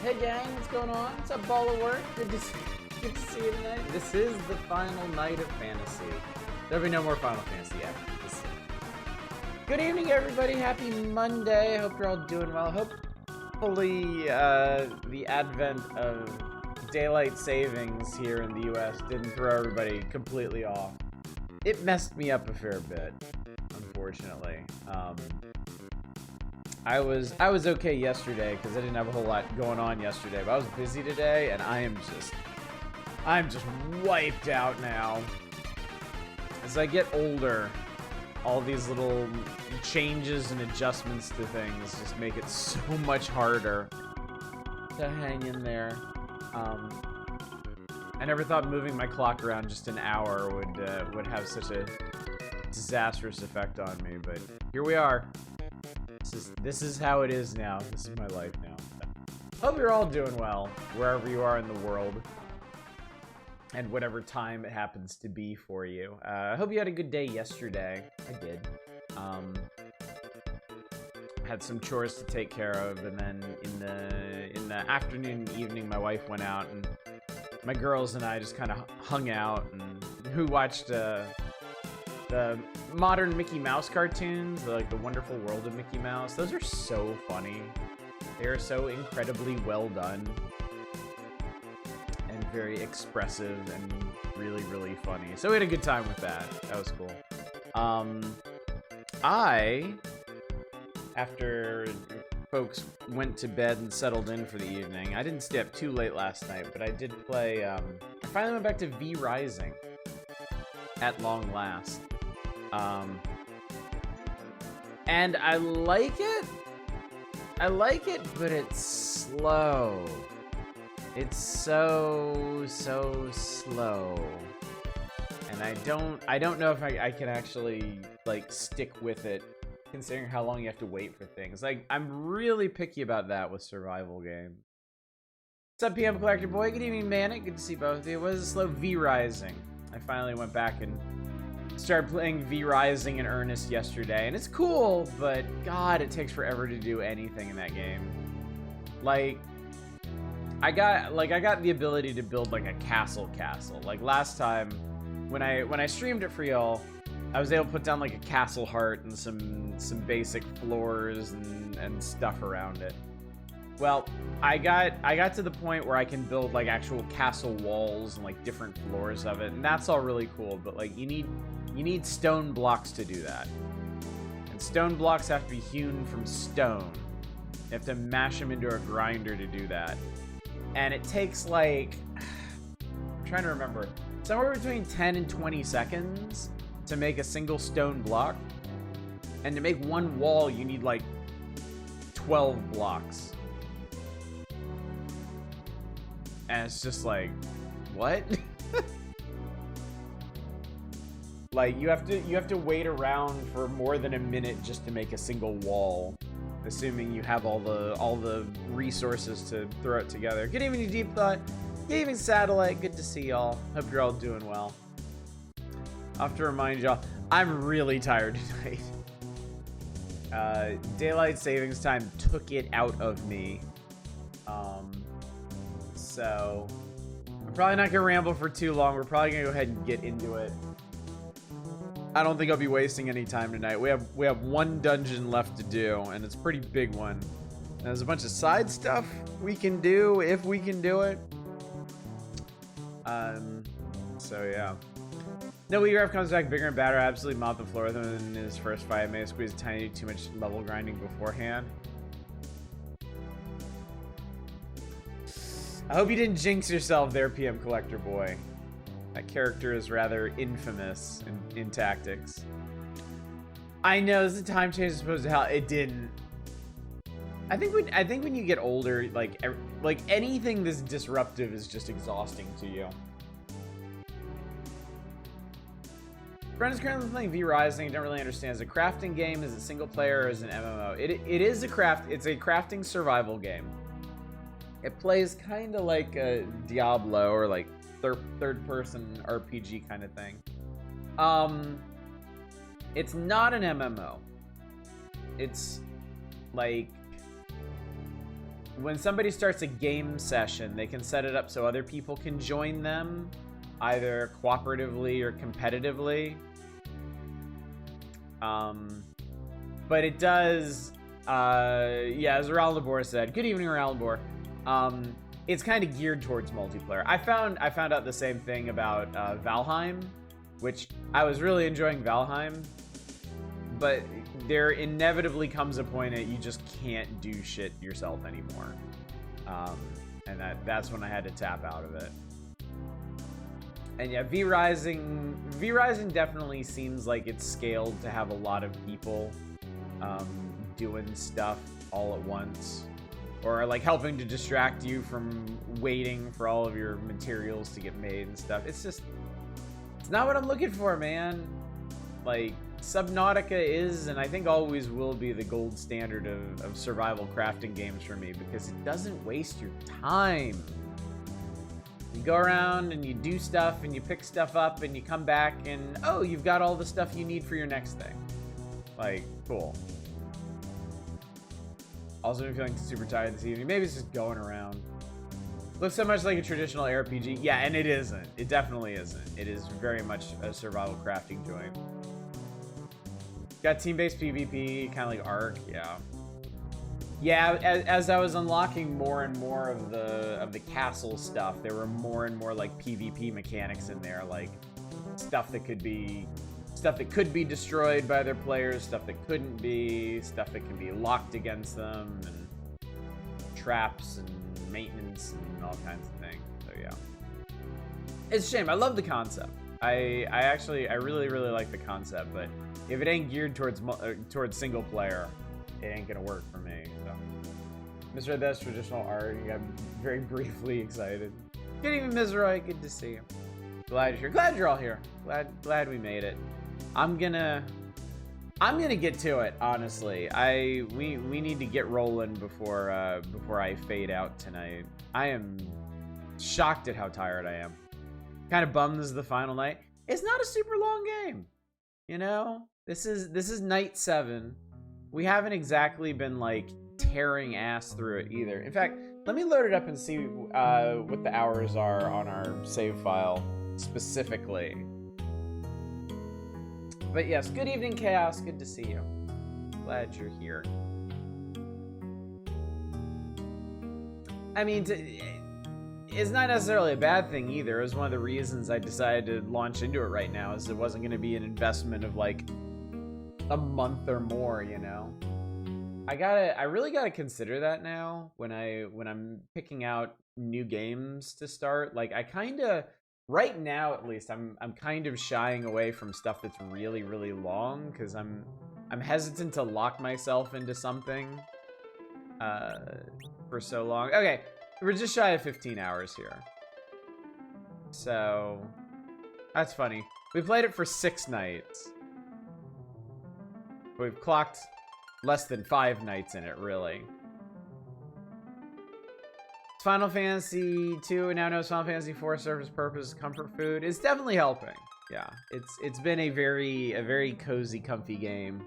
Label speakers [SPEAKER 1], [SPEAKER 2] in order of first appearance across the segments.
[SPEAKER 1] Hey gang, what's going on? What's up, ball of work? Good to see you tonight. This is the final night of fantasy. There'll be no more Final Fantasy after this. Good evening, everybody. Happy Monday. I hope you're all doing well. Hopefully, the advent of daylight savings here in the U.S. didn't throw everybody completely off. It messed me up a fair bit, unfortunately. I was okay yesterday because I didn't have a whole lot going on yesterday, but I was busy today and I'm just wiped out now. As I get older, all these little changes and adjustments to things just make it so much harder to hang in there. I never thought moving my clock around just an hour would have such a disastrous effect on me, but here we are. This is how it is now. This is my life now. Hope you're all doing well, wherever you are in the world, and whatever time it happens to be for you. I hope you had a good day yesterday. I did. Had some chores to take care of, and then in the afternoon and evening, my wife went out, and my girls and I just kind of hung out, and who watched the modern Mickey Mouse cartoons, like the Wonderful World of Mickey Mouse. Those are so funny. They are so incredibly well done and very expressive and really, really funny. So we had a good time with that. That was cool. After folks went to bed and settled in for the evening, I didn't stay up too late last night, but I did play, I finally went back to V Rising at long last. And I like it, but it's slow. It's so slow. And I don't know if I can actually, like, stick with it, considering how long you have to wait for things. Like, I'm really picky about that with survival games. What's up, PM Collector Boy? Good evening, Manic. Good to see both of you. What is a slow V Rising? I finally went back and started playing V Rising in earnest yesterday, and it's cool, but God, it takes forever to do anything in that game. Like, I got the ability to build like a castle. Like last time, when I streamed it for y'all, I was able to put down like a castle heart and some basic floors and stuff around it. Well, I got to the point where I can build like actual castle walls and like different floors of it, and that's all really cool, but like you need stone blocks to do that. And stone blocks have to be hewn from stone. You have to mash them into a grinder to do that. And it takes like, I'm trying to remember, somewhere between 10 and 20 seconds to make a single stone block. And to make one wall, you need like 12 blocks. And it's just like, what? Like, you have to wait around for more than a minute just to make a single wall, assuming you have all the resources to throw it together. Good evening, Deep Thought. Good evening, Satellite. Good to see y'all. Hope you're all doing well. I have to remind y'all, I'm really tired tonight. Daylight savings time took it out of me. So I'm probably not gonna ramble for too long. We're probably gonna go ahead and get into it. I don't think I'll be wasting any time tonight. We have one dungeon left to do, and it's a pretty big one. And there's a bunch of side stuff we can do if we can do it. So yeah. No, Weegraph comes back bigger and badder. I absolutely mopped the floor with him in his first fight. I may have squeezed tiny too much level grinding beforehand. I hope you didn't jinx yourself there, PM Collector Boy. That character is rather infamous in tactics. I know, this is a time change as opposed to how it didn't. I think when you get older, like anything this disruptive is just exhausting to you. Friend is currently playing V Rising. Don't really understand. Is it a crafting game? Is it single player or is it an MMO? It is a It's a crafting survival game. It plays kind of like a Diablo or like third-person RPG kind of thing. It's not an MMO. It's like when somebody starts a game session, they can set it up so other people can join them, either cooperatively or competitively. But it does, yeah, as Ralnabor said, good evening, Ralnabor. It's kind of geared towards multiplayer. I found out the same thing about Valheim, which I was really enjoying Valheim, but there inevitably comes a point that you just can't do shit yourself anymore. And that's when I had to tap out of it. And yeah, V-Rising definitely seems like it's scaled to have a lot of people doing stuff all at once, or like helping to distract you from waiting for all of your materials to get made and stuff. It's not what I'm looking for, man. Like, Subnautica is, and I think always will be, the gold standard of survival crafting games for me, because it doesn't waste your time. You go around and you do stuff and you pick stuff up and you come back and, oh, you've got all the stuff you need for your next thing. Like, cool. Also been feeling super tired this evening. Maybe it's just going around. Looks so much like a traditional RPG. Yeah, and it isn't. It definitely isn't. It is very much a survival crafting joint. Got team-based PvP, kind of like Ark, yeah. Yeah, as I was unlocking more and more of the castle stuff, there were more and more like PvP mechanics in there, like stuff that could be destroyed by their players, stuff that couldn't be, stuff that can be locked against them, and traps and maintenance and all kinds of things. So yeah, it's a shame. I love the concept. I really like the concept, but if it ain't geared towards single player, it ain't gonna work for me. So, Mr. That's traditional art. You got very briefly excited. Good evening, Ms. Roy. Good to see you. Glad you're here. Glad you're all here. Glad we made it. I'm gonna get to it. Honestly, we need to get rolling before I fade out tonight. I am shocked at how tired I am. Kind of bums the final night. It's not a super long game, you know. This is night 7. We haven't exactly been like tearing ass through it either. In fact, let me load it up and see what the hours are on our save file specifically. But yes, good evening, Chaos. Good to see you. Glad you're here. I mean, it's not necessarily a bad thing either. It was one of the reasons I decided to launch into it right now, is it wasn't going to be an investment of like a month or more, you know. I really gotta consider that now when I'm picking out new games to start. Like, I kind of, right now at least, I'm kind of shying away from stuff that's really long, because I'm hesitant to lock myself into something for so long. Okay, we're just shy of 15 hours here, so that's funny. We played it for 6 nights. We've clocked less than 5 nights in it, really. Final Fantasy 2 and now knows Final Fantasy 4 serves purpose comfort food. It's definitely helping. Yeah, it's been a very cozy, comfy game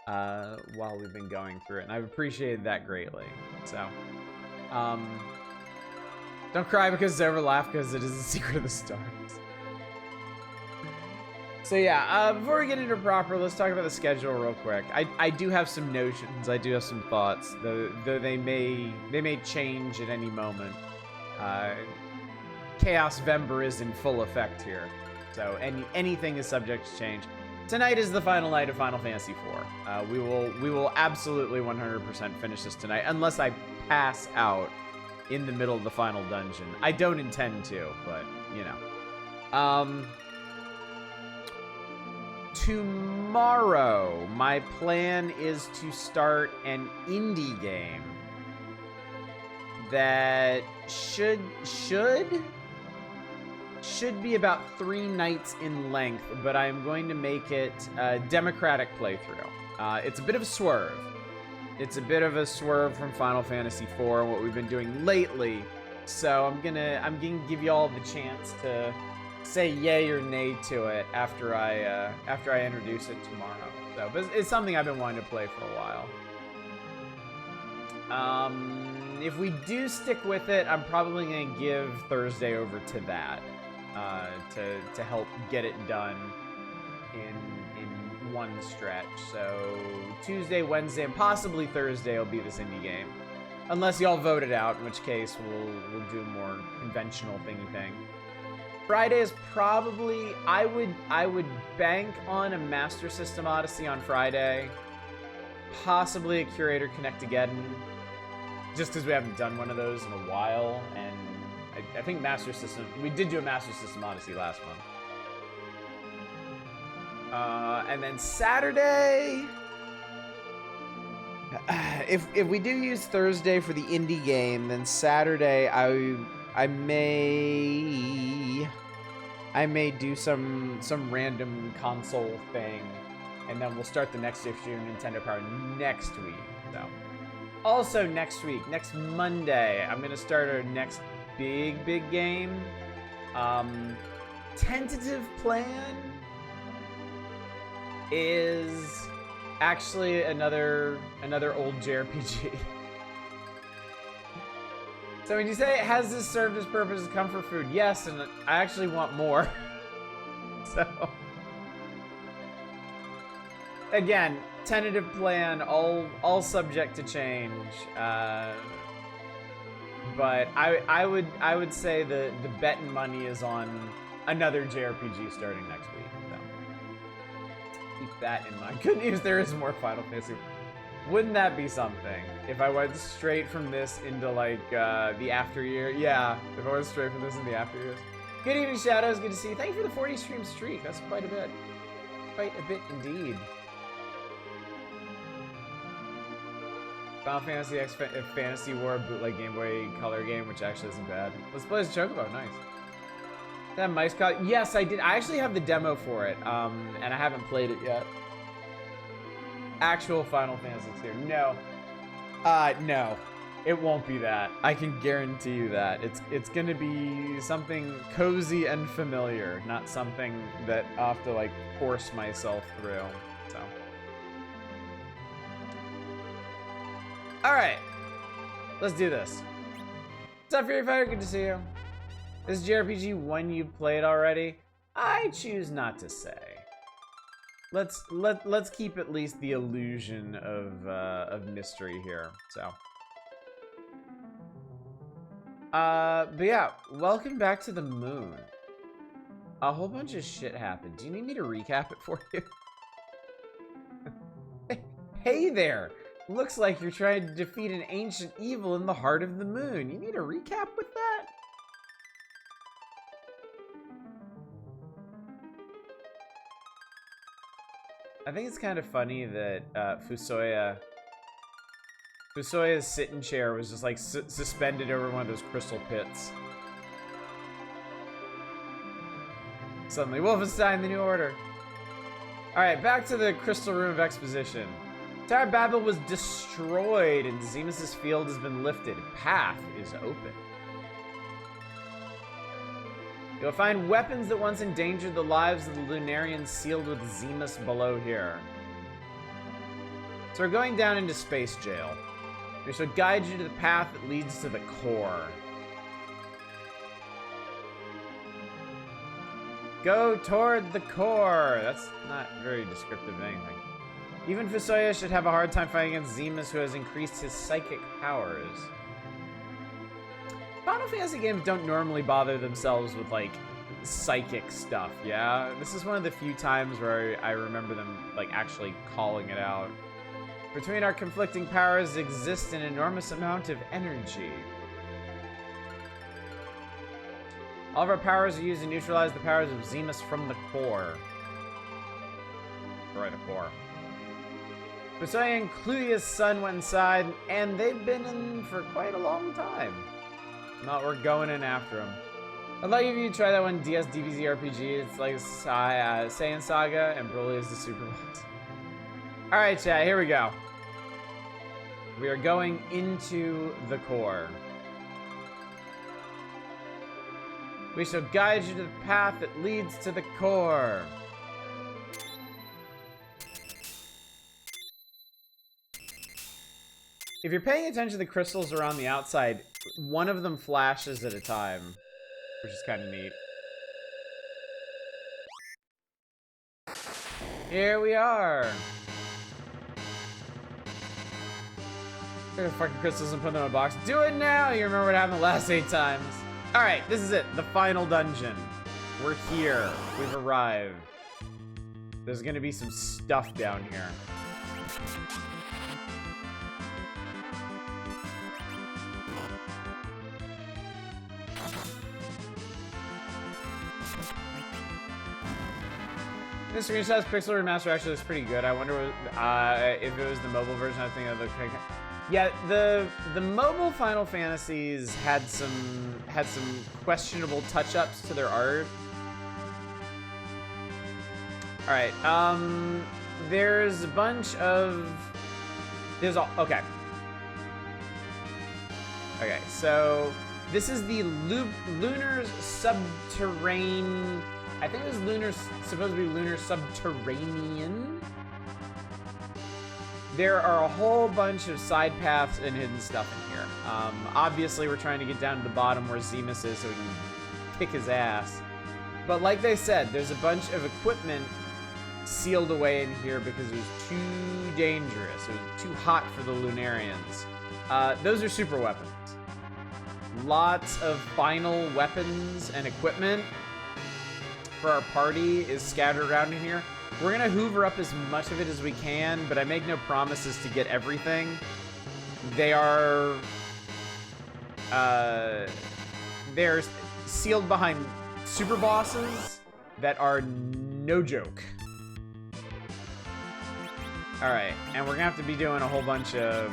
[SPEAKER 1] while we've been going through it, and I've appreciated that greatly. So, don't cry because it's over, laugh because it is the secret of the stars. So yeah, before we get into it proper, let's talk about the schedule real quick. I do have some notions, I do have some thoughts, though they may change at any moment. Chaos Vember is in full effect here, so anything is subject to change. Tonight is the final night of Final Fantasy IV. We will absolutely 100% finish this tonight, unless I pass out in the middle of the final dungeon. I don't intend to, but you know. Tomorrow, my plan is to start an indie game that should be about 3 nights in length, but I'm going to make it a democratic playthrough. It's a bit of a swerve. It's a bit of a swerve from Final Fantasy IV and what we've been doing lately. So I'm gonna give you all the chance to say yay or nay to it after I introduce it tomorrow. So, but it's something I've been wanting to play for a while. If we do stick with it, I'm probably gonna give Thursday over to that, to help get it done in one stretch. So Tuesday, Wednesday, and possibly Thursday will be this indie game, unless y'all vote it out, in which case we'll do a more conventional thingy thing. Friday is probably I would bank on a Master System Odyssey on Friday, possibly a Curator Connect-Ageddon, just because we haven't done one of those in a while, and I think Master System, we did do a Master System Odyssey last month. And then Saturday, if we do use Thursday for the indie game, then Saturday I may do some random console thing, and then we'll start the next issue of Nintendo Power next week. So, also next week, next Monday, I'm gonna start our next big game. Tentative plan is actually another old JRPG. So when you say, has this served its purpose as comfort food? Yes, and I actually want more. So, again, tentative plan, all subject to change. But I would say the bet and money is on another JRPG starting next week. So keep that in mind. Good news, there is more Final Fantasy. Wouldn't that be something if I went straight from this into like the after year? Yeah, if I went straight from this into the after years. Good evening, Shadows. Good to see you. Thank you for the 40 stream streak. That's quite a bit. Quite a bit indeed. Final Fantasy X Fantasy War bootleg Game Boy Color game, which actually isn't bad. Let's play as Chocobo. Nice. That mice call. Yes, I did. I actually have the demo for it, and I haven't played it yet. Actual Final Fantasy 2. No. No. It won't be that. I can guarantee you that. It's gonna be something cozy and familiar, not something that I have to like force myself through. So. Alright. Let's do this. What's up, Fury Fighter? Good to see you. This JRPG one you've played already? I choose not to say. Let's keep at least the illusion of mystery here. So, but yeah, welcome back to the moon. A whole bunch of shit happened. Do you need me to recap it for you? Hey there. Looks like you're trying to defeat an ancient evil in the heart of the moon. You need a recap with that? I think it's kind of funny that Fusoya's sitting chair was just like suspended over one of those crystal pits. Suddenly, Wolfenstein: The New Order. Alright, back to the Crystal Room of Exposition. Tower of Babel was destroyed and Zemus' field has been lifted. Path is open. You'll find weapons that once endangered the lives of the Lunarians sealed with Zemus below here. So we're going down into Space Jail. We shall guide you to the path that leads to the core. Go toward the core. That's not very descriptive of anything. Even Fusoya should have a hard time fighting against Zemus, who has increased his psychic powers. Final Fantasy games don't normally bother themselves with, like, psychic stuff, yeah? This is one of the few times where I remember them, like, actually calling it out. Between our conflicting powers exists an enormous amount of energy. All of our powers are used to neutralize the powers of Zemus from the core. Destroy the core. Fusoya and Cludia's son went inside, and they've been in for quite a long time. No, we're going in after him. I'd like if you try that one DS DBZ RPG. It's like Saiyan Saga, and Broly is the super boss. Alright, chat, here we go. We are going into the core. We shall guide you to the path that leads to the core. If you're paying attention to the crystals around the outside, one of them flashes at a time, which is kind of neat. Here we are. Get the fucking crystals and put them in a box. Do it now! You remember what happened the last 8 times. Alright, this is it. The final dungeon. We're here. We've arrived. There's gonna be some stuff down here. This screenshot's Pixel Remaster actually looks pretty good. I wonder if it was the mobile version. I think it looked like. Yeah, the mobile Final Fantasies had some questionable touch-ups to their art. All right, there's a bunch of okay. Okay, so this is the Lunar Subterranean. I think it was supposed to be Lunar Subterranean. There are a whole bunch of side paths and hidden stuff in here. Obviously, we're trying to get down to the bottom where Zemus is so we can kick his ass. But like they said, there's a bunch of equipment sealed away in here because it was too dangerous. It was too hot for the Lunarians. Those are super weapons. Lots of final weapons and equipment for our party is scattered around in here. We're gonna hoover up as much of it as we can, but I make no promises to get everything. They're sealed behind super bosses that are no joke. All right, and we're gonna have to be doing a whole bunch of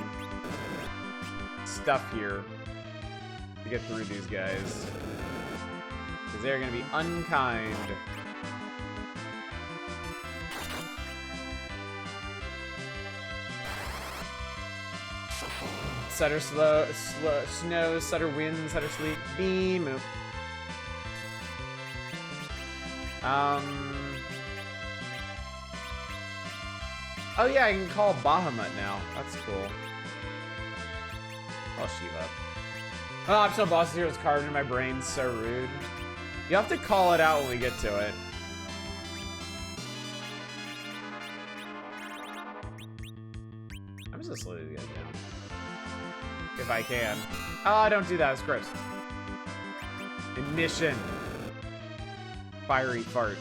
[SPEAKER 1] stuff here to get through these guys. Because they're going to be unkind. Sutter snow, Sutter wind, Sutter sleet, beam. Oh yeah, I can call Bahamut now. That's cool. Call Shiva. Oh, optional bosses here was carved in my brain. So rude. You have to call it out when we get to it. I'm just gonna slow these guys down. If I can. Oh, don't do that. It's gross. Ignition. Fiery fart.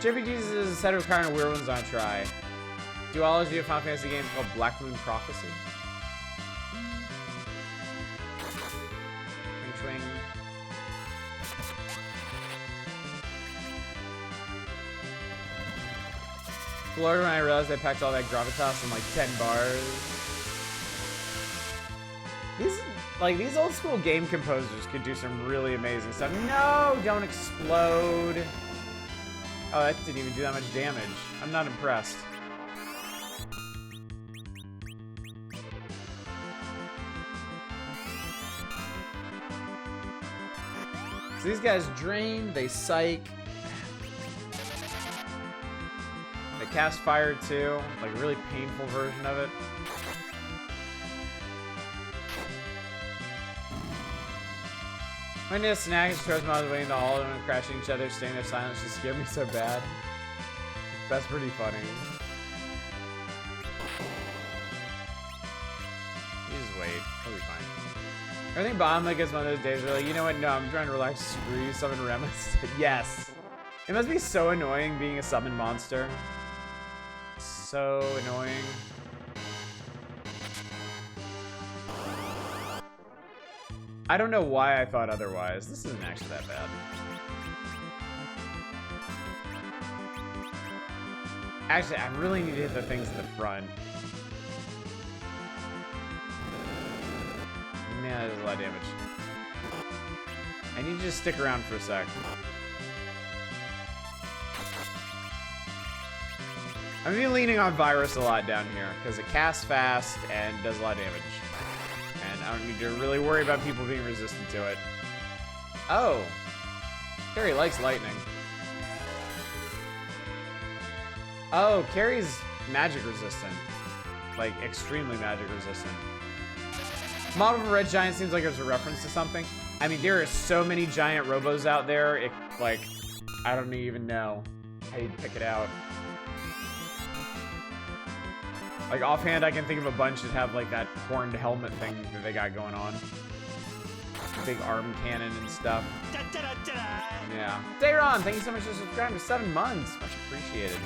[SPEAKER 1] JRPGs is a set of kind of weird ones I try. Duology of Final Fantasy games called Black Moon Prophecy. Swing. Floored when I realized I packed all that gravitas in like 10 bars. These old school game composers could do some really amazing stuff. No, don't explode. Oh, that didn't even do that much damage. I'm not impressed. So these guys drain, they psych. They cast fire too, like a really painful version of it. I need a snack and throws them out of the way in the hall and crashing each other, staying there silent, just scared me so bad. That's pretty funny. You just wait, we'll be fine. I think Bahamut gets one of those days where like, you know what, no, I'm trying to relax, screw you, summon Remus. Yes! It must be so annoying being a summon monster. So annoying. I don't know why I thought otherwise. This isn't actually that bad. Actually, I really need to hit the things in the front. Man, that does a lot of damage. I need you to stick around for a sec. I'm gonna be leaning on Virus a lot down here, because it casts fast and does a lot of damage. And I don't need to really worry about people being resistant to it. Oh! Carrie likes lightning. Oh, Carrie's magic resistant. Like, extremely magic resistant. Model for Red Giant seems like there's a reference to something. I mean, there are so many giant robos out there, it, like, I don't even know how you'd pick it out. Like, offhand, I can think of a bunch that have, like, that horned helmet thing that they got going on. Big arm cannon and stuff. Yeah. Dayron, thank you so much for subscribing for 7 months. Much appreciated.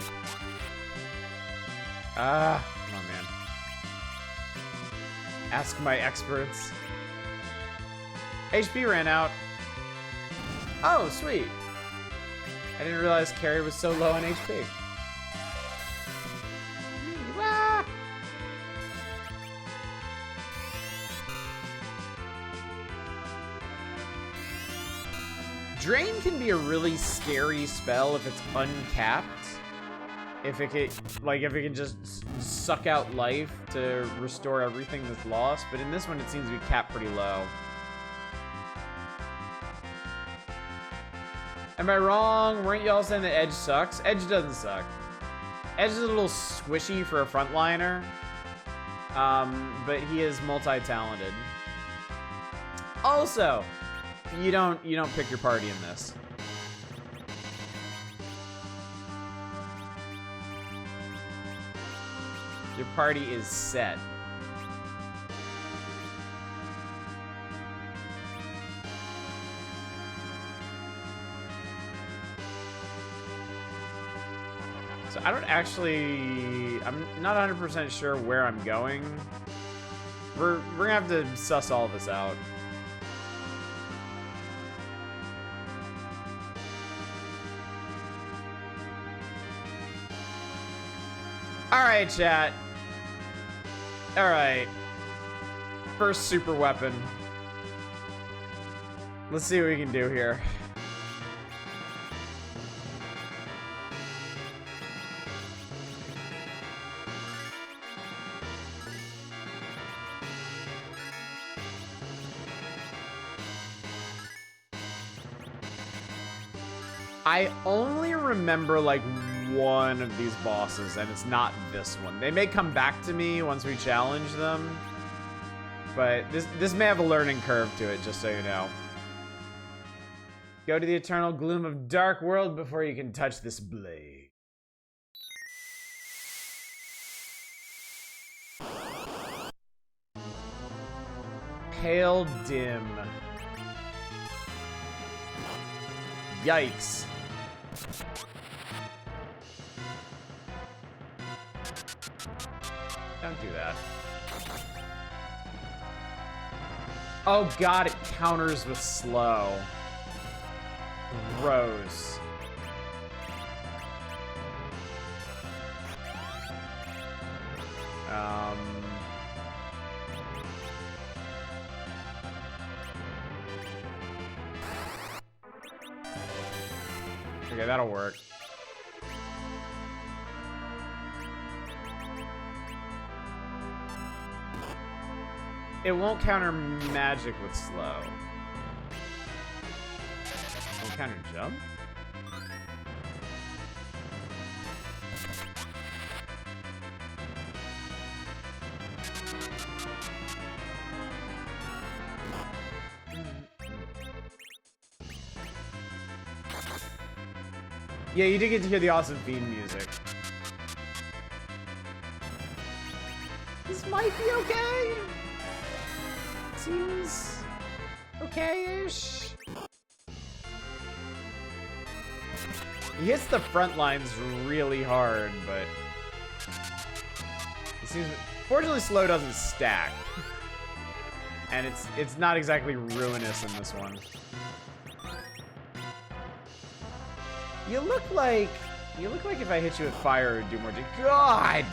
[SPEAKER 1] Come on, man. Ask my experts. HP ran out. Oh, sweet. I didn't realize Carrie was so low on HP. Ah. Drain can be a really scary spell if it's uncapped. If it can just suck out life to restore everything that's lost. But in this one, it seems to be capped pretty low. Am I wrong? Weren't y'all saying that Edge sucks? Edge doesn't suck. Edge is a little squishy for a frontliner. But he is multi-talented. Also, you don't pick your party in this. Your party is set. So I don't actually, I'm not 100% sure where I'm going. We're gonna have to suss all this out. All right, chat. All right. First super weapon. Let's see what we can do here. I only remember like one of these bosses, and it's not this one. They may come back to me once we challenge them, but this may have a learning curve to it, just so you know. Go to the eternal gloom of Dark World before you can touch this blade. Pale dim. Yikes. Don't do that. Oh god, it counters with slow. Gross. Okay, that'll work. It won't counter magic with slow. Won't counter jump? Yeah, you did get to hear the awesome theme music. This might be okay. Seems okay-ish. He hits the front lines really hard, but it seems. Fortunately, slow doesn't stack, and it's not exactly ruinous in this one. You look like if I hit you with fire, it would do more damage. God!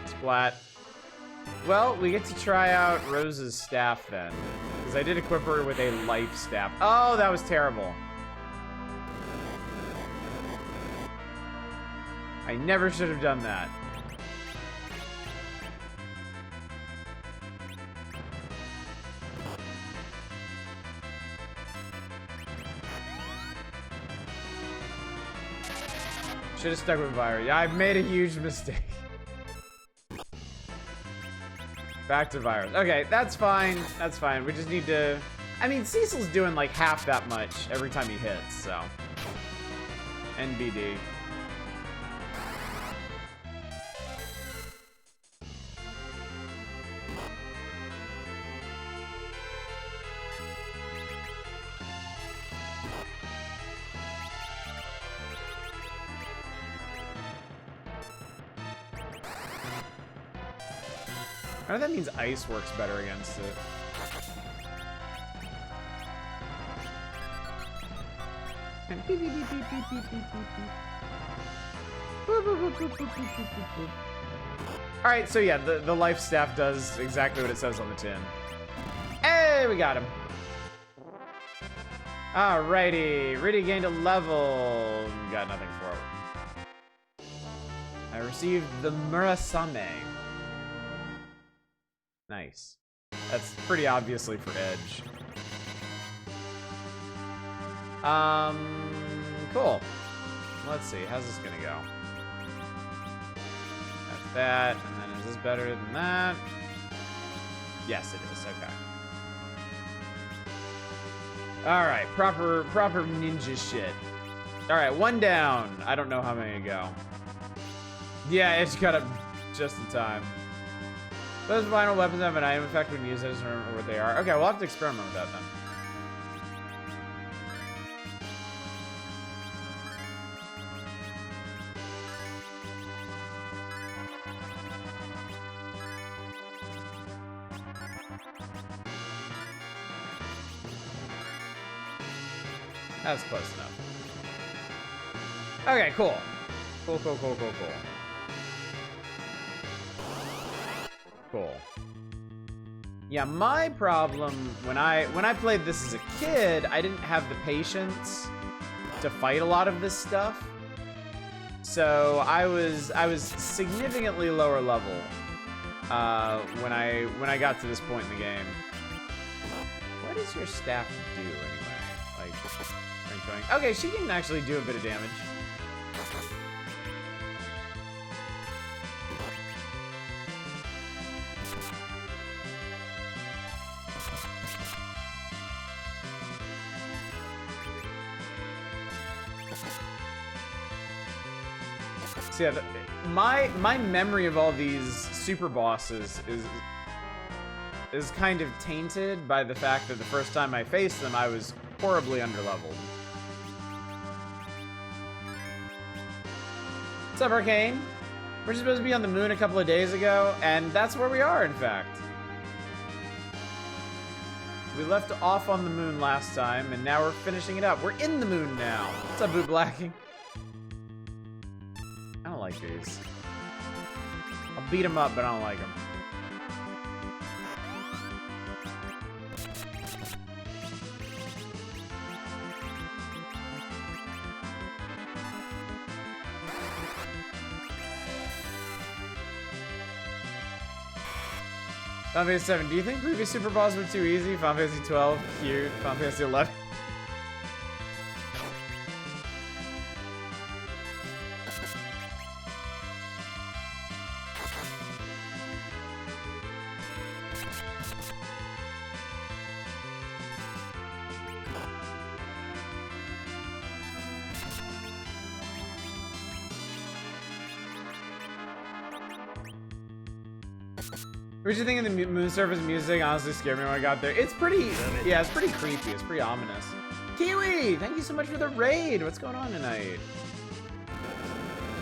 [SPEAKER 1] Splat. Well, we get to try out Rose's staff then, because I did equip her with a life staff. Oh, that was terrible. I never should have done that. Should have stuck with Virus. Yeah, I've made a huge mistake. Back to Virus. Okay, that's fine. That's fine. We just need to... I mean, Cecil's doing like half that much every time he hits, so... NBD. I know that means ice works better against it. And beep, beep, beep, beep, beep, beep, beep, beep. Boop, boop, boop, boop, boop, boop, boop, boop, boop. All right, so yeah, the life staff does exactly what it says on the tin. Hey, we got him. Alrighty, Riddy gained a level. Got nothing for it. I received the Murasame. Nice. That's pretty obviously for Edge. Cool. Let's see, how's this gonna go? That's that, and then is this better than that? Yes, it is, okay. Alright, proper ninja shit. Alright, one down. I don't know how many to go. Yeah, Edge got up just in time. Those vinyl weapons have an item effect when used. I just don't remember what they are. Okay, we'll have to experiment with that then. That's close enough. Okay, cool. Cool. Cool. Yeah, my problem when I played this as a kid, I didn't have the patience to fight a lot of this stuff. So I was significantly lower level when I got to this point in the game. What does your staff do anyway? Like, okay, she can actually do a bit of damage. So yeah, my memory of all these super bosses is kind of tainted by the fact that the first time I faced them, I was horribly underleveled. What's up, Arcane? We're supposed to be on the moon a couple of days ago, and that's where we are, in fact. We left off on the moon last time, and now we're finishing it up. We're in the moon now. What's up, Boot Blacking? I don't like these. I'll beat them up, but I don't like them. Final Fantasy 7, do you think previous Super Balls were too easy? Final Fantasy 12, cute. Final Fantasy 11. What did you think of the moon surface music? Honestly scared me when I got there. It's pretty, yeah, it's pretty creepy. It's pretty ominous. Kiwi, thank you so much for the raid. What's going on tonight?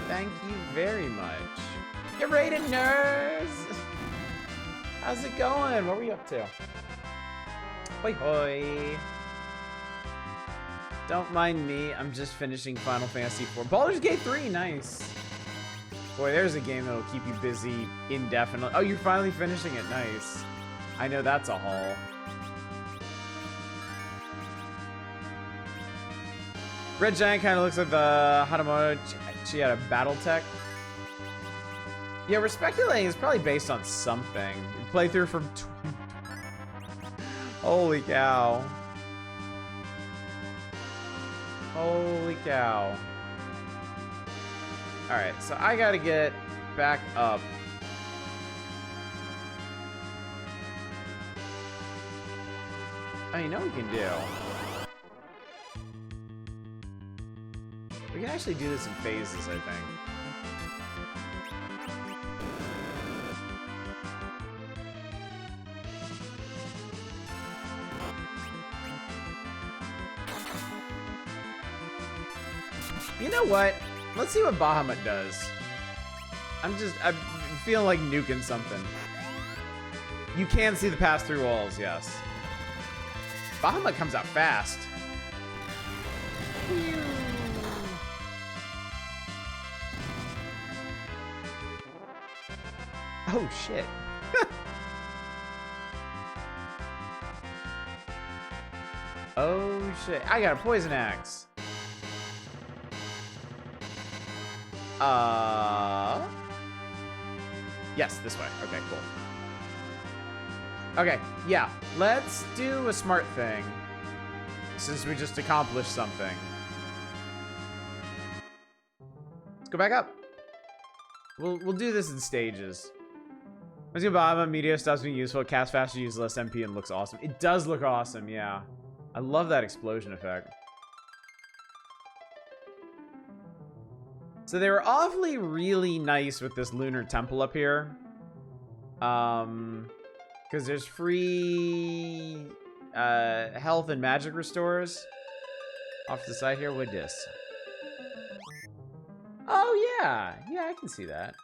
[SPEAKER 1] Thank you very much. You raided, nerds. How's it going? What were you up to? Hoi hoi. Don't mind me. I'm just finishing Final Fantasy 4. Baldur's Gate 3, nice. Boy, there's a game that'll keep you busy indefinitely. Oh, you're finally finishing it. Nice. I know that's a haul. Red Giant kind of looks like the Hatamoto. She had a Battletech. Yeah, we're speculating it's probably based on something. Playthrough from 20. Holy cow. Holy cow. Alright, so I gotta get back up. Oh, you know what we can do? We can actually do this in phases, I think. You know what? Let's see what Bahamut does. I'm feeling like nuking something. You can see the pass-through walls, yes. Bahamut comes out fast. Oh, shit. Oh, shit. I got a poison axe. Yes, this way. Okay, cool. Okay, yeah. Let's do a smart thing. Since we just accomplished something. Let's go back up. We'll do this in stages. Let's go Bahamut. Meteor stops being useful. Cast faster, uses less MP, and looks awesome. It does look awesome, yeah. I love that explosion effect. So they were awfully really nice with this lunar temple up here. Because there's free health and magic restores. Off to the side here, with this. Oh yeah, yeah, I can see that.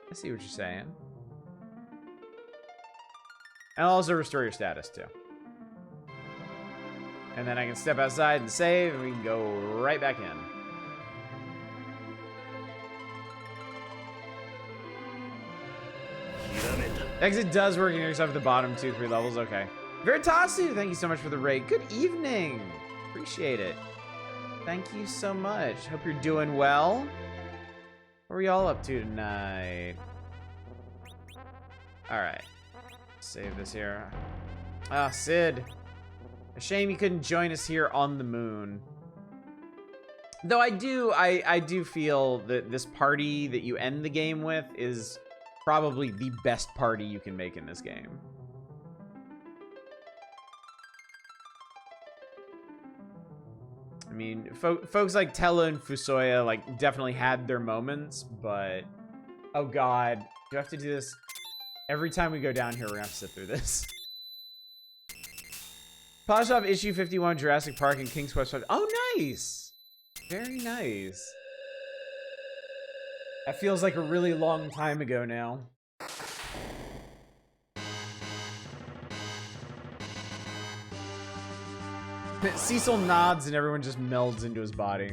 [SPEAKER 1] I see what you're saying. And I'll also restore your status too. And then I can step outside and save, and we can go right back in. Exit does work except for the bottom 2-3 levels. Okay. Veritasu, thank you so much for the raid. Good evening. Appreciate it. Thank you so much. Hope you're doing well. What are we all up to tonight? Alright. Save this here. Ah, Sid. A shame you couldn't join us here on the moon. Though I do feel that this party that you end the game with is probably the best party you can make in this game. I mean, folks like Tellah and Fusoya like definitely had their moments, but oh god, do I have to do this every time we go down here? We're gonna have to sit through this. Polish off issue 51, Jurassic Park and King's Quest 5. Oh, nice, very nice. That feels like a really long time ago now. Cecil nods and everyone just melds into his body.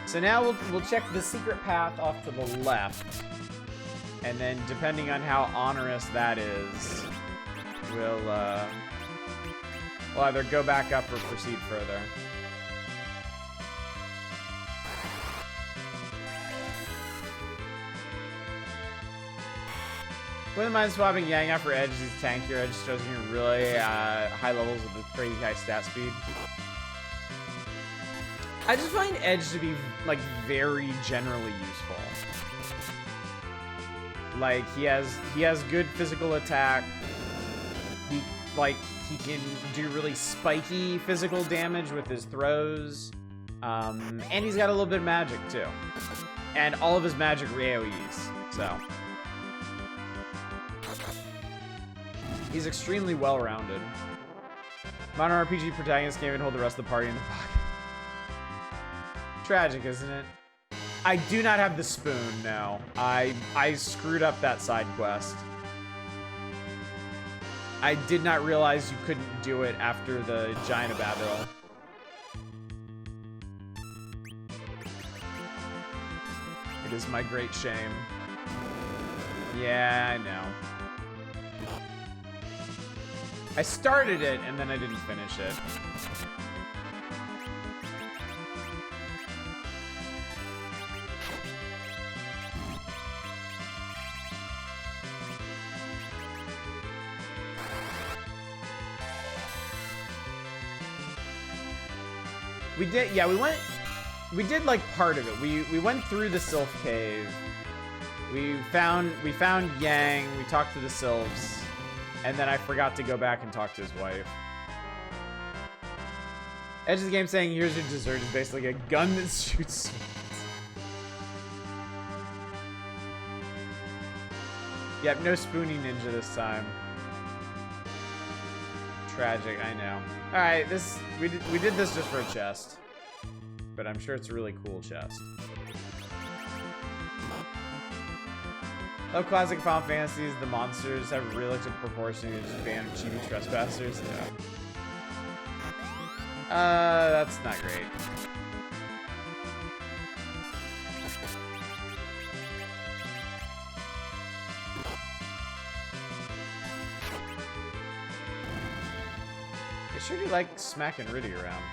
[SPEAKER 1] So now we'll check the secret path off to the left. And then depending on how onerous that is, we'll either go back up or proceed further. Wouldn't mind swapping Yang out for Edge. He's tankier. Edge shows you really high levels with the crazy high stat speed. I just find Edge to be like very generally useful. Like he has good physical attack. He can do really spiky physical damage with his throws. And he's got a little bit of magic too. And all of his magic AoEs. So he's extremely well-rounded. Modern RPG protagonist can't even hold the rest of the party in the pocket. Tragic, isn't it? I do not have the spoon now. I screwed up that side quest. I did not realize you couldn't do it after the Giant of Babel. It is my great shame. Yeah, I know. I started it, and then I didn't finish it. We did, yeah, we did like part of it. We went through the Sylph Cave. We found Yang, we talked to the Sylphs, and then I forgot to go back and talk to his wife. Edge of the game saying, here's your dessert, is basically a gun that shoots swords. Yep, no Spoonie Ninja this time. Tragic, I know. Alright, we did this just for a chest. But I'm sure it's a really cool chest. Oh, classic Final Fantasies, the monsters have realistic proportions, you just ban chibi trespassers. Yeah. That's not great. They sure do like smacking Riddy around.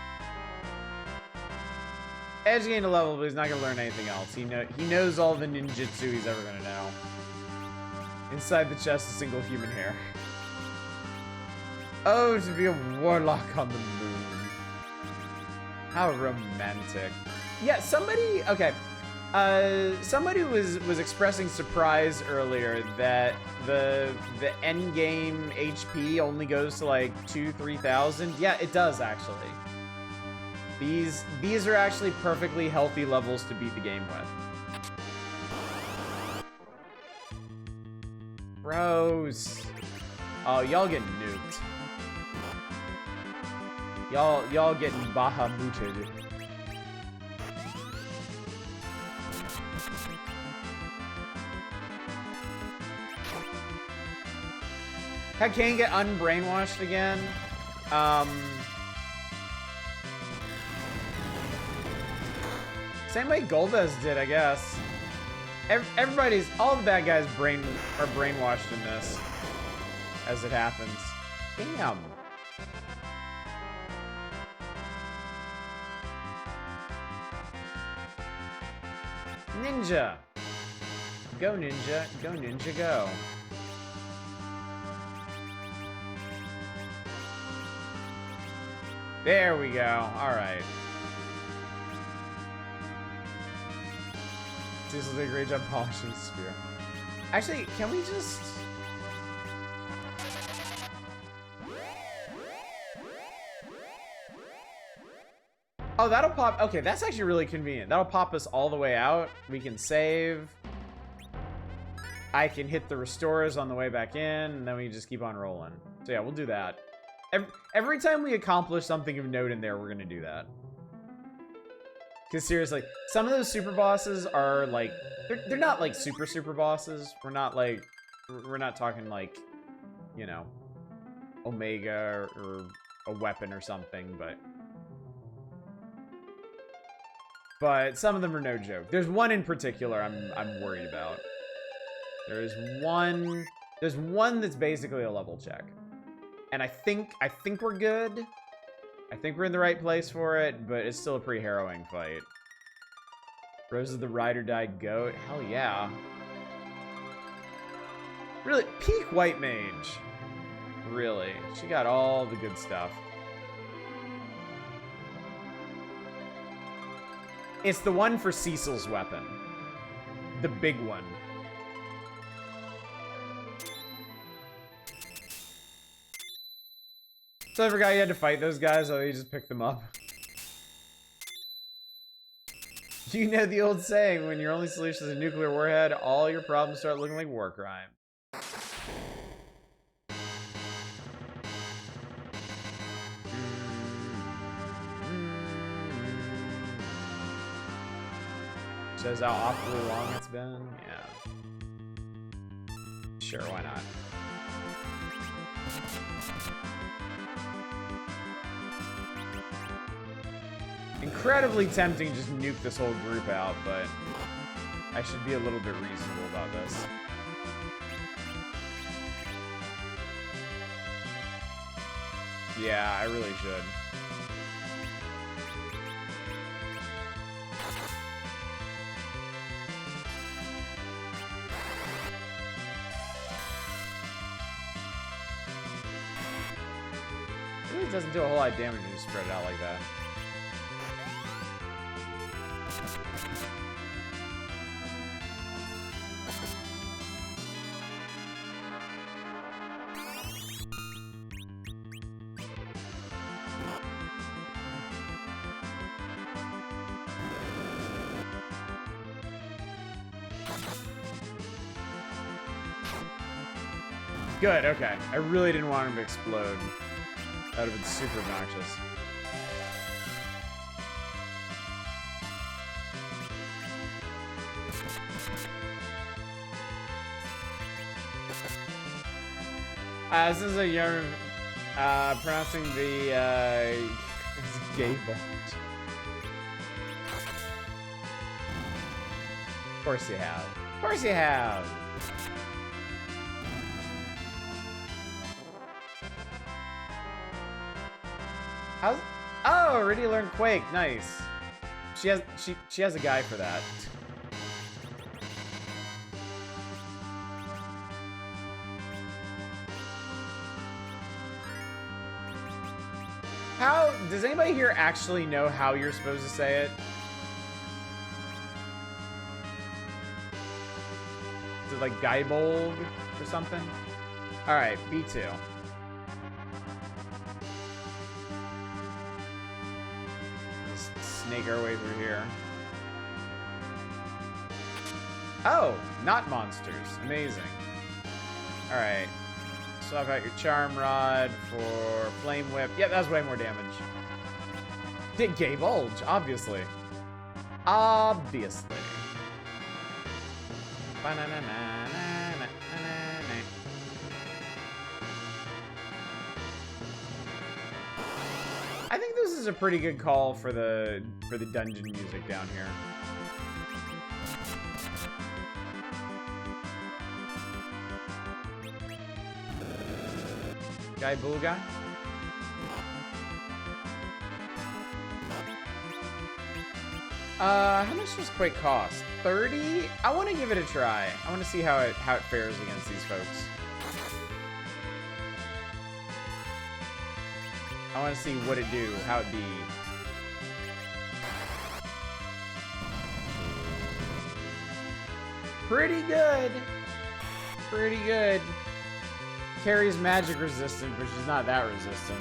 [SPEAKER 1] Edge gained a level, but he's not gonna learn anything else. He knows all the ninjutsu he's ever gonna know. Inside the chest, a single human hair. Oh, to be a warlock on the moon. How romantic. Yeah, somebody, okay. Somebody was expressing surprise earlier that the end game HP only goes to like 2,000-3,000. Yeah, it does actually. These are actually perfectly healthy levels to beat the game with. Bros. Oh, y'all getting nuked. Y'all getting bahamooted. I can't get unbrainwashed again. Same way Golbez did, I guess. All the bad guys are brainwashed in this, as it happens. Damn. Ninja. Go ninja, go ninja, go. There we go, all right. Cecil did a great job polishing the spear. Actually, can we just... Oh, that'll pop... Okay, that's actually really convenient. That'll pop us all the way out. We can save. I can hit the restorers on the way back in, and then we just keep on rolling. So yeah, we'll do that. Every time we accomplish something of note in there, we're gonna do that. Because seriously, some of those super bosses are like, they're not like super bosses. We're not talking like, you know, Omega or a weapon or something, but some of them are no joke. There's one in particular I'm worried about. There's one that's basically a level check. And I think we're good. I think we're in the right place for it, but it's still a pretty harrowing fight. Rose is the ride or die goat. Hell yeah. Really, peak white mage. Really. She got all the good stuff. It's the one for Cecil's weapon. The big one. So I forgot you had to fight those guys, so you just picked them up. You know the old saying, when your only solution is a nuclear warhead, all your problems start looking like war crime. Shows how awfully long it's been. Yeah. Sure, why not? Incredibly tempting to just nuke this whole group out, but I should be a little bit reasonable about this. Yeah, I really should. It really doesn't do a whole lot of damage when you spread it out like that. Good, okay. I really didn't want him to explode. That would have been super obnoxious. This is a young, pronouncing the, gay bond. Of course you have. Of course you have. How's... Oh, already learned Quake. Nice. She has a guy for that. How does anybody here actually know how you're supposed to say it? Is it like Gaibolg or something? All right, B2. Snake our way through here. Oh, not monsters. Amazing. Alright. Swap out your Charm Rod for Flame Whip. Yeah, that's way more damage. Did Gay Bulge, obviously. Obviously. I think this is a pretty good call for the dungeon music down here. Guy Booga. How much does Quake cost? 30? I want to give it a try. I want to see how it fares against these folks. I want to see what it do, how it be. Pretty good. Pretty good. Carries magic resistant, but she's not that resistant.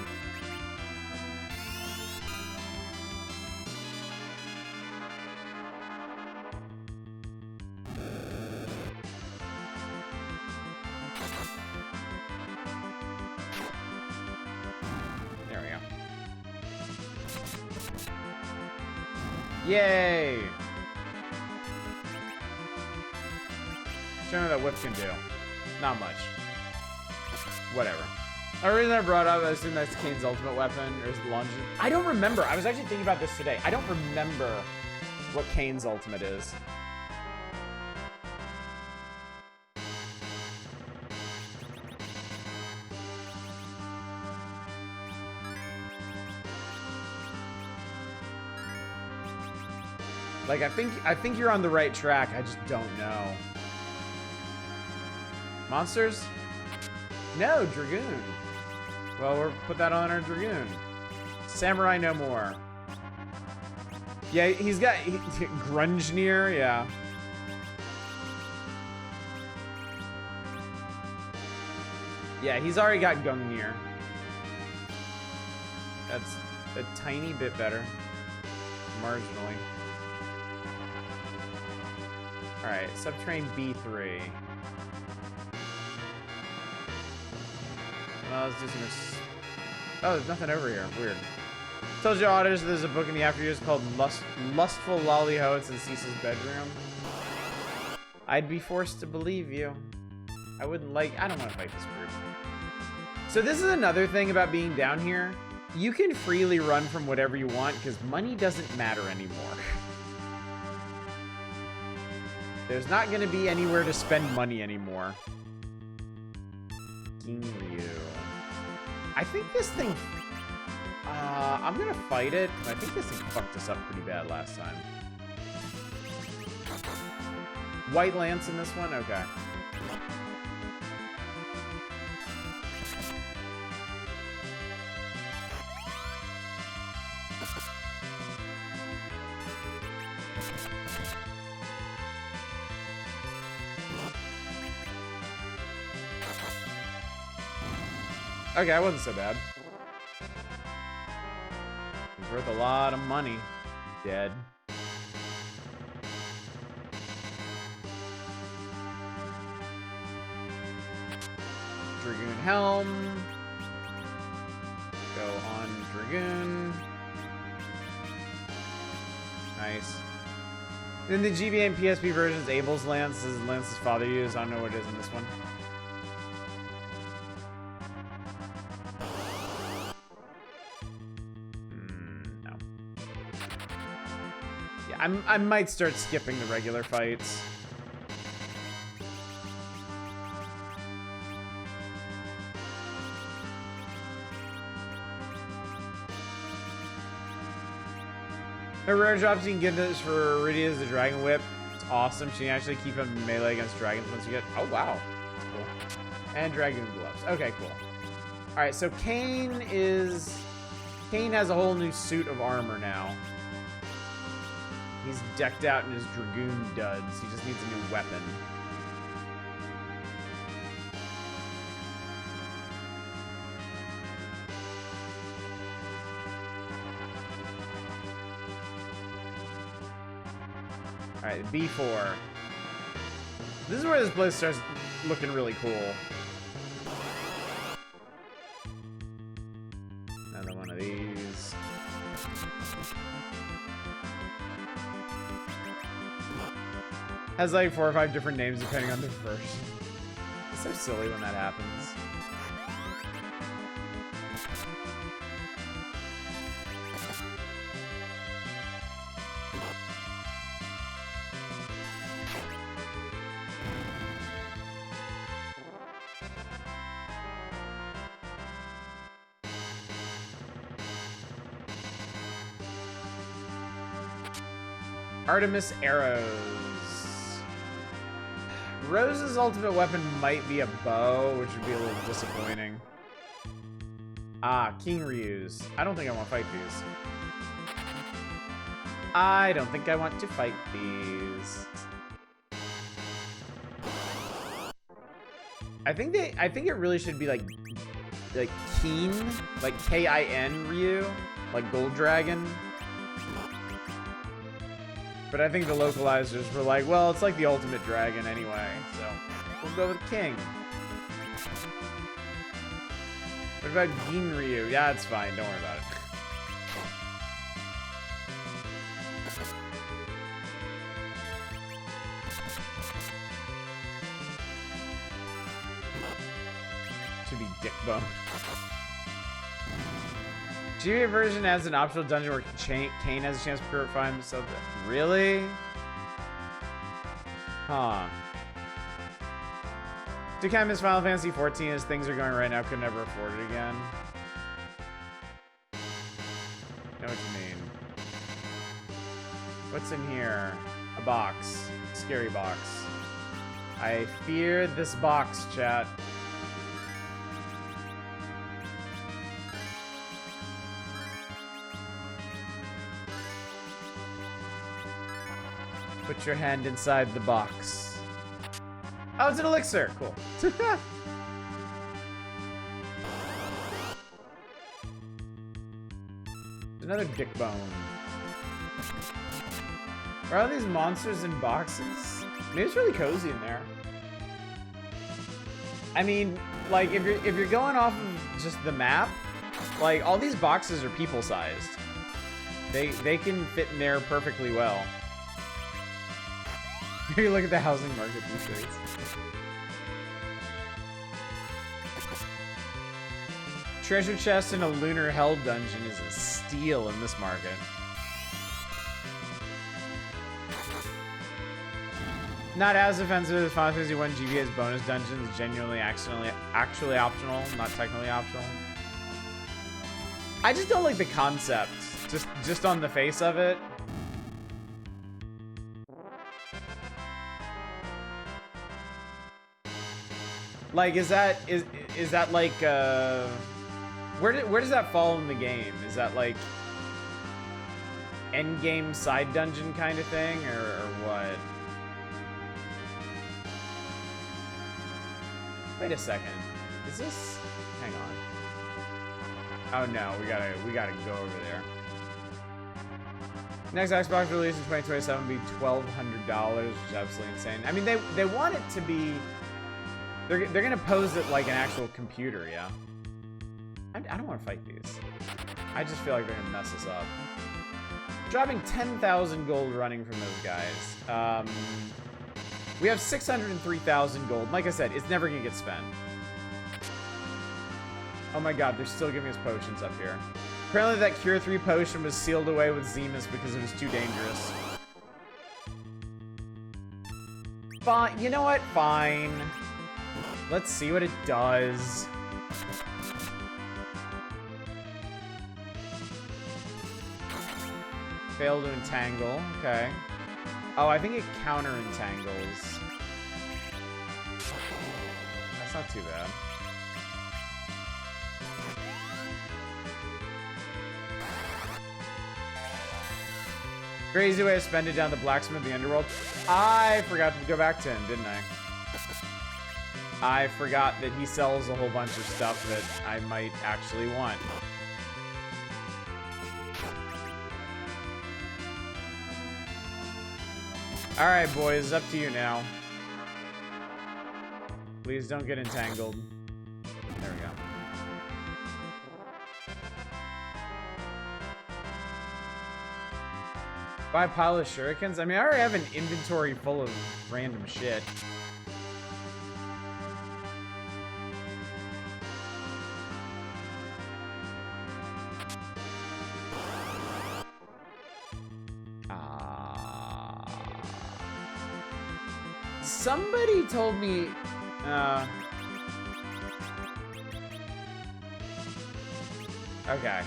[SPEAKER 1] There we go. Yay! Show me what that whip can do. Not much. Whatever. The reason I brought up, I assume that's Kane's ultimate weapon, or is it Longitude? I don't remember. I was actually thinking about this today. I don't remember what Kane's ultimate is. Like, I think you're on the right track. I just don't know. Monsters? No, Dragoon. Well, we'll put that on our Dragoon. Samurai no more. Yeah, he's got Grungnir, yeah. Yeah, he's already got Gungnir. That's a tiny bit better. Marginally. Alright, Subterranean B3. Well, let's do some... Oh, there's nothing over here. Weird. Told you auditors there's a book in the after years called Lustful Lollyho. It's in Cecil's bedroom. I'd be forced to believe you. I don't want to fight this group. So this is another thing about being down here. You can freely run from whatever you want because money doesn't matter anymore. There's not going to be anywhere to spend money anymore. Ginryu. I think this thing I'm gonna fight it. I think this thing fucked us up pretty bad last time. White Lance in this one? Okay. Okay, that wasn't so bad. It's worth a lot of money. Dead. Dragoon Helm. Go on Dragoon. Nice. In the GBA and PSP versions, Abel's Lance is Lance's father used. I don't know what it is in this one. No. Yeah, I might start skipping the regular fights. The rare drops you can get this for Iridia is the Dragon Whip. It's awesome. She can actually keep him melee against dragons once you get. Oh wow, that's cool. And Dragoon Gloves. Okay, cool. All right, so Kain has a whole new suit of armor now. He's decked out in his Dragoon duds. He just needs a new weapon. Alright, B4. This is where this place starts looking really cool. Another one of these. Has like 4 or 5 different names depending on the version. It's so silly when that happens. Artemis Arrows. Rose's ultimate weapon might be a bow, which would be a little disappointing. Ah, King Ryu's. I don't think I want to fight these. I don't think I want to fight these. I think it really should be like Keen, like K-I-N Ryu, like Gold Dragon. But I think the localizers were like, well, it's like the ultimate dragon anyway, so we'll go with King. What about Ginryu? Yeah, it's fine. Don't worry about it. Should be Dickbone. GBA version has an optional dungeon where Kain has a chance to purify himself. Really? Huh. Do kind of miss Final Fantasy 14 as things are going right now. Could never afford it again. Know what you mean. What's in here? A box. Scary box. I fear this box, chat. Put your hand inside the box. Oh, it's an elixir. Cool. Another dick bone. Are all these monsters in boxes? Maybe it's really cozy in there. I mean, like if you're going off of just the map, like all these boxes are people-sized. They can fit in there perfectly well. Maybe look at the housing market these days. Treasure chest in a lunar hell dungeon is a steal in this market. Not as offensive as Final Fantasy 1 GBA's bonus dungeons, genuinely actually optional, not technically optional. I just don't like the concept. Just on the face of it. Like, is that like where does that fall in the game? Is that like end game side dungeon kind of thing, or what? Wait a second. Is this? Hang on. Oh no, we gotta go over there. Next Xbox release in 2027 will be $1,200, which is absolutely insane. I mean, they want it to be. They're gonna pose it like an actual computer, yeah. I don't want to fight these. I just feel like they're gonna mess us up. Dropping 10,000 gold running from those guys. We have 603,000 gold. Like I said, it's never gonna get spent. Oh my god, they're still giving us potions up here. Apparently that Cure 3 potion was sealed away with Zemus because it was too dangerous. Fine, you know what? Fine. Let's see what it does. Fail to entangle. Okay. Oh, I think it counter entangles. That's not too bad. Crazy way to spend it down the blacksmith of the underworld. I forgot to go back to him, didn't I? I forgot that he sells a whole bunch of stuff that I might actually want. Alright, boys, it's up to you now. Please don't get entangled. There we go. Buy a pile of shurikens? I mean, I already have an inventory full of random shit. Somebody told me, okay.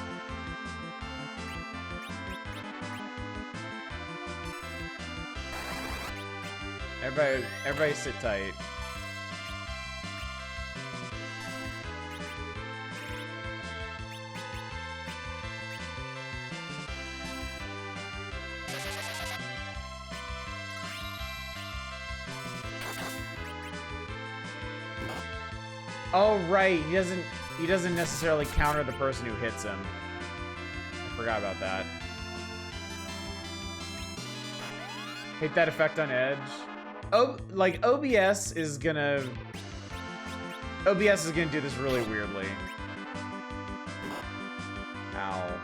[SPEAKER 1] Everybody sit tight. Oh right, he doesn't necessarily counter the person who hits him. I forgot about that. Hate that effect on Edge. Oh, like OBS is gonna do this really weirdly. Ow.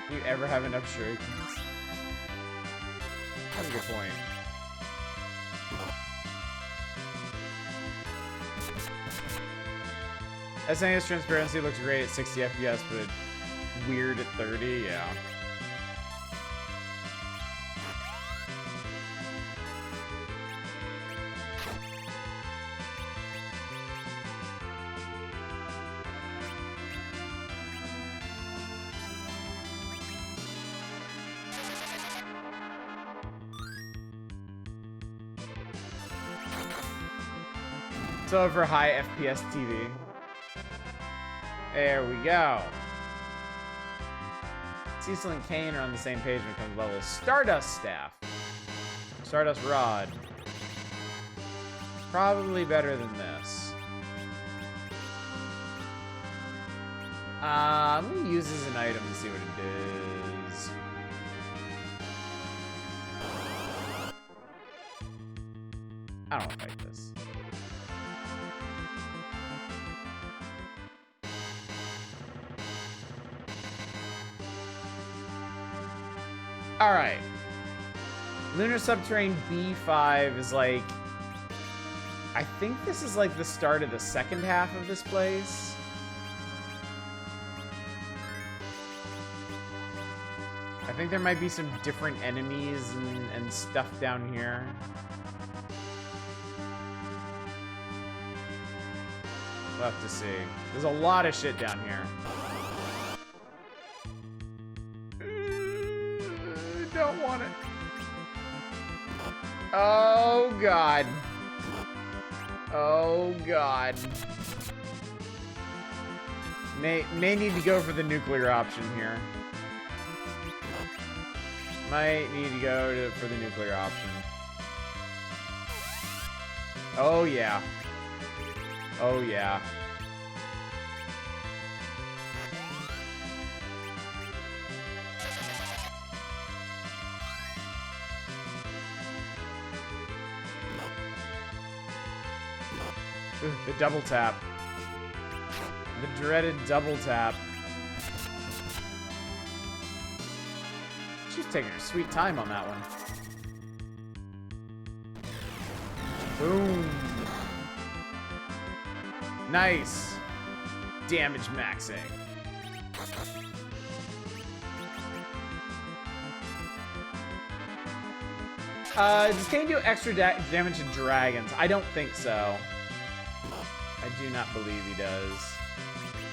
[SPEAKER 1] Do you ever have enough shurikens? That's a good point. SNES transparency looks great at 60 FPS, but weird at 30, yeah. So for high FPS TV. There we go. Cecil and Kane are on the same page when it comes to levels. Stardust Staff. Stardust Rod. Probably better than this. I'm gonna use this as an item and see what it does. I don't want to fight this. Alright. Lunar Subterrane B5 is like... I think this is like the start of the second half of this place. I think there might be some different enemies and stuff down here. Tough to see. There's a lot of shit down here. Don't want it. Oh, God. Oh, God. May need to go for the nuclear option here. Might need to go for the nuclear option. Oh, yeah. Oh, yeah. Ooh, the double tap. The dreaded double tap. She's taking her sweet time on that one. Boom. Nice. Damage maxing. Does Kane do extra damage to dragons? I don't think so. I do not believe he does.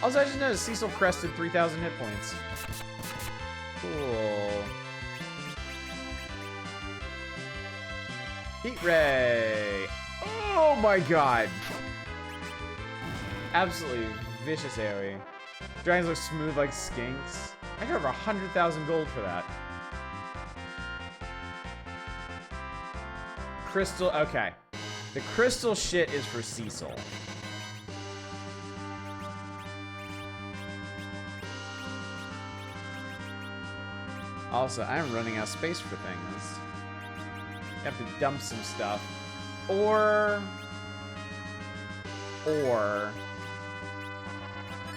[SPEAKER 1] Also, I just noticed Cecil crested 3,000 hit points. Cool. Heat Ray. Oh my god. Absolutely vicious AoE. Dragons look smooth like skinks. I got over 100,000 gold for that. Crystal, okay. The crystal shit is for Cecil. Also, I'm running out of space for things. I have to dump some stuff. Or...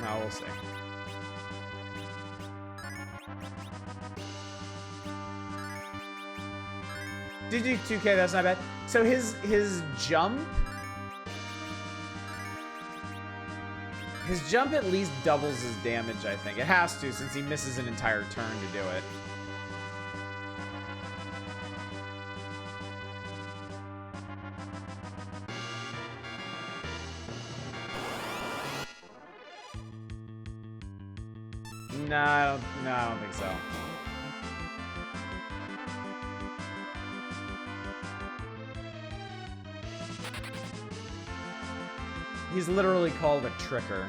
[SPEAKER 1] No, we'll see. Did you 2K? That's not bad. So his jump... His jump at least doubles his damage, I think. It has to, since he misses an entire turn to do it. No, I don't think so. He's literally called a tricker.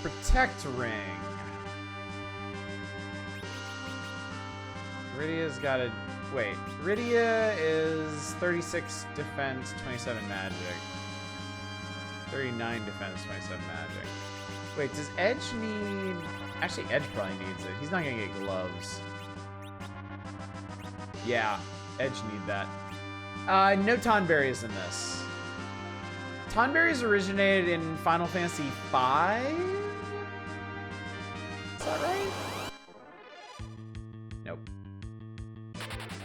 [SPEAKER 1] Protect ring. Rydia's got a... Wait. Rydia is 36 defense, 27 magic. 39 defense, 27 magic. Wait, does Edge need... Actually, Edge probably needs it. He's not gonna get gloves. Yeah, Edge need that. No Tonberries in this. Tonberries originated in Final Fantasy V? Is that right? Nope.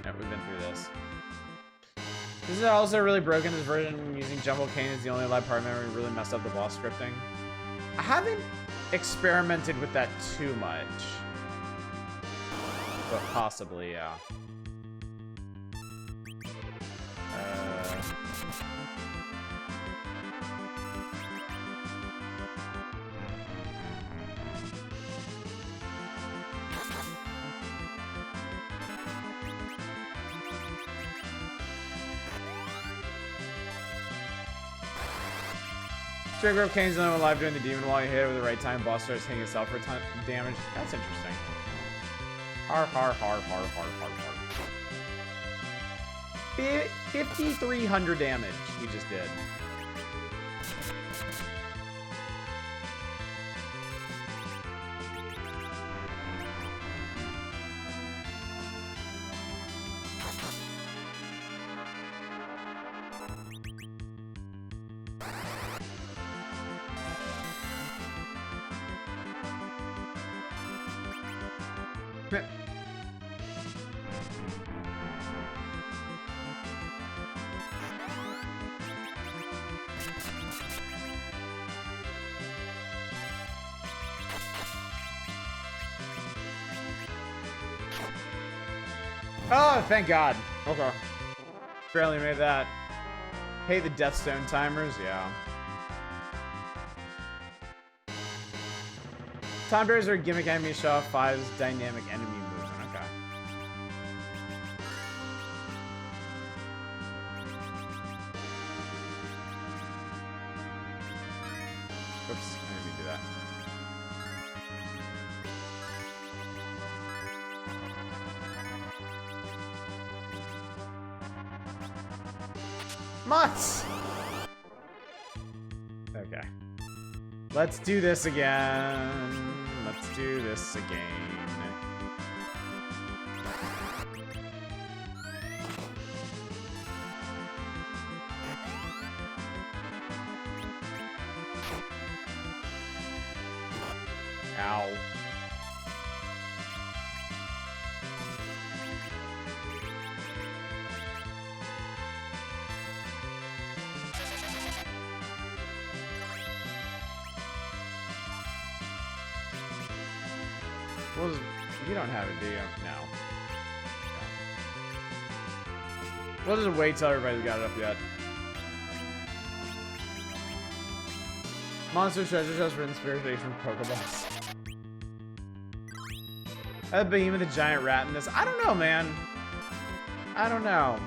[SPEAKER 1] Nope, we've been through this. This is also really broken. This version using Jumbo Cane is the only live part memory really messed up the boss scripting. I haven't experimented with that too much. But possibly, yeah. Trigger of Kane's only alive during the demon while you hit it with the right time. Boss starts hitting itself for damage. That's interesting. Har har har har har har har. 5,300 damage he just did. Oh, thank God. Okay. Barely made that.
[SPEAKER 2] Hey, the Deathstone timers, yeah. Tom Bears are gimmick enemy show off 5's dynamic enemy movement. Okay. Oops, I didn't mean to do that. Mutts! Okay. Let's do this again. Let's do this again. Ow. Well, you don't have it, do you? No. We'll just wait till everybody's got it up yet. Monster Treasure Chest for inspiration from Pokeballs. A behemoth, a giant rat in this. I don't know, man. I don't know.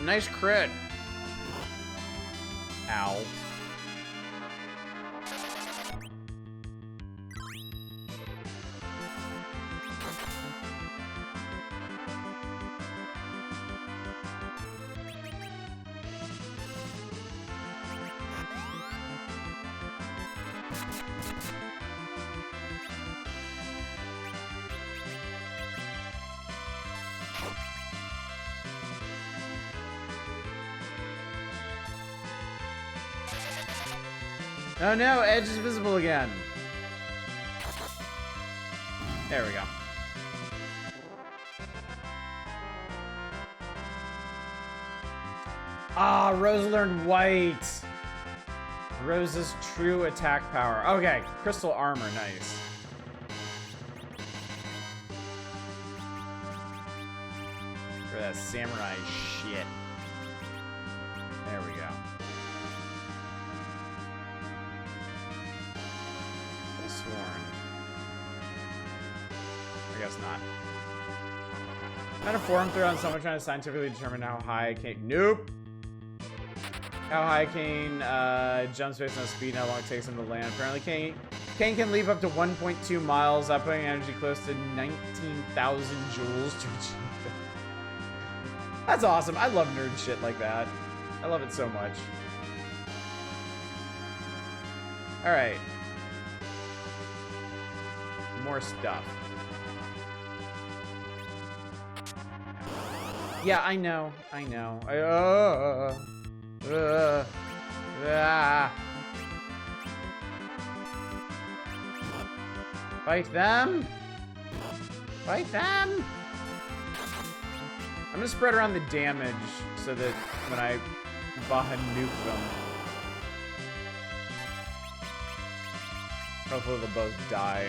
[SPEAKER 2] Nice crit. Ow. Oh no, Edge is visible again. There we go. Ah, Rose learned White. Rose's true attack power. Okay, crystal armor, nice. For that samurai shit. There we go. Sworn. I guess not. Not a forum throw on someone trying to scientifically determine how high I can. Nope. How high Kane jumps based on speed and how long it takes him to land. Apparently, Kane can leap up to 1.2 miles, outputting energy close to 19,000 joules to achieve it. That's awesome. I love nerd shit like that. I love it so much. All right. More stuff. Yeah, I know. I know. Fight them! Fight them! I'm gonna spread around the damage so that when I Baha nuke them, hopefully they'll both die.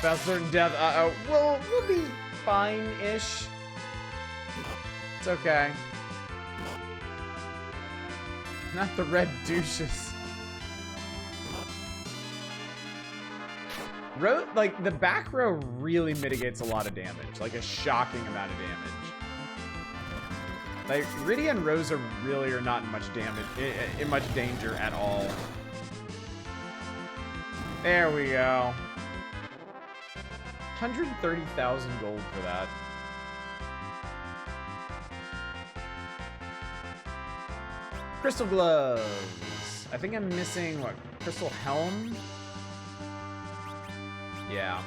[SPEAKER 2] About certain death, we'll be fine-ish. It's okay. Not the red douches. Like, the back row really mitigates a lot of damage. Like, a shocking amount of damage. Like, Riddy and Rosa really are not in much damage, in much danger at all. There we go. 130,000 gold for that. Crystal gloves. I think I'm missing, what, crystal helm? Yeah.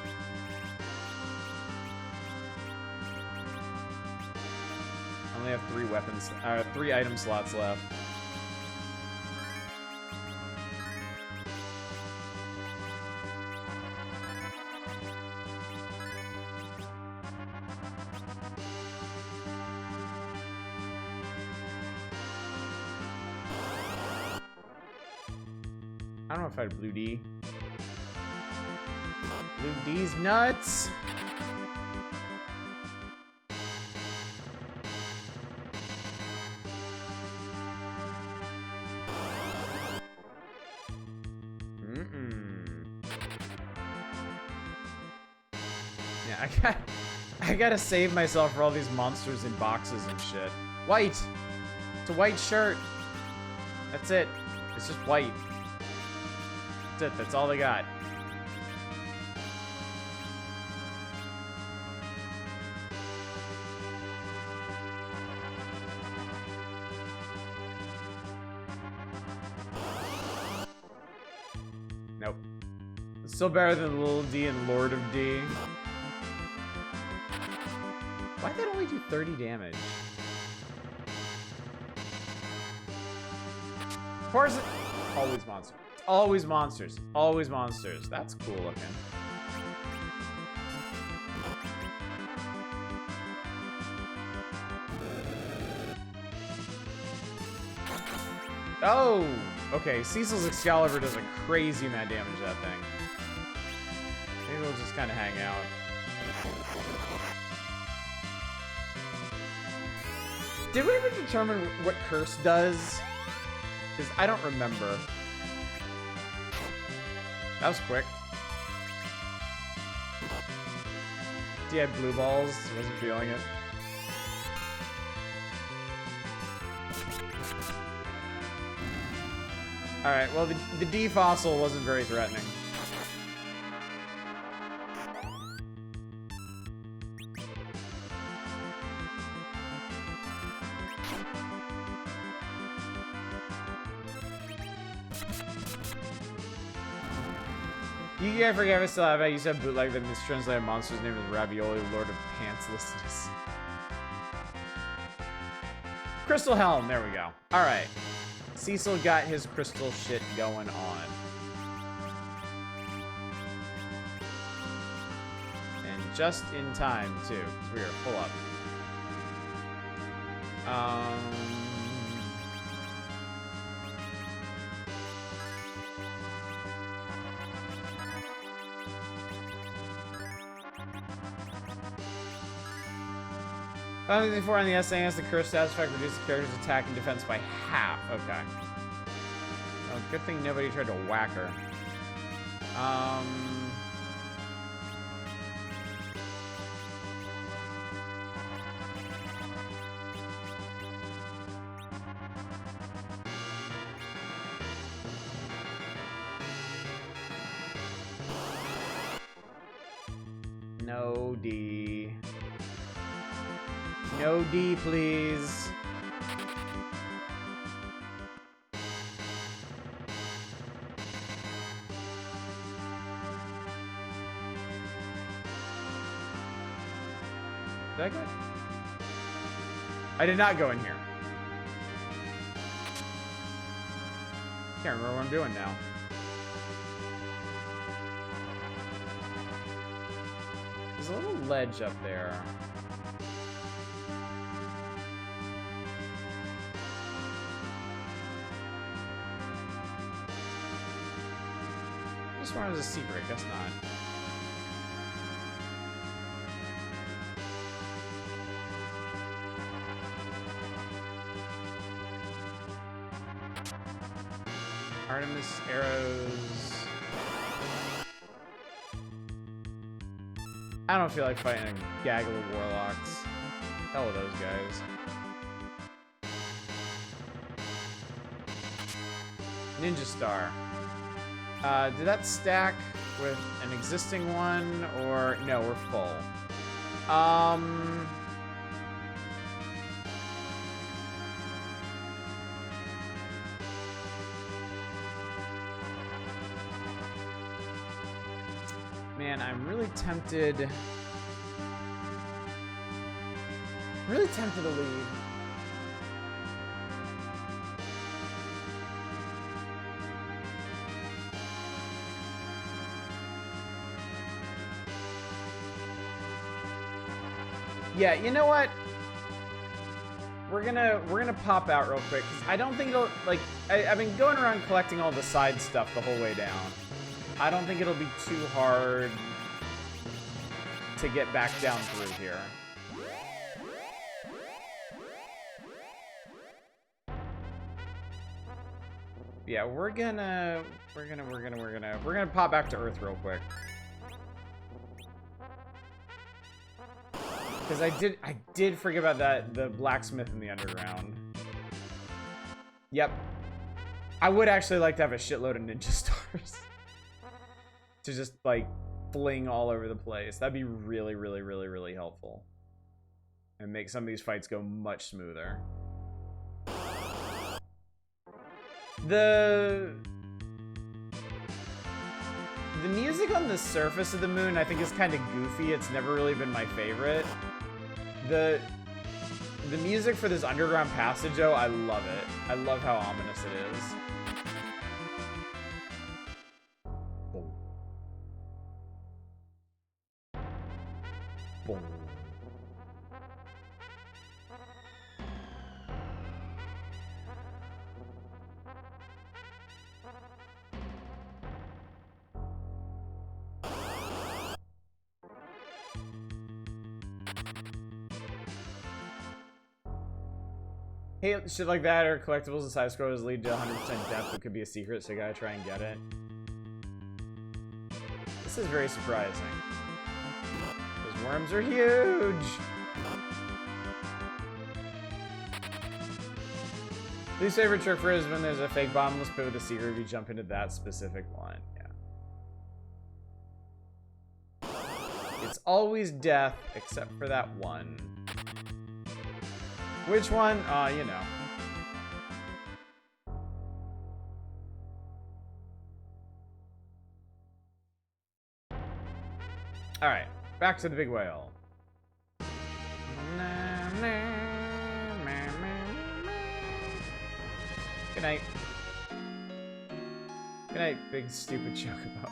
[SPEAKER 2] I only have 3 item slots left. I don't know if I had Blue D. Blue D's nuts! Yeah, I gotta save myself for all these monsters in boxes and shit. White! It's a white shirt! That's it. It's just white. That's it. That's all they got. Nope. It's still better than Little D and Lord of D. Why'd that only do 30 damage? Of course, always monsters. Always monsters. Always monsters. That's cool looking. Oh! Okay, Cecil's Excalibur does a crazy amount of damage to that thing. Maybe we'll just kind of hang out. Did we ever determine what Curse does? Because I don't remember. That was quick. Do you have blue balls? Wasn't feeling it. Alright, well, the D fossil wasn't very threatening. I forget if I still have it. I used to have bootleg that mistranslated monster's name is Ravioli, Lord of Pantslessness. Crystal Helm, there we go. Alright. Cecil got his crystal shit going on. And just in time, too, because we are full up. Before on the SNES, the curse status effect reduces the character's attack and defense by half. Okay. Well, good thing nobody tried to whack her. No D. No D, please. Did I go? I did not go in here. Can't remember what I'm doing now. There's a little ledge up there. This one is a secret, guess not. Artemis arrows. I don't feel like fighting a gaggle of warlocks. Hell with those guys. Ninja Star. Did that stack with an existing one, or no? We're full. Man, I'm really tempted. Really tempted to leave. Yeah, you know what? We're gonna pop out real quick because I don't think it'll like I've been going around collecting all the side stuff the whole way down. I don't think it'll be too hard to get back down through here. Yeah, we're gonna pop back to Earth real quick. Because I did forget about the blacksmith in the underground. Yep. I would actually like to have a shitload of ninja stars. To just, like, fling all over the place. That'd be really, really, really, really helpful. And make some of these fights go much smoother. The music on the surface of the moon I think is kind of goofy. It's never really been my favorite. The music for this underground passage, though, I love it. I love how ominous it is. Boom. Boom. Hey, shit like that or collectibles and side scrolls lead to 100% depth. It could be a secret, so you gotta try and get it. This is very surprising. Those worms are huge! Least favorite trick for is when there's a fake bottomless pit with a secret if you jump into that specific one. Yeah. It's always death, except for that one. Which one? You know. Alright, back to the big whale. Good night. Good night, big stupid chocobo.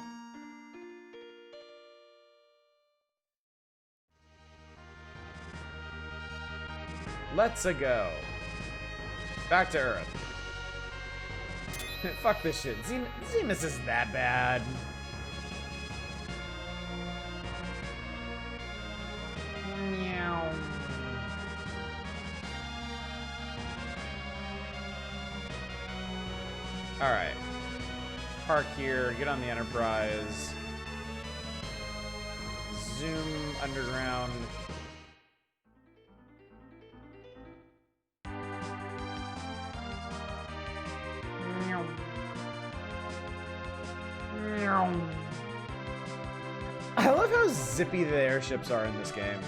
[SPEAKER 2] Let's-a go. Back to Earth. Fuck this shit. Zemus isn't that bad. Meow. Alright. Park here, get on the Enterprise. Zoom underground. I love how zippy the airships are in this game.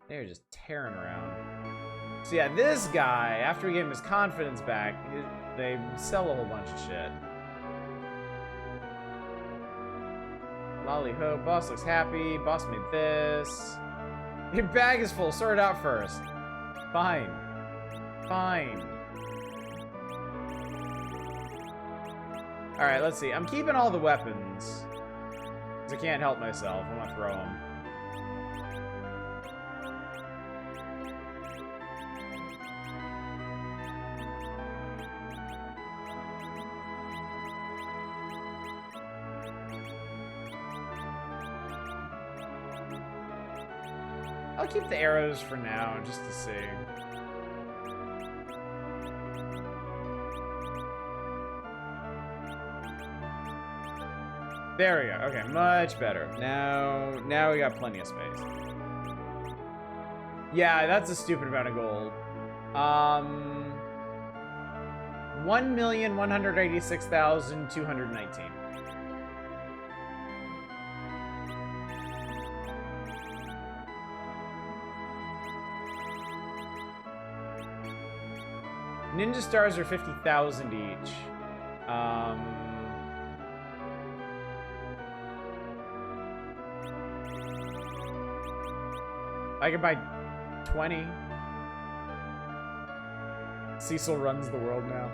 [SPEAKER 2] They're just tearing around. So yeah, this guy, after we gave him his confidence back, they sell a whole bunch of shit. Lolly ho, boss looks happy, boss made this. Your bag is full, sort it out first. Fine. Fine. Alright, let's see. I'm keeping all the weapons. Because I can't help myself. I'm gonna throw them. I'll keep the arrows for now, just to see. There we go. Okay, much better. Now we got plenty of space. Yeah, that's a stupid amount of gold. 1,186,219. Ninja stars are 50,000 each. I can buy 20. Cecil runs the world now.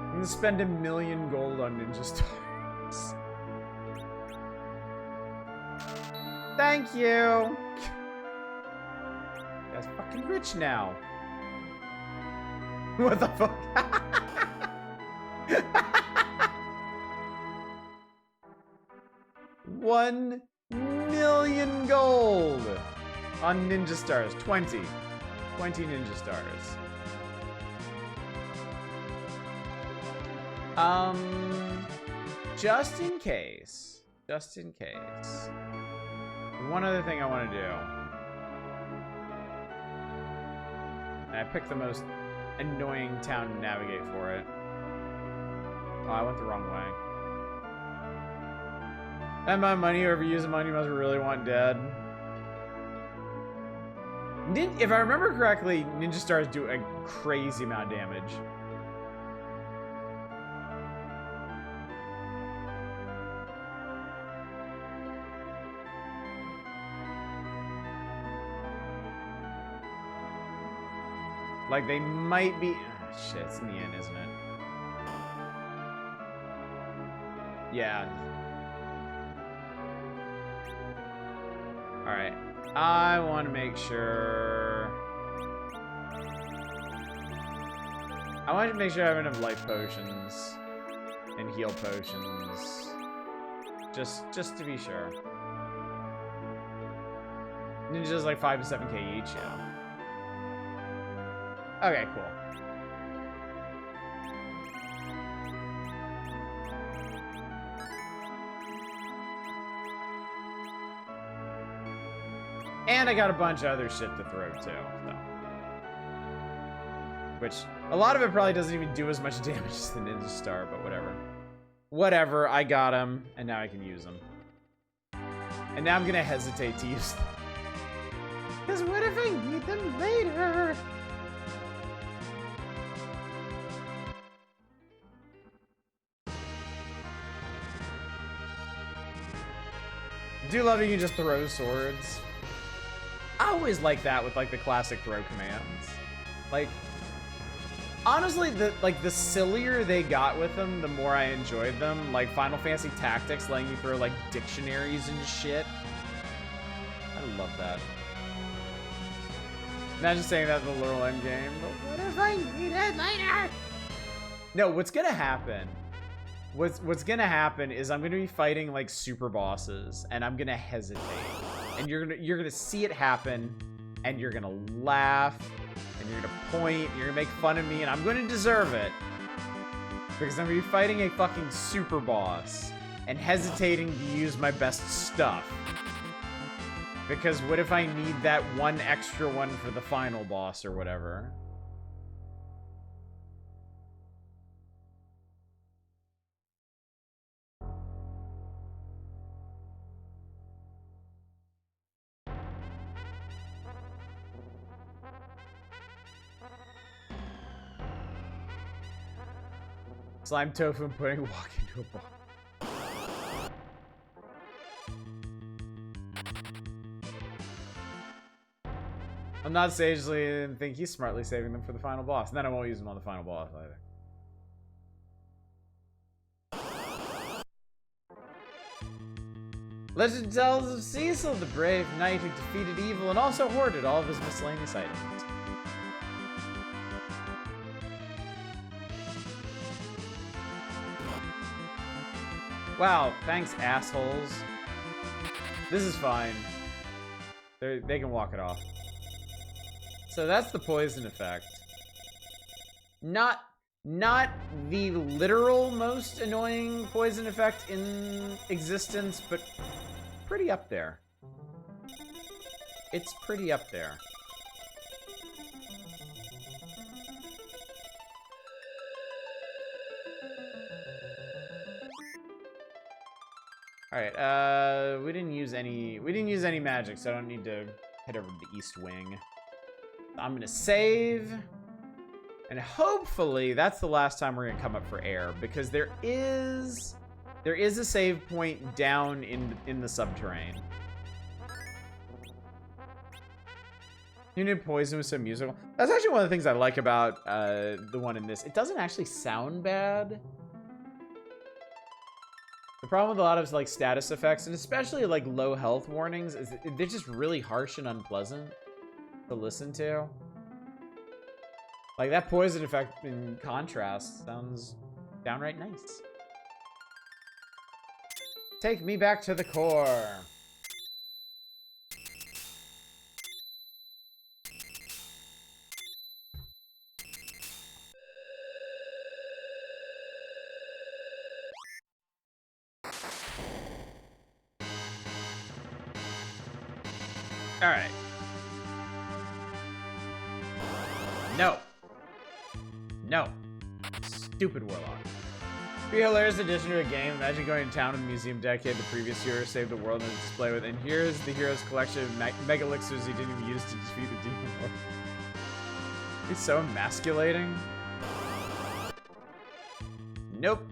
[SPEAKER 2] I'm gonna spend 1 million gold on Ninja Stars. Thank you! That's fucking rich now. What the fuck? 1 million gold on Ninja Stars. 20 Ninja Stars. Just in case. One other thing I want to do. And I picked the most annoying town to navigate for it. Oh, I went the wrong way. Spend my money or use the money you must really want dead. If I remember correctly, Ninja Stars do a crazy amount of damage. Like, they might be... Oh, shit, it's in the end, isn't it? Yeah. Alright. I want to make sure... I want to make sure I have enough life potions. And heal potions. Just to be sure. Ninja's like 5 to 7k each, yeah. Okay, cool. And I got a bunch of other shit to throw too, so. Which, a lot of it probably doesn't even do as much damage as the Ninja Star, but whatever. Whatever, I got them, and now I can use them. And now I'm gonna hesitate to use them. Because what if I need them later? I do love that you can just throw swords. I always like that with like the classic throw commands. Like, honestly, the sillier they got with them, the more I enjoyed them. Like Final Fantasy Tactics letting you throw like dictionaries and shit. I love that. Imagine saying that in the literal end game. But what if I need it later? No, what's gonna happen? What's gonna happen is I'm gonna be fighting like super bosses, and I'm gonna hesitate, and you're gonna see it happen, and you're gonna laugh, and you're gonna point, you're gonna make fun of me, and I'm gonna deserve it because I'm gonna be fighting a fucking super boss and hesitating to use my best stuff. Because what if I need that one extra one for the final boss or whatever? Slime, tofu, and pudding walk into a ball. I'm not sagely and think he's smartly saving them for the final boss. And then I won't use them on the final boss either. Legend tells of Cecil, the brave knight who defeated evil and also hoarded all of his miscellaneous items. Wow, thanks, assholes. This is fine. They can walk it off. So that's the poison effect. Not the literal most annoying poison effect in existence, but pretty up there. It's pretty up there. Alright, we didn't use any magic, so I don't need to head over to the East Wing. I'm gonna save, and hopefully that's the last time we're gonna come up for air, because there is a save point down in the subterrane. You knew Poison was so musical. That's actually one of the things I like about the one in this. It doesn't actually sound bad. The problem with a lot of like status effects, and especially like low health warnings, is that they're just really harsh and unpleasant to listen to. Like that poison effect in contrast sounds downright nice. Take me back to the core. All right. No. No. Stupid Warlock. Be a hilarious addition to a game. Imagine going to town in the museum decade the previous year, save the world, and display with. And here's the hero's collection of mega elixirs he didn't even use to defeat the demon lord. He's so emasculating. Nope.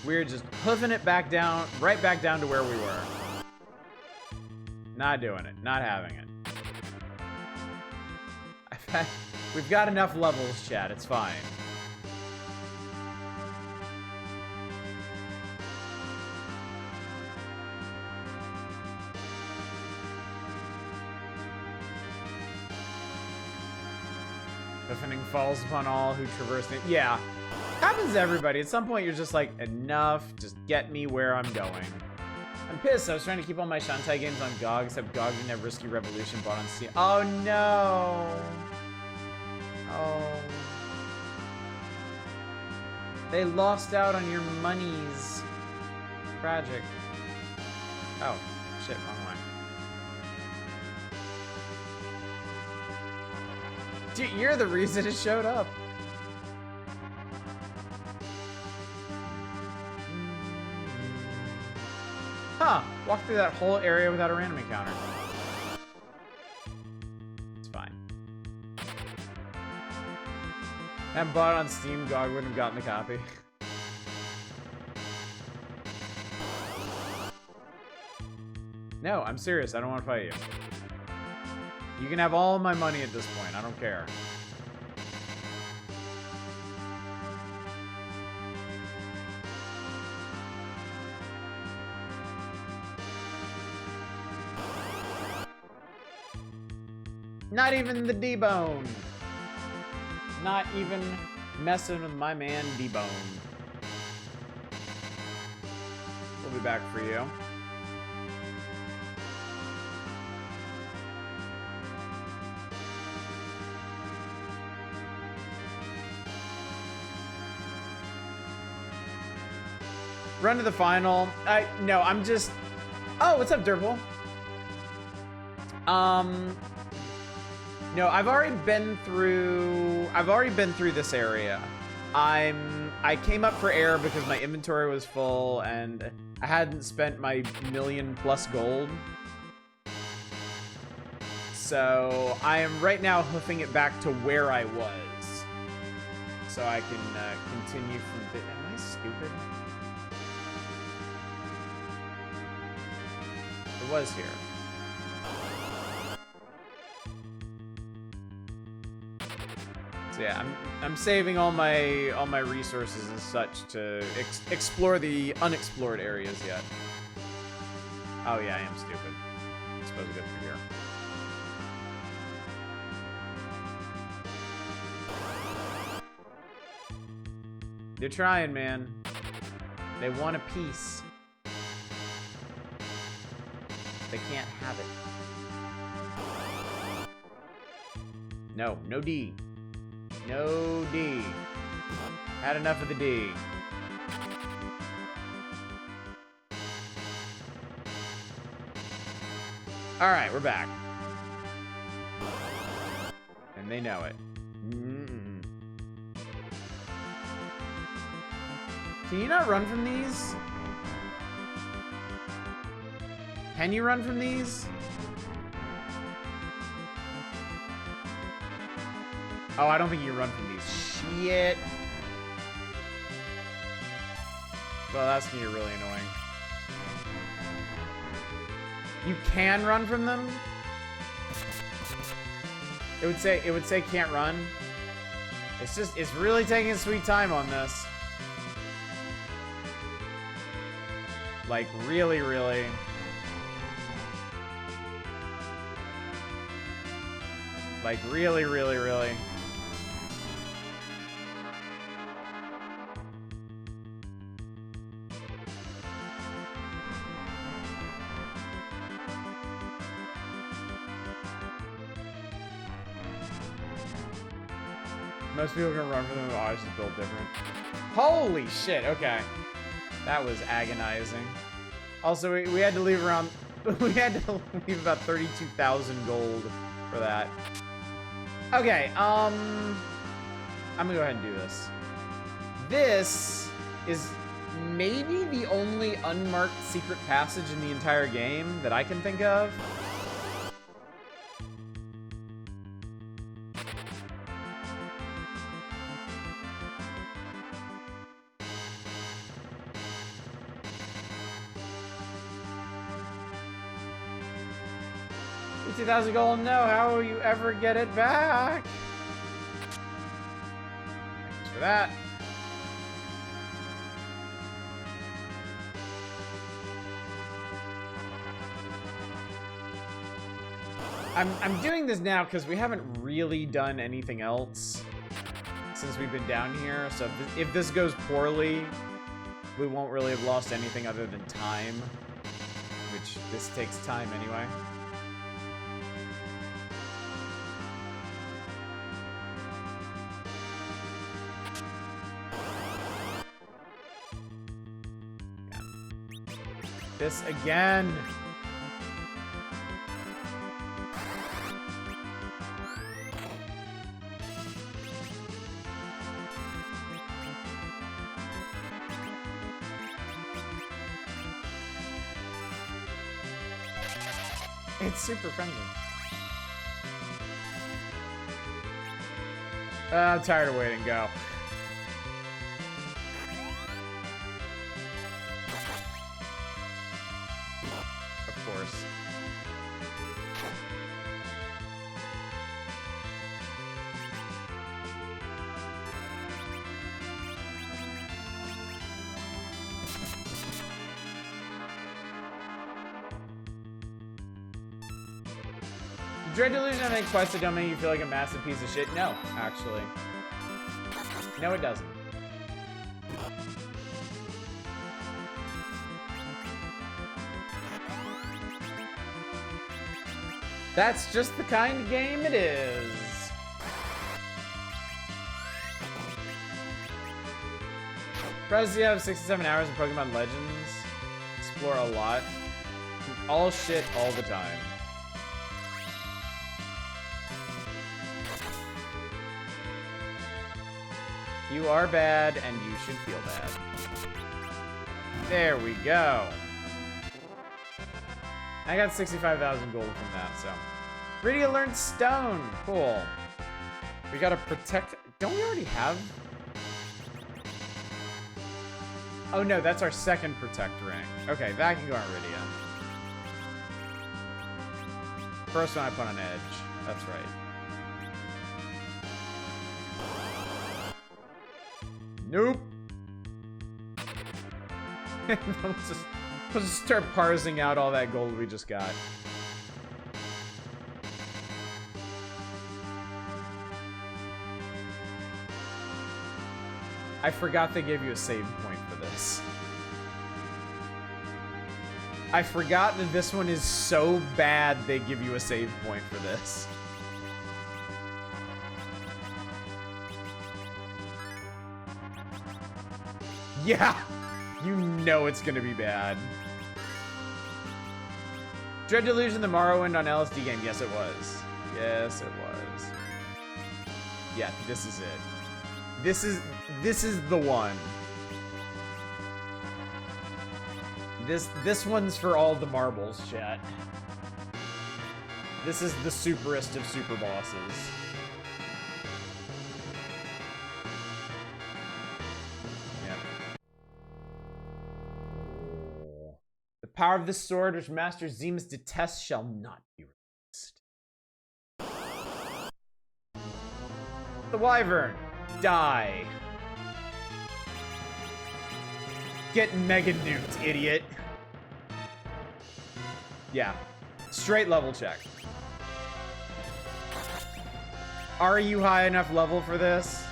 [SPEAKER 2] We're just hoofing it back down, right back down to where we were. Not doing it. Not having it. We've got enough levels, chat. It's fine. Deafening falls upon all who traverse it. Yeah. Happens to everybody. At some point, you're just like, enough. Just get me where I'm going. I'm pissed. I was trying to keep all my Shantae games on GOG, except GOG didn't have Risky Revolution bought on Steam. Oh, no. Oh. They lost out on your monies. Tragic. Oh, shit, wrong one. Dude, you're the reason it showed up. Huh, walk through that whole area without a random encounter. It's fine. That bought on Steam, GOG wouldn't have gotten the copy. No, I'm serious, I don't want to fight you. You can have all my money at this point, I don't care. Not even the D-Bone. Not even messing with my man D-Bone. We'll be back for you. Run to the final. No, I'm just... Oh, what's up, Durple? No, I've already been through this area. I came up for air because my inventory was full and I hadn't spent my $1,000,000+ gold. So I am right now hoofing it back to where I was. So I can continue from the... Am I stupid? It was here. So yeah, I'm saving all my resources and such to explore the unexplored areas yet. Oh yeah, I am stupid. I'm supposed to go through here. They're trying, man. They want a piece. They can't have it. No, no D. No D. Had enough of the D. Alright, we're back. And they know it. Mm-mm. Can you not run from these? Can you run from these? Oh, I don't think you can run from these. Shit. Well, that's gonna be really annoying. You can run from them? It would say can't run. It's really taking its sweet time on this. Like, really, really. Like, really, really, really. Most people can run from them, but ours is built different. Holy shit, okay. That was agonizing. Also, we had to leave around... we had to leave about 32,000 gold for that. Okay, I'm gonna go ahead and do this. This is maybe the only unmarked secret passage in the entire game that I can think of. $2,000 gold, no, how will you ever get it back? Thanks for that. I'm doing this now because we haven't really done anything else since we've been down here, so if this goes poorly, we won't really have lost anything other than time, which this takes time anyway. This again. It's super friendly. I'm tired of waiting. Go. Of course. Dread Delusion have any quests that don't make you feel like a massive piece of shit? No, actually. No, it doesn't. That's just the kind of game it is. Surprised you have 67 hours in Pokemon Legends. Explore a lot. All shit all the time. You are bad, and you should feel bad. There we go. I got 65,000 gold from that, so. Rydia learned Stone. Cool. We gotta protect... Don't we already have... Oh no, that's our second Protect ring. Okay, that can go on Rydia. First one I put on Edge. That's right. Nope. We'll just start parsing out all that gold we just got. I forgot they gave you a save point for this. I forgot that this one is so bad they give you a save point for this. Yeah, you know it's gonna be bad. Dread Delusion, the Morrowind on LSD game. Yes, it was. Yes, it was. Yeah, this is it. This is the one. This one's for all the marbles, chat. This is the superest of super bosses. power of this sword, which Master Zemus detests, shall not be released. The Wyvern. Die. Get mega nuked, idiot. Yeah. Straight level check. Are you high enough level for this?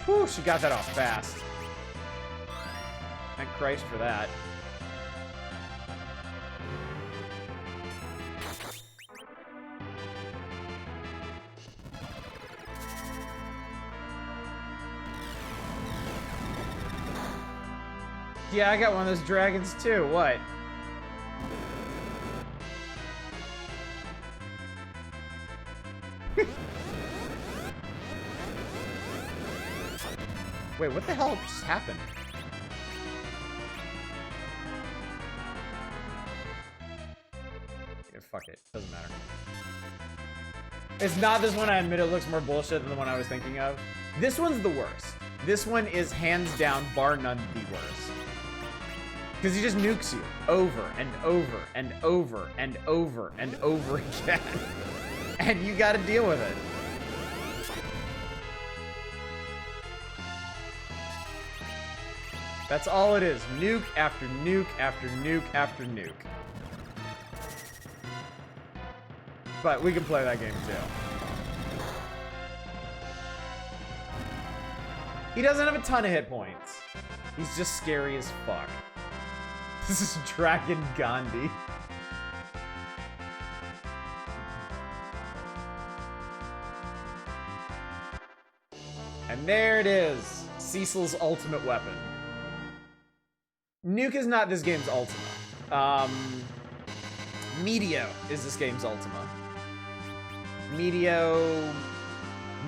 [SPEAKER 2] Whew, she got that off fast. Thank Christ for that. Yeah, I got one of those dragons too. What? Wait, what the hell just happened? Yeah, fuck it. Doesn't matter. It's not this one. I admit it looks more bullshit than the one I was thinking of. This one's the worst. This one is hands down, bar none, the worst. Because he just nukes you over and over and over and over and over again. And you gotta deal with it. That's all it is. Nuke after nuke after nuke after nuke. But we can play that game too. He doesn't have a ton of hit points. He's just scary as fuck. This is Dragon Gandhi. And there it is. Cecil's ultimate weapon. Nuke is not this game's Ultima. Meteo is this game's Ultima. Meteo,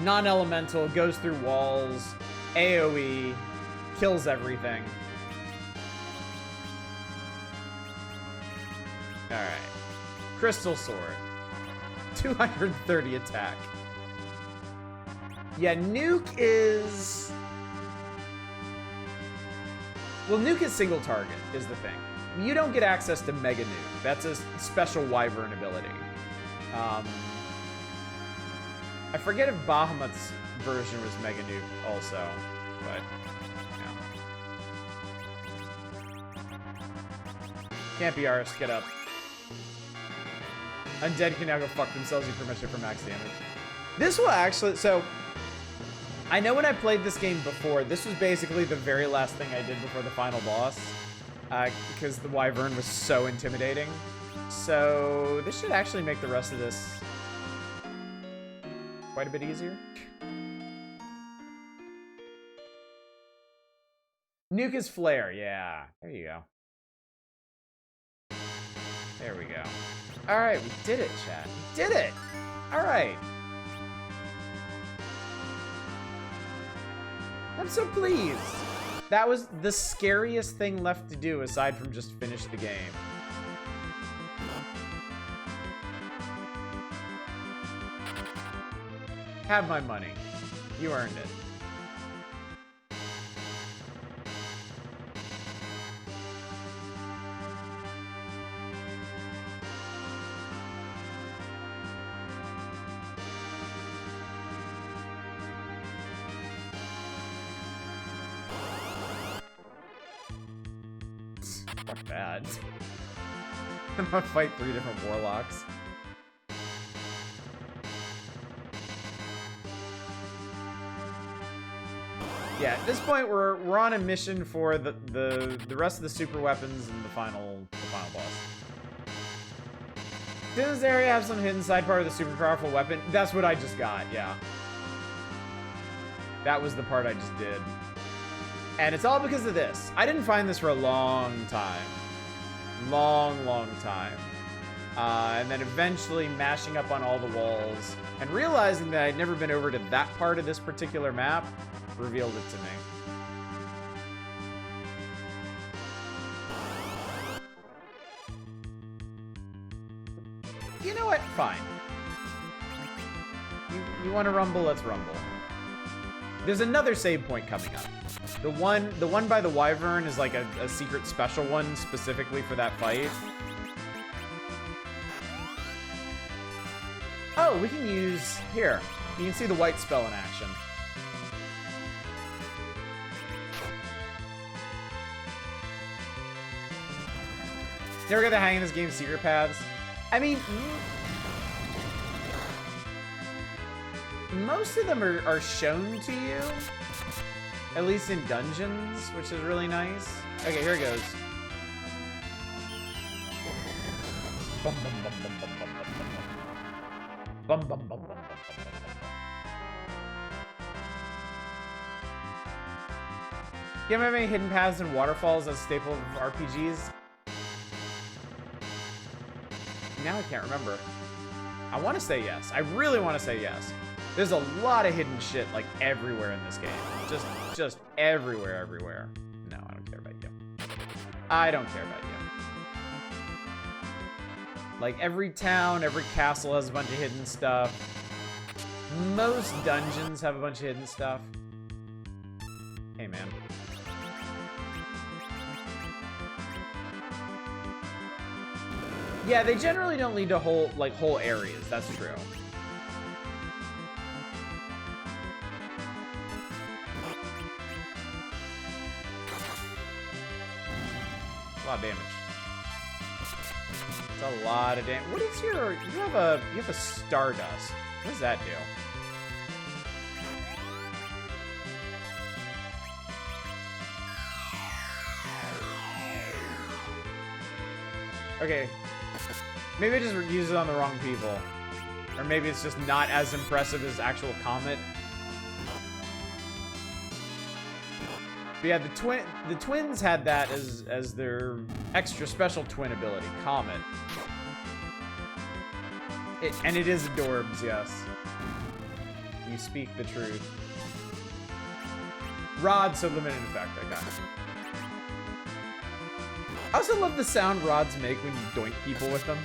[SPEAKER 2] non-elemental, goes through walls, AoE, kills everything. Alright. Crystal Sword. 230 attack. Yeah, Nuke is... Well, Nuke is single target, is the thing. You don't get access to Mega Nuke. That's a special Wyvern ability. I forget if Bahamut's version was Mega Nuke also, but... yeah. Can't be arsed, get up. Undead can now go fuck themselves, you permission for max damage. This will actually, so... I know when I played this game before, this was basically the very last thing I did before the final boss. Because the Wyvern was so intimidating. So, this should actually make the rest of this quite a bit easier. Nuke is Flare, yeah. There you go. There we go. Alright, we did it, chat. We did it! Alright. I'm so pleased. That was the scariest thing left to do aside from just finish the game. Have my money. You earned it. Fuck that. I'm gonna fight 3 different warlocks. Yeah, at this point we're on a mission for the rest of the super weapons and the final boss. Does this area have some hidden side part of the super powerful weapon? That's what I just got, yeah. That was the part I just did. And it's all because of this. I didn't find this for a long time. Long time. And then eventually mashing up on all the walls and realizing that I'd never been over to that part of this particular map revealed it to me. You know what? Fine. You want to rumble? Let's rumble. There's another save point coming up. The one by the Wyvern is like a secret special one specifically for that fight. Oh, we can use... Here. You can see the white spell in action. Never got the hang of this game's secret paths. I mean... most of them are shown to you. At least in dungeons, which is really nice. Okay, here it goes. Bum, bum, bum, bum, bum, bum, bum, bum. Bum, bum, bum, bum, bum, bum, bum. You ever have any hidden paths and waterfalls as a staple of RPGs? Now I can't remember. I want to say yes. I really want to say yes. There's a lot of hidden shit like everywhere in this game. Just everywhere. No, I don't care about you. I don't care about you. Like every town, every castle has a bunch of hidden stuff. Most dungeons have a bunch of hidden stuff. Hey, man. Yeah, they generally don't lead to whole areas. That's true. A lot of damage. It's a lot of damage. What is your... You have a Stardust. What does that do? Okay. Maybe I just used it on the wrong people. Or maybe it's just not as impressive as actual Comet. But yeah, the twins had that as their extra special twin ability, Comet. And it is adorbs, yes. You speak the truth. Rod, so limited effect, I got it. I also love the sound rods make when you doink people with them.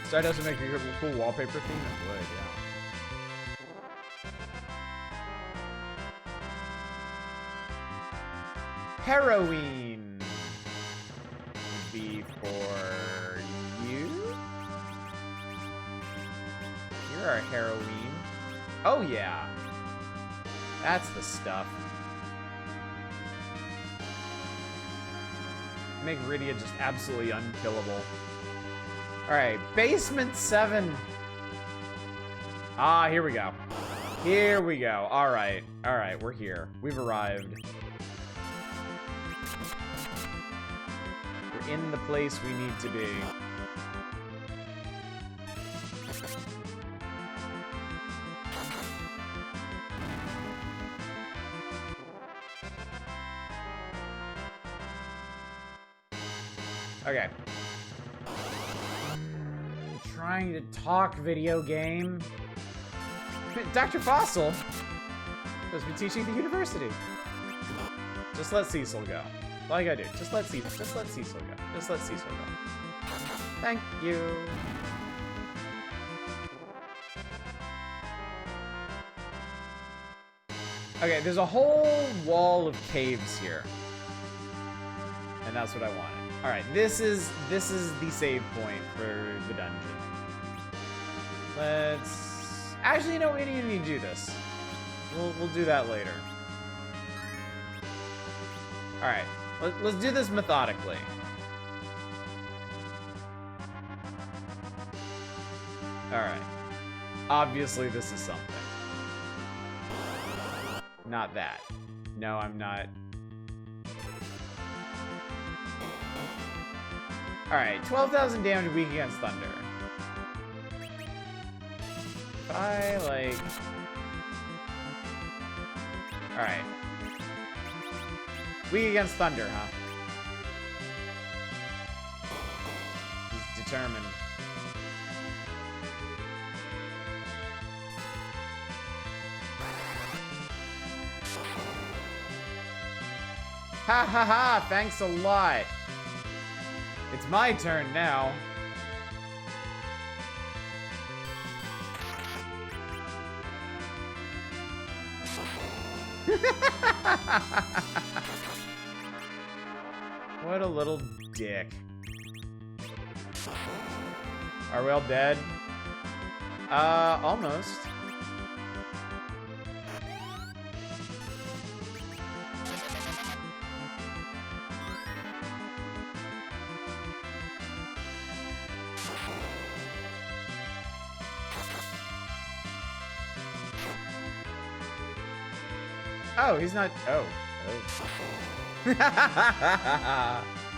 [SPEAKER 2] Stardust would make a cool wallpaper theme? It would, yeah. Heroine would be for you. You're our heroine. Oh yeah. That's the stuff. Make Rydia just absolutely unkillable. Alright, Basement 7. Ah, here we go. Here we go. Alright, we're here. We've arrived. We're in the place we need to be. Okay. Trying to talk, video game. Dr. Fossil supposed to be teaching at the university. Just let Cecil go. That's all you gotta do. Just let Cecil go. Just let Cecil go. Thank you. Okay, there's a whole wall of caves here. And that's what I wanted. Alright, this is the save point for the dungeon. Let's... Actually, you know, we didn't need to do this. We'll do that later. Alright, let's do this methodically. Alright. Obviously, this is something. Not that. No, I'm not... Alright, 12,000 damage weak against thunder. If I, like... Alright. Weak against thunder, huh? He's determined. Ha ha ha! Thanks a lot! It's my turn now. What a little dick. Are we all dead? Almost. Oh, he's not. Oh.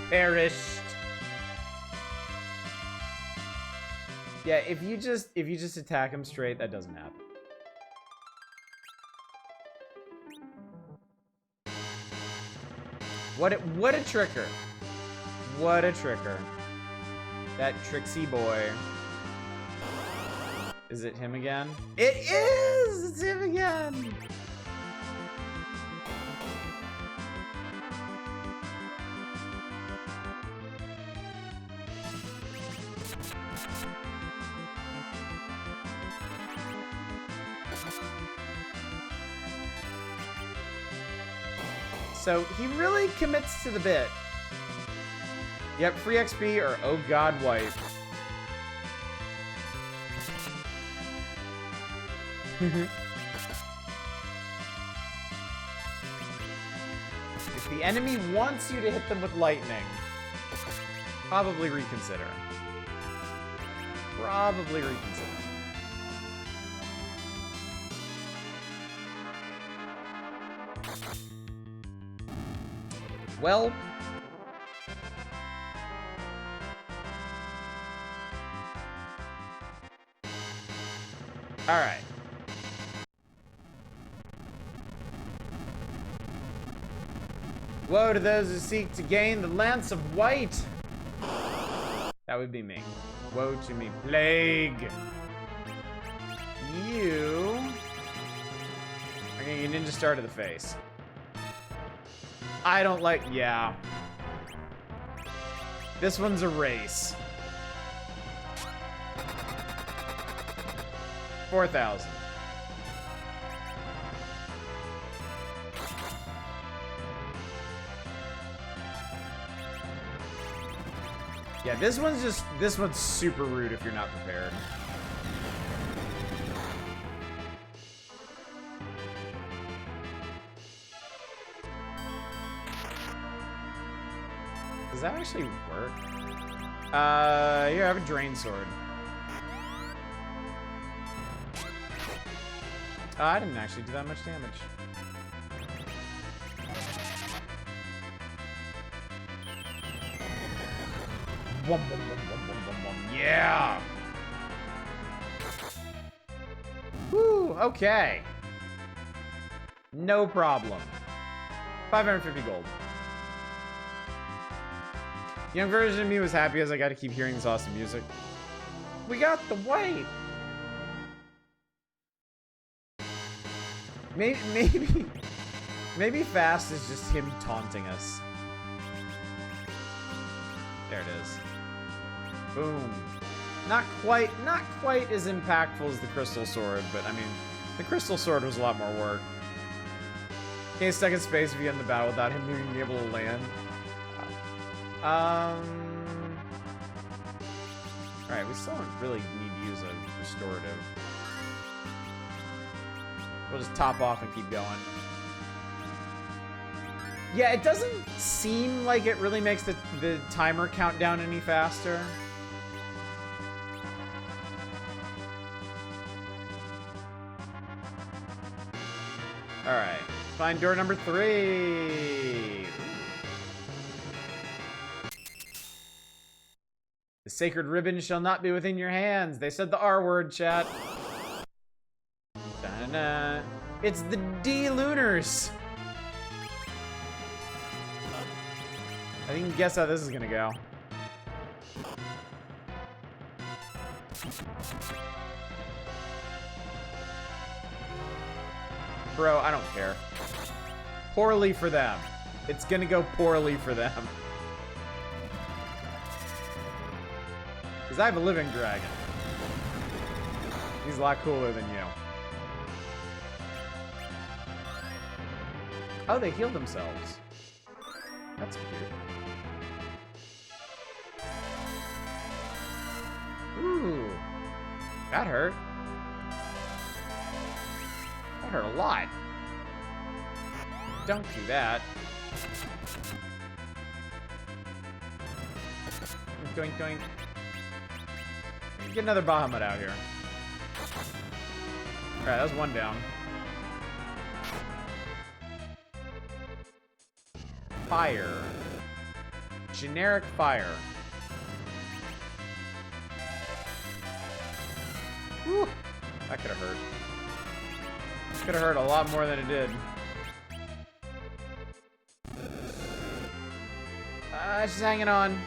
[SPEAKER 2] Perished. Yeah, if you just attack him straight, that doesn't happen. What a tricker. What a tricker. That tricksy boy. Is it him again? It is! It's him again! So he really commits to the bit. Yep, free XP or oh god wipe. If the enemy wants you to hit them with lightning, probably reconsider. Probably reconsider. Well, all right. Woe to those who seek to gain the Lance of White. That would be me. Woe to me, plague. You are getting a ninja star to the face. I don't like, yeah. This one's a race. 4,000. Yeah, this one's super rude if you're not prepared. Does that actually work? Here, I have a drain sword. I didn't actually do that much damage. Yeah! Woo, okay. No problem. 550 gold. Young version of me was happy as I got to keep hearing this awesome music. We got the white! Maybe fast is just him taunting us. There it is. Boom. Not quite as impactful as the crystal sword, but I mean, the crystal sword was a lot more work. Can't stuck in space if you get in the battle without him being able to land. Alright, we still don't really need to use a restorative. We'll just top off and keep going. Yeah, it doesn't seem like it really makes the timer count down any faster. Alright, find door number 3. The sacred ribbon shall not be within your hands. They said the R word, chat. Da-na-na. It's the D-Lunars. I think you can guess how this is gonna go. Bro, I don't care. Poorly for them. It's gonna go poorly for them. Because I have a living dragon. He's a lot cooler than you. Oh, they healed themselves. That's cute. Ooh. That hurt. That hurt a lot. Don't do that. Doink, doink. Get another Bahamut out here. Alright, that was one down. Fire. Generic fire. Whew. That could have hurt. Could have hurt a lot more than it did. She's hanging on.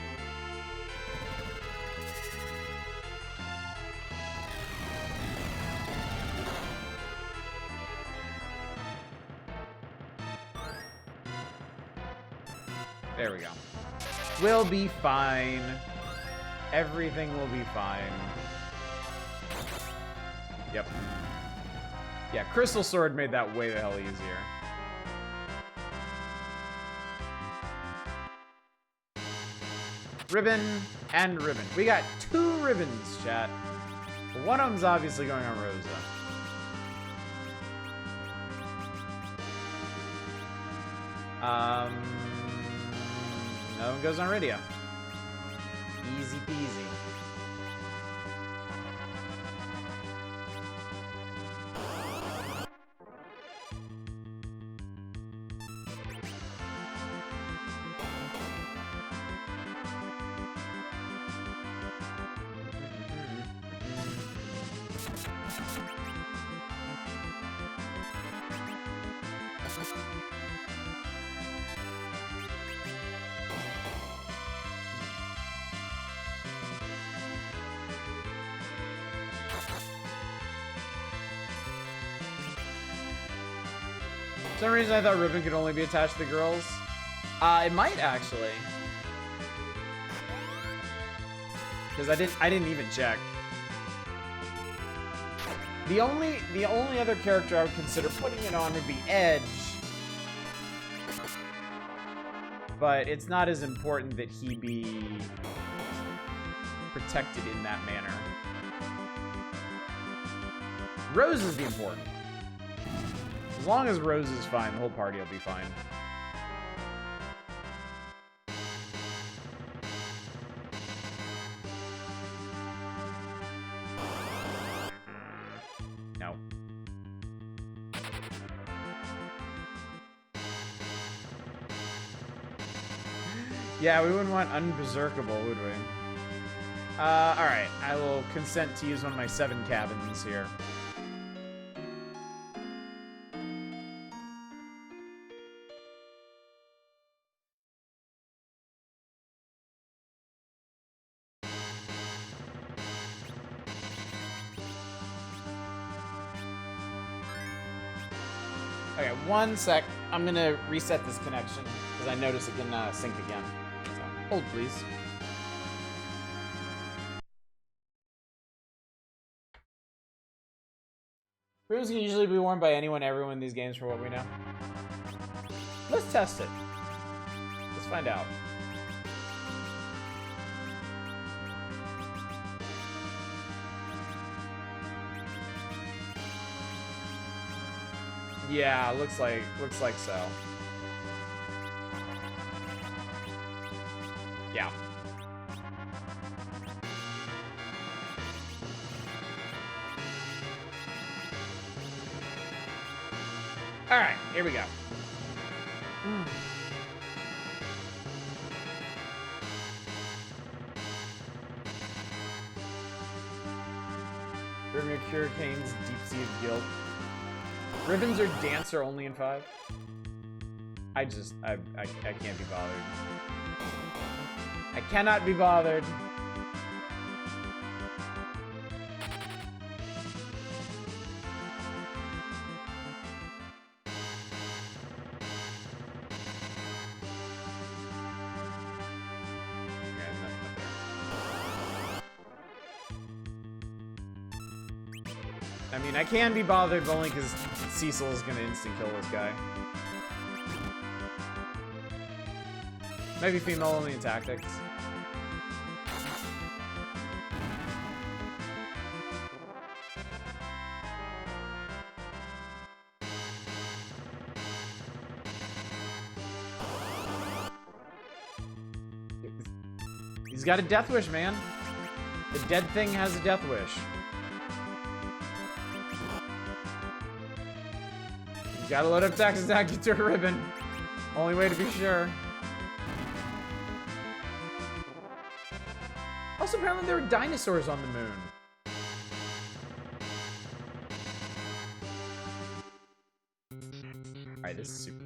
[SPEAKER 2] There we go. We'll be fine. Everything will be fine. Yep. Yeah, Crystal Sword made that way the hell easier. Ribbon and ribbon. We got 2 ribbons, chat. One of them's obviously going on Rosa. Another one goes on Rydia. Easy peasy. For some reason I thought ribbon could only be attached to the girls. It might actually. Because I didn't even check. The only other character I would consider putting it on would be Edge. But it's not as important that he be protected in that manner. Rose is the important. As long as Rose is fine, the whole party will be fine. No. Yeah, we wouldn't want unberserkable, would we? Alright. I will consent to use one of my 7 cabins here. Okay, 1 sec. I'm gonna reset this connection because I notice it can sync again. So, hold please. Rooms can usually be worn by anyone, everyone in these games, for what we know. Let's test it. Let's find out. Yeah, looks like so. Yeah. All right, here we go. Ribbon of Hurricane's Deep Sea of Guilt. Ribbons are dancer only in 5. I can't be bothered. I cannot be bothered. I mean, I can be bothered, but only because Cecil is gonna instant kill this guy. Maybe female only in tactics. He's got a death wish, man. The dead thing has a death wish. You gotta load up Tax Attack, you took a ribbon. Only way to be sure. Also, apparently there were dinosaurs on the moon. Alright, this is super...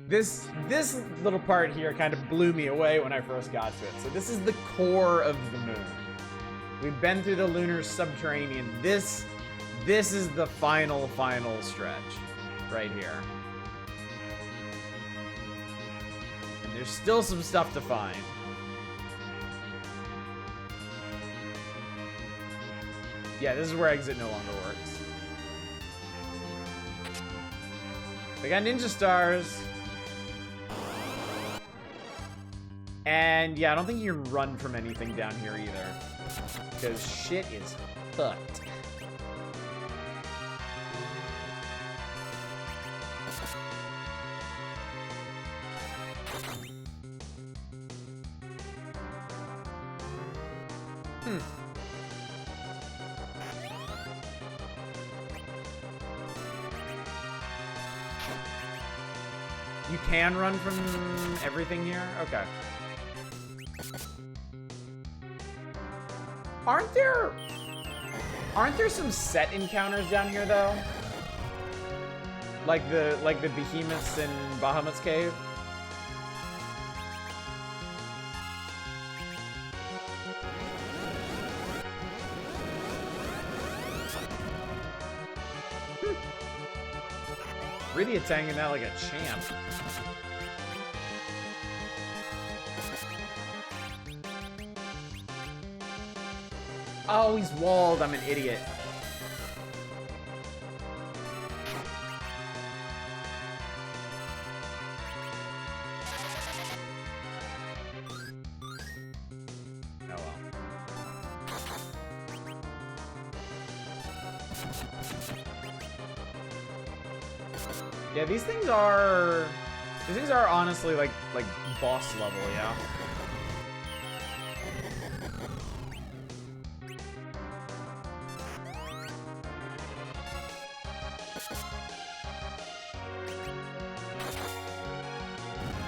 [SPEAKER 2] This little part here kind of blew me away when I first got to it. So this is the core of the moon. We've been through the lunar subterranean. This is the final stretch right here. And there's still some stuff to find. Yeah, this is where exit no longer works. They got ninja stars. And yeah, I don't think you can run from anything down here either. Because shit is fucked. You can run from everything here? Okay. Aren't there some set encounters down here though? Like the behemoths in Bahamut's cave? Really tanking that like a champ. Oh, he's walled. I'm an idiot. Oh well. Yeah, these things are honestly like boss level, yeah.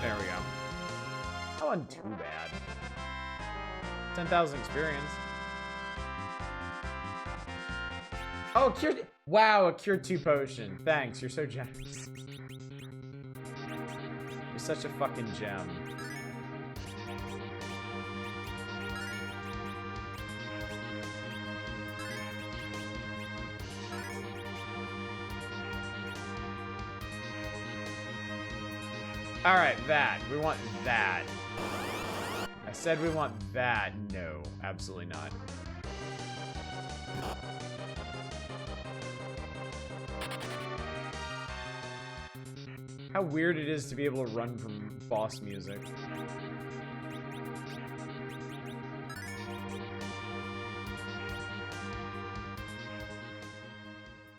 [SPEAKER 2] There we go. That wasn't too bad. 10,000 experience. Oh, cured. Wow, a cure 2 potion. Thanks, you're so generous. You're such a fucking gem. Alright, that. We want that. I said we want that. No, absolutely not. How weird it is to be able to run from boss music.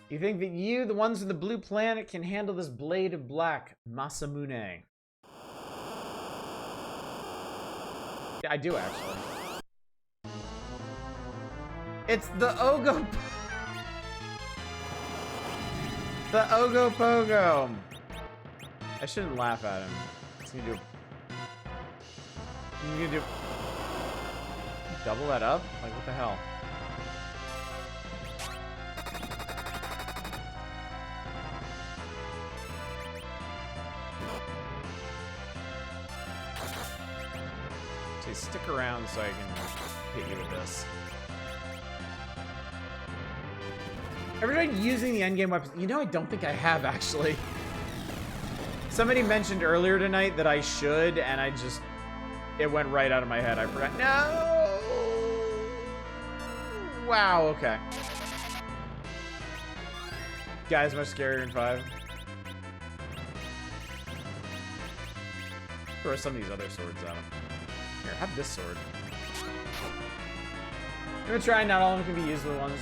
[SPEAKER 2] You think that you, the ones in the blue planet, can handle this blade of black, Masamune? Yeah, I do actually. It's the Ogo. The Ogopogo. I shouldn't laugh at him. He's gonna do. You gonna do. Double that up? Like what the hell? Stick around so I can hit you with this. Ever tried using the endgame weapons? You know, I don't think I have, actually. Somebody mentioned earlier tonight that I should, and I just... It went right out of my head. I forgot. No! Wow, okay. Guy's much scarier in 5. Throw some of these other swords out. Here, have this sword. I'm gonna try. Not all of them can be used. The ones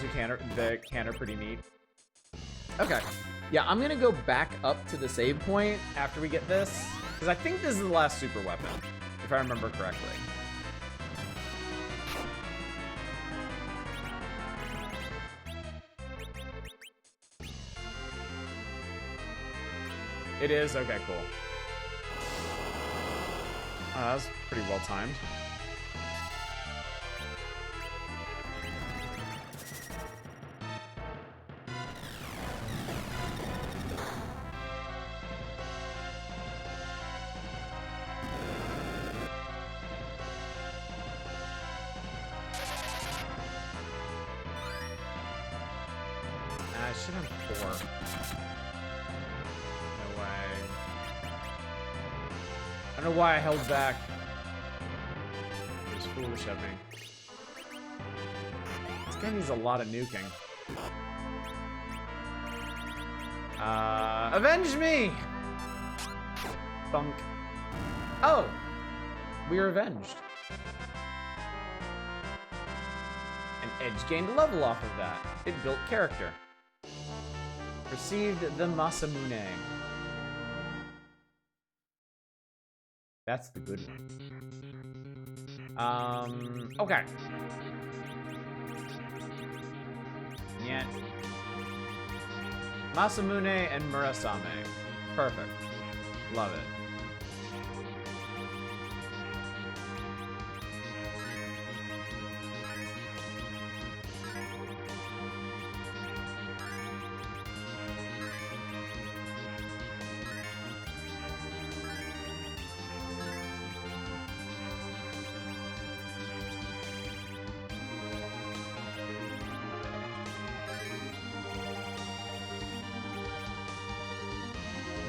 [SPEAKER 2] that can are pretty neat. Okay. Yeah, I'm gonna go back up to the save point after we get this, because I think this is the last super weapon, if I remember correctly. It is? Okay, cool. Oh, that was pretty well timed. I should have 4. No way. I don't know why I held back. It was foolish of me. This guy needs a lot of nuking. Avenge me! Thunk. Oh! We are avenged. An edge gained a level off of that. It built character. Received the Masamune. That's the good one. Okay. Yeah. Masamune and Murasame. Perfect. Love it.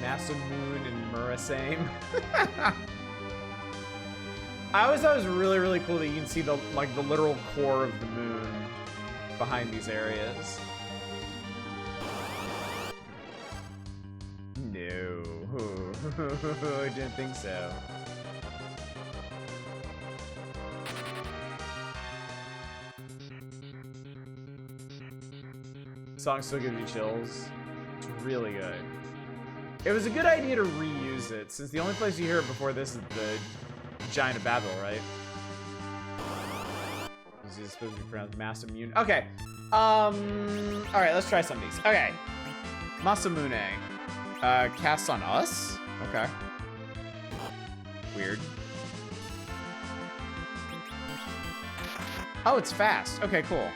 [SPEAKER 2] Masamune and Murasame. I always thought it was really, really cool that you can see the the literal core of the moon behind these areas. No, I didn't think so. Song still gives you chills. It's really good. It was a good idea to reuse it, since the only place you hear it before this is the Giant of Babel, right? This is supposed to be pronounced Masamune. Okay. Alright, let's try some of these. Okay. Masamune. Casts on us? Okay. Weird. Oh, it's fast. Okay, cool.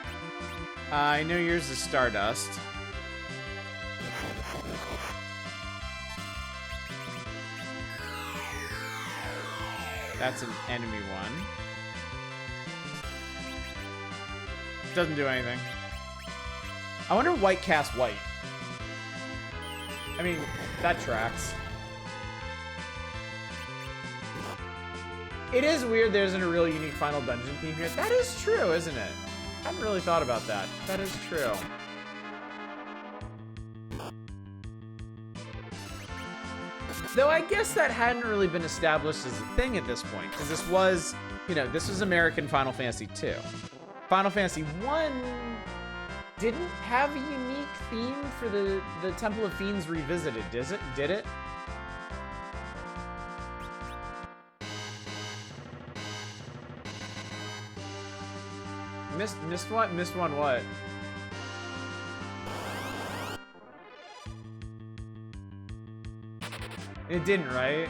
[SPEAKER 2] I know yours is Stardust. That's an enemy one. Doesn't do anything. I wonder white casts white. I mean, that tracks. It is weird there isn't a really unique final dungeon theme here. That is true, isn't it? I haven't really thought about that. That is true. Though I guess that hadn't really been established as a thing at this point, because this was, this was American Final Fantasy II. Final Fantasy 1 didn't have a unique theme for the Temple of Fiends Revisited, did it? Missed what? Missed one what? It didn't, right?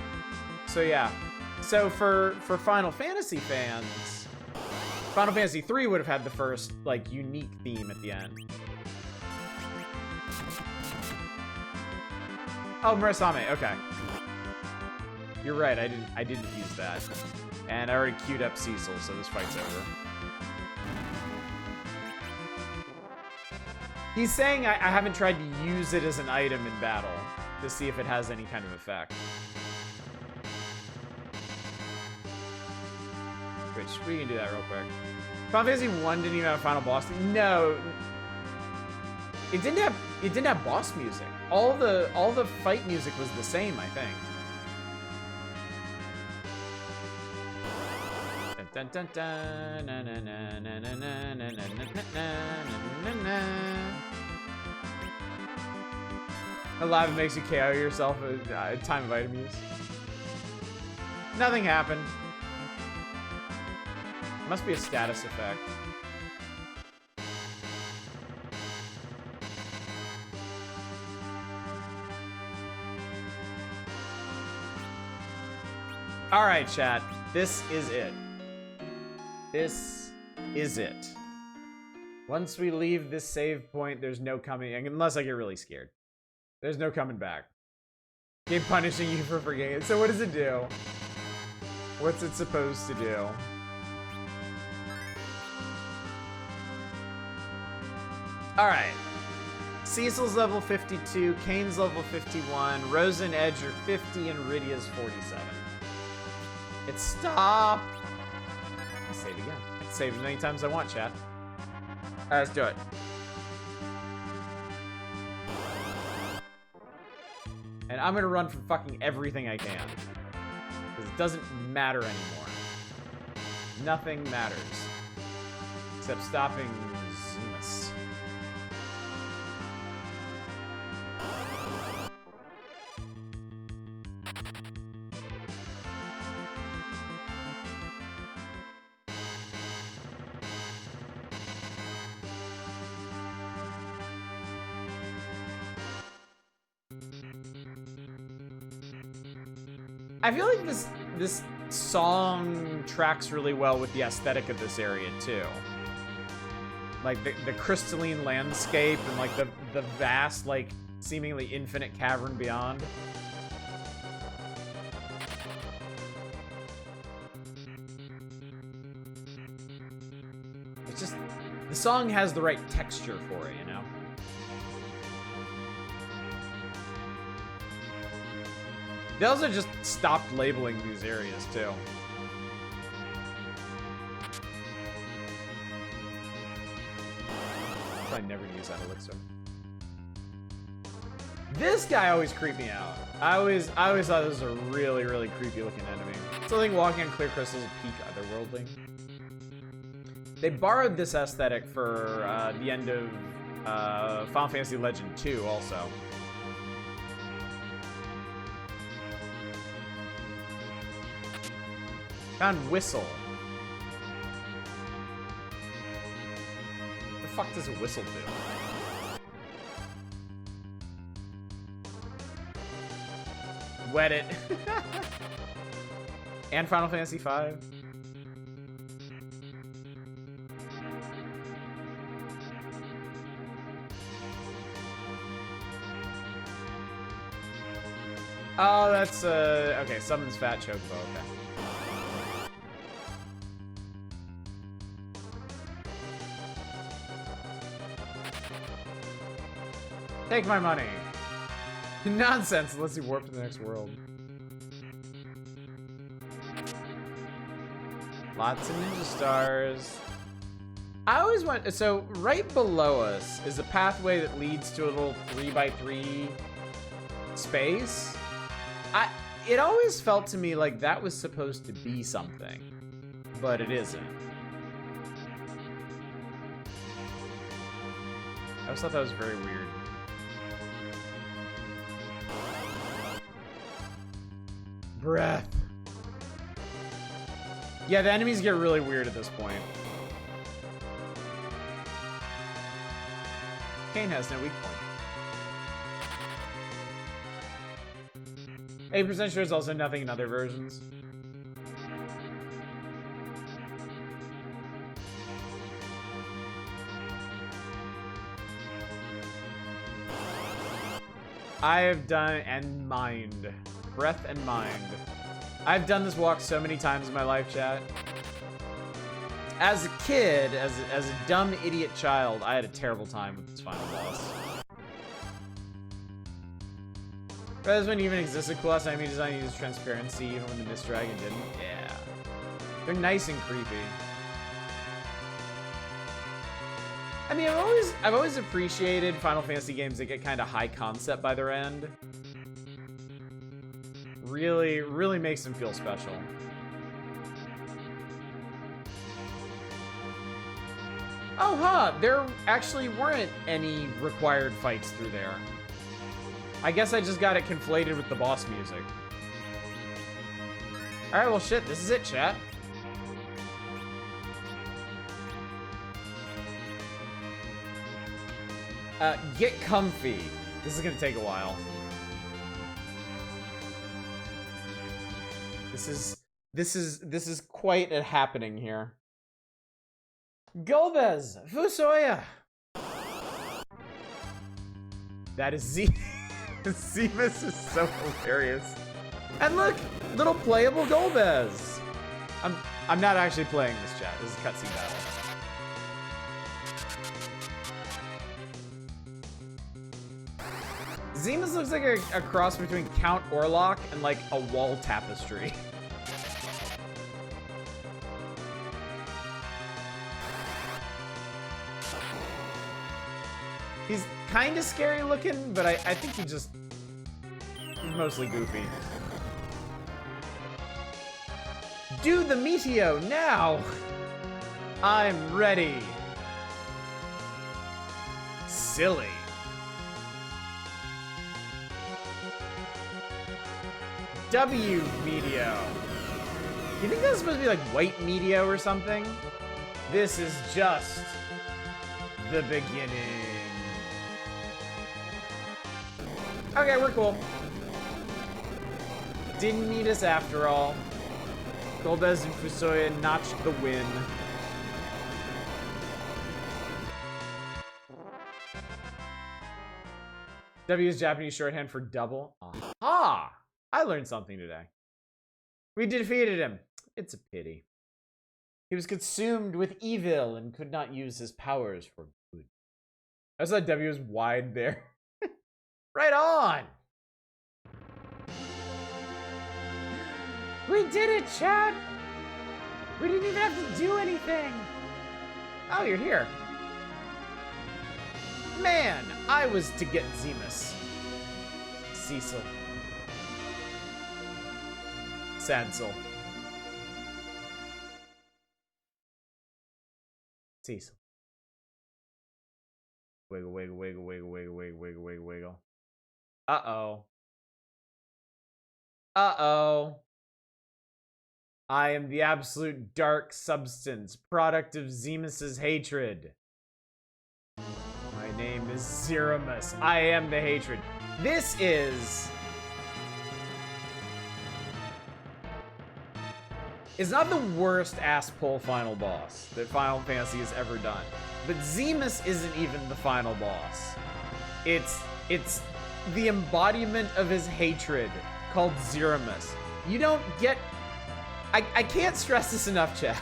[SPEAKER 2] So yeah. So for Final Fantasy fans, Final Fantasy 3 would have had the first unique theme at the end. Oh, Murasame. Okay. You're right. I didn't use that, and I already queued up Cecil, so this fight's over. He's saying I haven't tried to use it as an item in battle to see if it has any kind of effect. Which, we can do that real quick. Final Fantasy 1 didn't even have a final boss. No. It didn't have boss music. All the fight music was the same, I think. Dun dun dun na na na na na na na na na na. Alive makes you KO yourself at time of item use. Nothing happened. Must be a status effect. All right, chat. This is it. This is it. Once we leave this save point, there's no coming, unless I get really scared. There's no coming back. Game punishing you for forgetting it. So what does it do? What's it supposed to do? All right. Cecil's level 52, Kane's level 51, Rosa and Edge are 50, and Rydia's 47. It stopped. Let's save again. I can save as many times as I want, chat. All right, let's do it. And I'm gonna run from fucking everything I can. Because it doesn't matter anymore. Nothing matters. Except stopping Zumas. I feel like this song tracks really well with the aesthetic of this area too. Like the crystalline landscape and like the vast, like seemingly infinite cavern beyond. It's just the song has the right texture for it, you know? They also just stopped labeling these areas, too. Probably never use that elixir. This guy always creeped me out. I always thought this was a really, really creepy looking enemy. Something walking on clear crystals at peak otherworldly. They borrowed this aesthetic for the end of Final Fantasy Legend 2 also. Found whistle. What the fuck does a whistle do? Wet it. And Final Fantasy V. Oh, that's okay. Summons Fat Chocobo. Okay. Take my money. Nonsense, unless you warp to the next world. Lots of ninja stars. I always want, so right below us is a pathway that leads to a little 3x3 space. It always felt to me like that was supposed to be something, but it isn't. I always thought that was very weird. Breath. Yeah, the enemies get really weird at this point. Kane has no weak point. 8% sure is also nothing in other versions. I have done, and mind. Breath and mind. I've done this walk so many times in my life, chat. As a kid, as a dumb idiot child, I had a terrible time with this final boss. This one even existed. Cool ass enemy design uses transparency even when the Mist Dragon didn't. Yeah. They're nice and creepy. I mean, I've always appreciated Final Fantasy games that get kind of high concept by their end. Really, really makes them feel special. Oh, huh. There actually weren't any required fights through there. I guess I just got it conflated with the boss music. Alright, well, shit. This is it, chat. Get comfy. This is gonna take a while. This is quite a happening here. Golbez, Fusoya. That is Zemus is so hilarious. And look, little playable Golbez. I'm not actually playing this, chat. This is a cutscene battle. Zemus looks like a cross between Count Orlok and like a wall tapestry. He's kind of scary looking, but I think he's mostly goofy. Do the Meteo now! I'm ready. Silly. W Meteo. You think that's supposed to be like white Meteo or something? This is just the beginning. Okay, we're cool. Didn't need us after all. Golbez and Fusoya notched the win. W is Japanese shorthand for double. Aha! I learned something today. We defeated him. It's a pity. He was consumed with evil and could not use his powers for good. I thought W was wide there. Right on! We did it, chat! We didn't even have to do anything! Oh, you're here. Man, I was to get Zemus. Cecil. Sansel. Cecil. Wiggle, wiggle, wiggle, wiggle, wiggle, wiggle, wiggle, wiggle, wiggle. Uh-oh. Uh-oh. I am the absolute dark substance, product of Zemus's hatred. My name is Zeromus. I am the hatred. This is... It's not the worst ass pull final boss that Final Fantasy has ever done. But Zemus isn't even the final boss. It's the embodiment of his hatred called Zeromus. You don't get... I can't stress this enough, chat.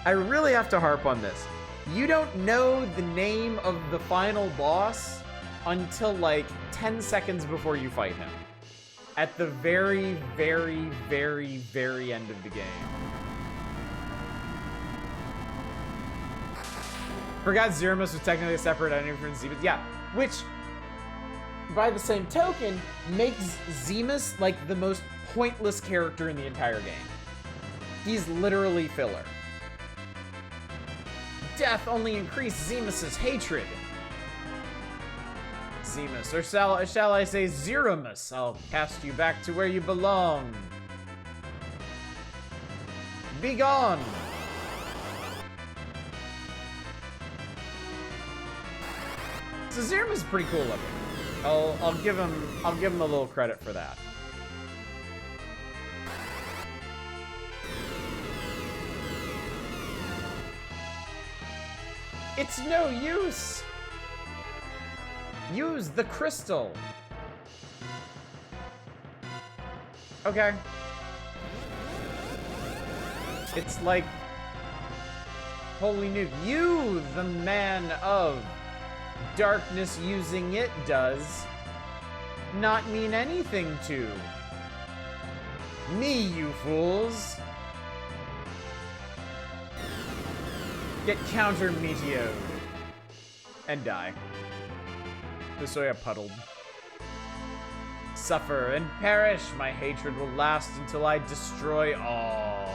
[SPEAKER 2] I really have to harp on this. You don't know the name of the final boss until like 10 seconds before you fight him. At the very, very, very, very end of the game. Forgot Zeromus was technically a separate entity from Zemus. Yeah, which, by the same token, makes Zemus like the most pointless character in the entire game. He's literally filler. Death only increased Zemus's hatred. Zemus, or shall I say Zeromus? I'll cast you back to where you belong. Be gone. So Zeromus is pretty cool looking. I'll give him a little credit for that. It's no use! Use the crystal! Okay. It's like... Holy nuke. You, the man of darkness using it, does not mean anything to me, you fools. Get counter meteored and die. Fusoya puddled. Suffer and perish. My hatred will last until I destroy all.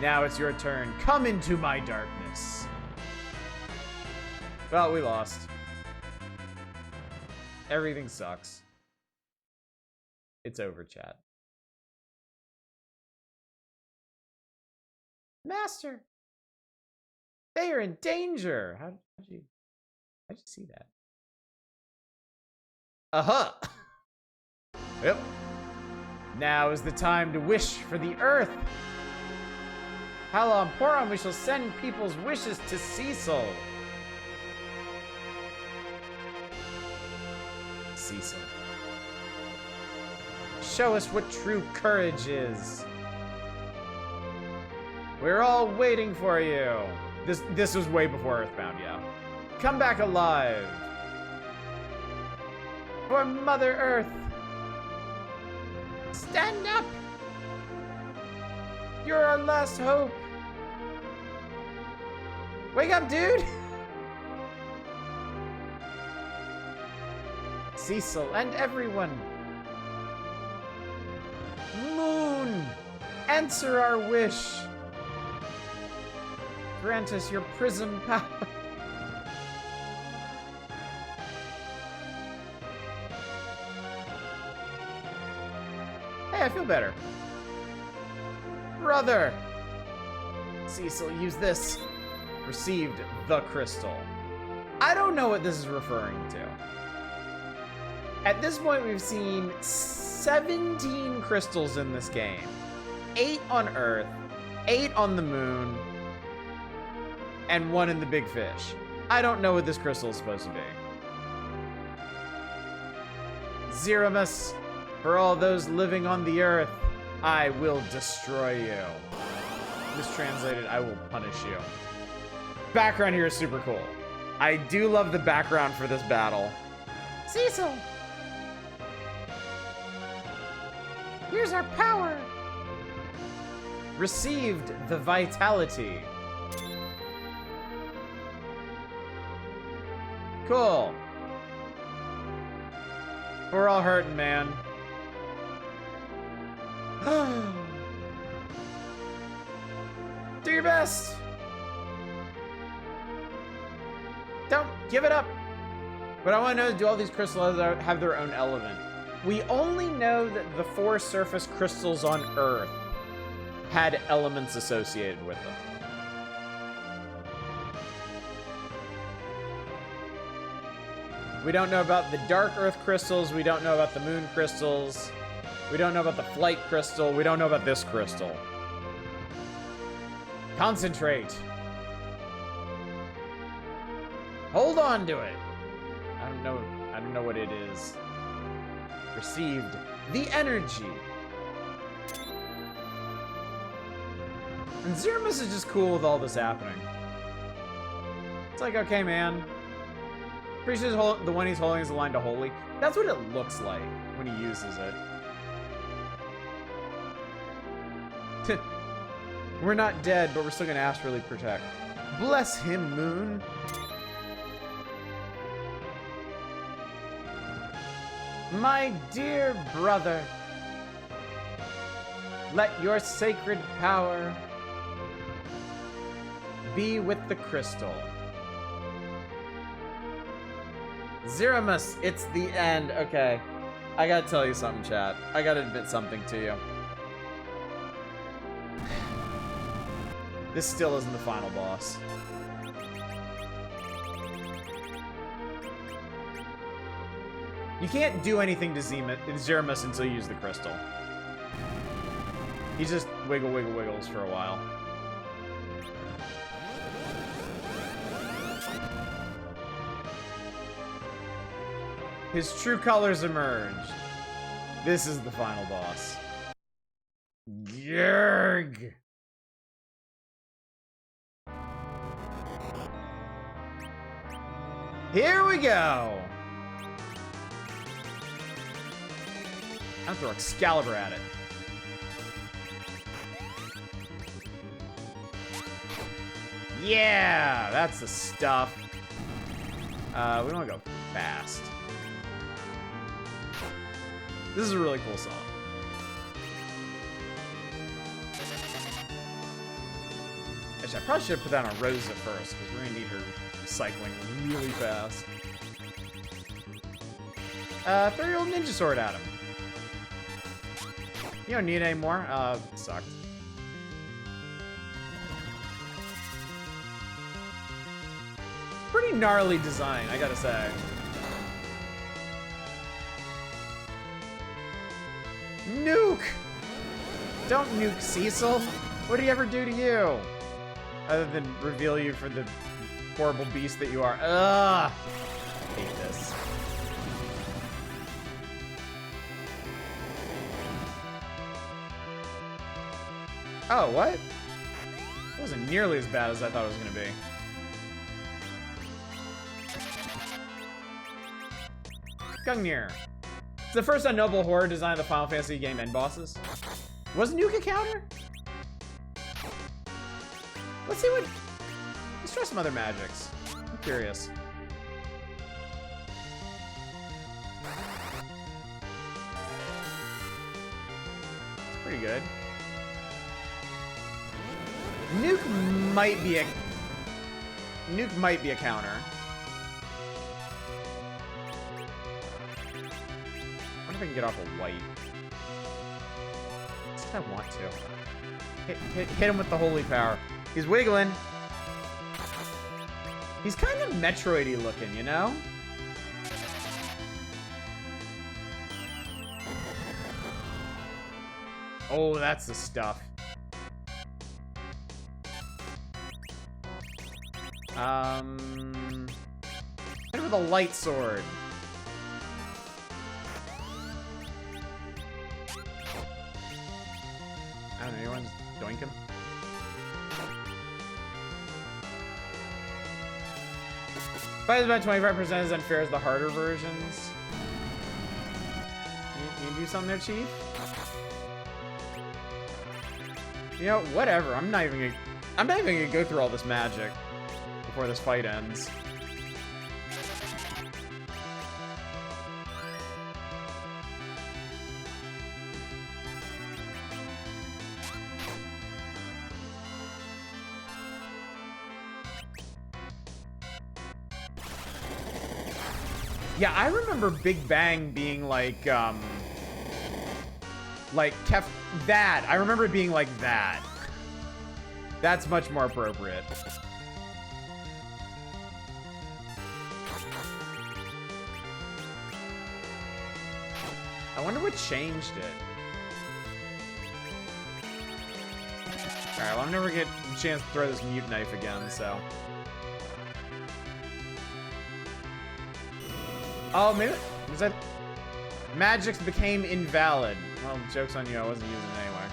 [SPEAKER 2] Now it's your turn. Come into my darkness. Well, we lost. Everything sucks. It's over, chat. Master! They are in danger! How'd you see that? Yep. Now is the time to wish for the earth. Hala and Poron, we shall send people's wishes to Cecil. Cecil. Show us what true courage is. We're all waiting for you. This was way before Earthbound, yeah. Come back alive. For Mother Earth. Stand up. You're our last hope. Wake up, dude. Cecil and everyone. Moon, answer our wish. Grant us your prism power. Hey, I feel better. Brother! Cecil, use this. Received the crystal. I don't know what this is referring to. At this point, we've seen 17 crystals in this game. 8 on Earth, 8 on the moon, and 1 in the big fish. I don't know what this crystal is supposed to be. Zeramus, for all those living on the earth, I will destroy you. Mistranslated, I will punish you. Background here is super cool. I do love the background for this battle. Cecil! Here's our power! Received the vitality. Cool. We're all hurting, man. Do your best. Don't give it up. What I want to know is, do all these crystals have their own element? We only know that the 4 surface crystals on Earth had elements associated with them. We don't know about the Dark Earth crystals. We don't know about the Moon crystals. We don't know about the Flight crystal. We don't know about this crystal. Concentrate. Hold on to it. I don't know what it is. Received the energy. And Zeramus is just cool with all this happening. It's like, okay, man. Pretty sure the one he's holding is aligned to Holy. That's what it looks like when he uses it. We're not dead, but we're still gonna astrally protect. Bless him, Moon. My dear brother, let your sacred power be with the crystal. Zeramus, it's the end. Okay. I gotta tell you something, chat. I gotta admit something to you. This still isn't the final boss. You can't do anything to Zeramus until you use the crystal. He just wiggles for a while. His true colors emerge. This is the final boss. Yerg! Here we go! I'm gonna throw Excalibur at it. Yeah! That's the stuff. We wanna go fast. This is a really cool song. Actually, I probably should have put that on Rosa first, because we're going to need her cycling really fast. Throw your old ninja sword at him. You don't need any more. Sucked. Pretty gnarly design, I gotta say. Nuke! Don't nuke Cecil. What did he ever do to you? Other than reveal you for the horrible beast that you are. Ugh! I hate this. Oh, what? It wasn't nearly as bad as I thought it was going to be. Gungnir. It's the first unnoble horror design of the Final Fantasy game end bosses. Was Nuke a counter? Let's see what... Let's try some other magics. I'm curious. It's pretty good. Nuke might be a counter. I wonder if I can get off a white. I want to. Hit him with the holy power. He's wiggling. He's kind of Metroid-y looking, you know? Oh, that's the stuff. Hit with a light sword. I don't know, you want to just doink him? Fight is about 25% as unfair as the harder versions. You do something there, Chief? You know, whatever. I'm not even gonna go through all this magic before this fight ends. Yeah, I remember Big Bang being like that. I remember it being like that. That's much more appropriate. I wonder what changed it. Alright, well, I'm never gonna get a chance to throw this mute knife again, so. Oh, maybe was that magics became invalid. Well, joke's on you, I wasn't using it anyway.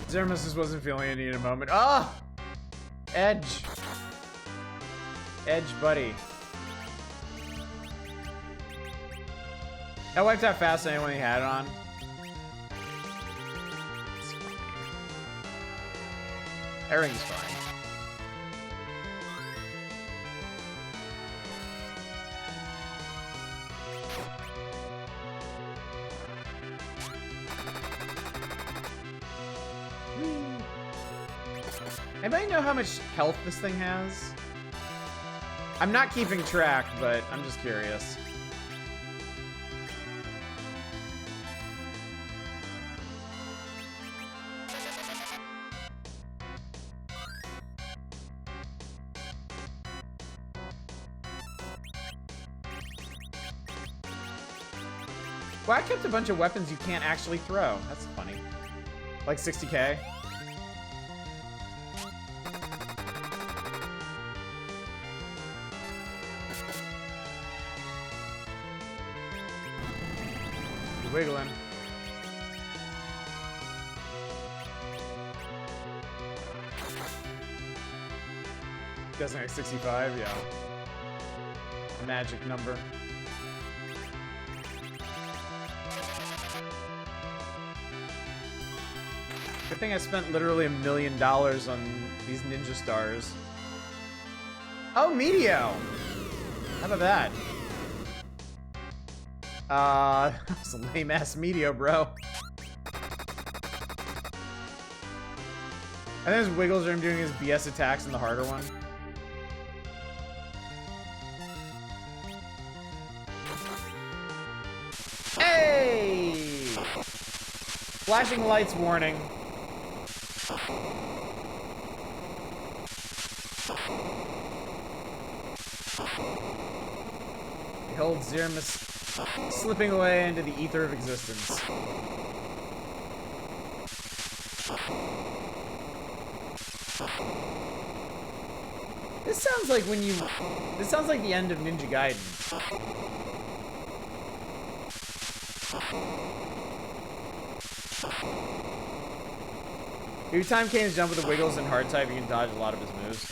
[SPEAKER 2] Zermasis wasn't feeling any in a moment. Ah! Edge. Edge, buddy. That wiped out faster than anyone he had it on. It's fine. Everything's fine. Anybody know how much health this thing has? I'm not keeping track, but I'm just curious. Well, I kept a bunch of weapons you can't actually throw. That's funny. Like 60k. You're wiggling. Doesn't like 65, yeah. Magic number. Good thing I spent literally $1 million on these ninja stars. Oh, Meteo! How about that? That's a lame-ass Meteo, bro. I think his Wiggles are him doing his BS attacks in the harder one. Hey! Flashing lights warning. Behold Zeramus slipping away into the ether of existence. This sounds like when you... This sounds like the end of Ninja Gaiden. Every time Kane's jump with the Wiggles and hard type, you can dodge a lot of his moves.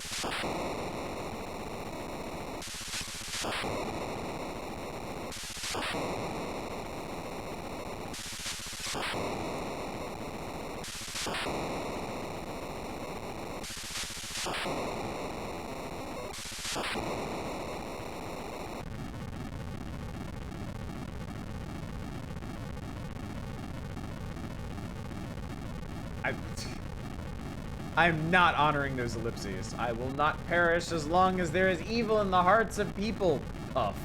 [SPEAKER 2] I'm not honoring those ellipses. I will not perish as long as there is evil in the hearts of people. Puff.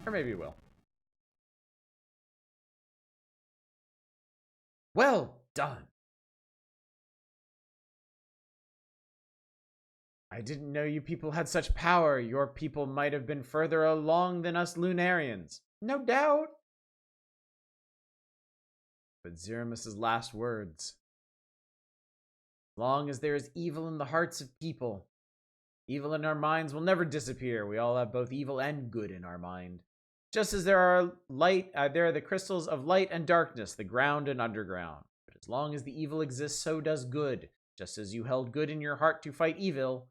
[SPEAKER 2] Or maybe it will. Well done. I didn't know you people had such power. Your people might have been further along than us Lunarians. No doubt. But Zeramus's last words. As long as there is evil in the hearts of people, evil in our minds will never disappear. We all have both evil and good in our mind. Just as there are there are the crystals of light and darkness, the ground and underground. But as long as the evil exists, so does good. Just as you held good in your heart to fight evil.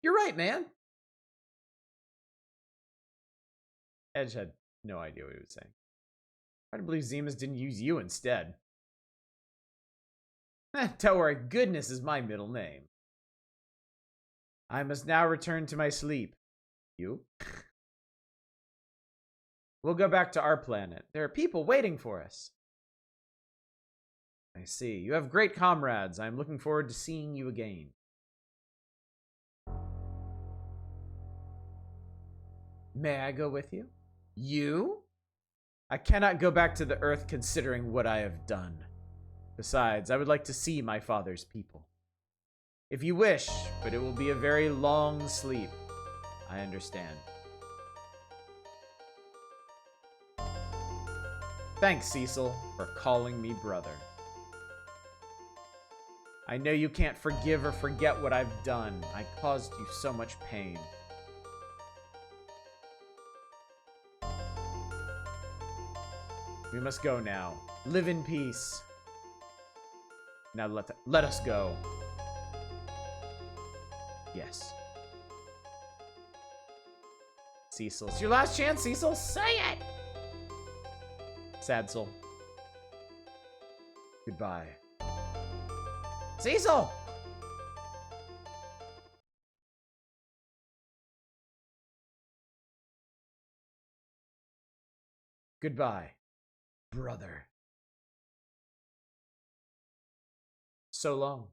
[SPEAKER 2] You're right, man. Edge had no idea what he was saying. I believe Zemus didn't use you instead. Don't worry, goodness is my middle name. I must now return to my sleep. You? We'll go back to our planet. There are people waiting for us. I see. You have great comrades. I'm looking forward to seeing you again. May I go with you? You? I cannot go back to the Earth considering what I have done. Besides, I would like to see my father's people. If you wish, but it will be a very long sleep. I understand. Thanks, Cecil, for calling me brother. I know you can't forgive or forget what I've done. I caused you so much pain. We must go now. Live in peace. Now let us go. Yes. Cecil. It's your last chance, Cecil. Say it! Sad soul. Goodbye. Cecil! Goodbye, brother. So long.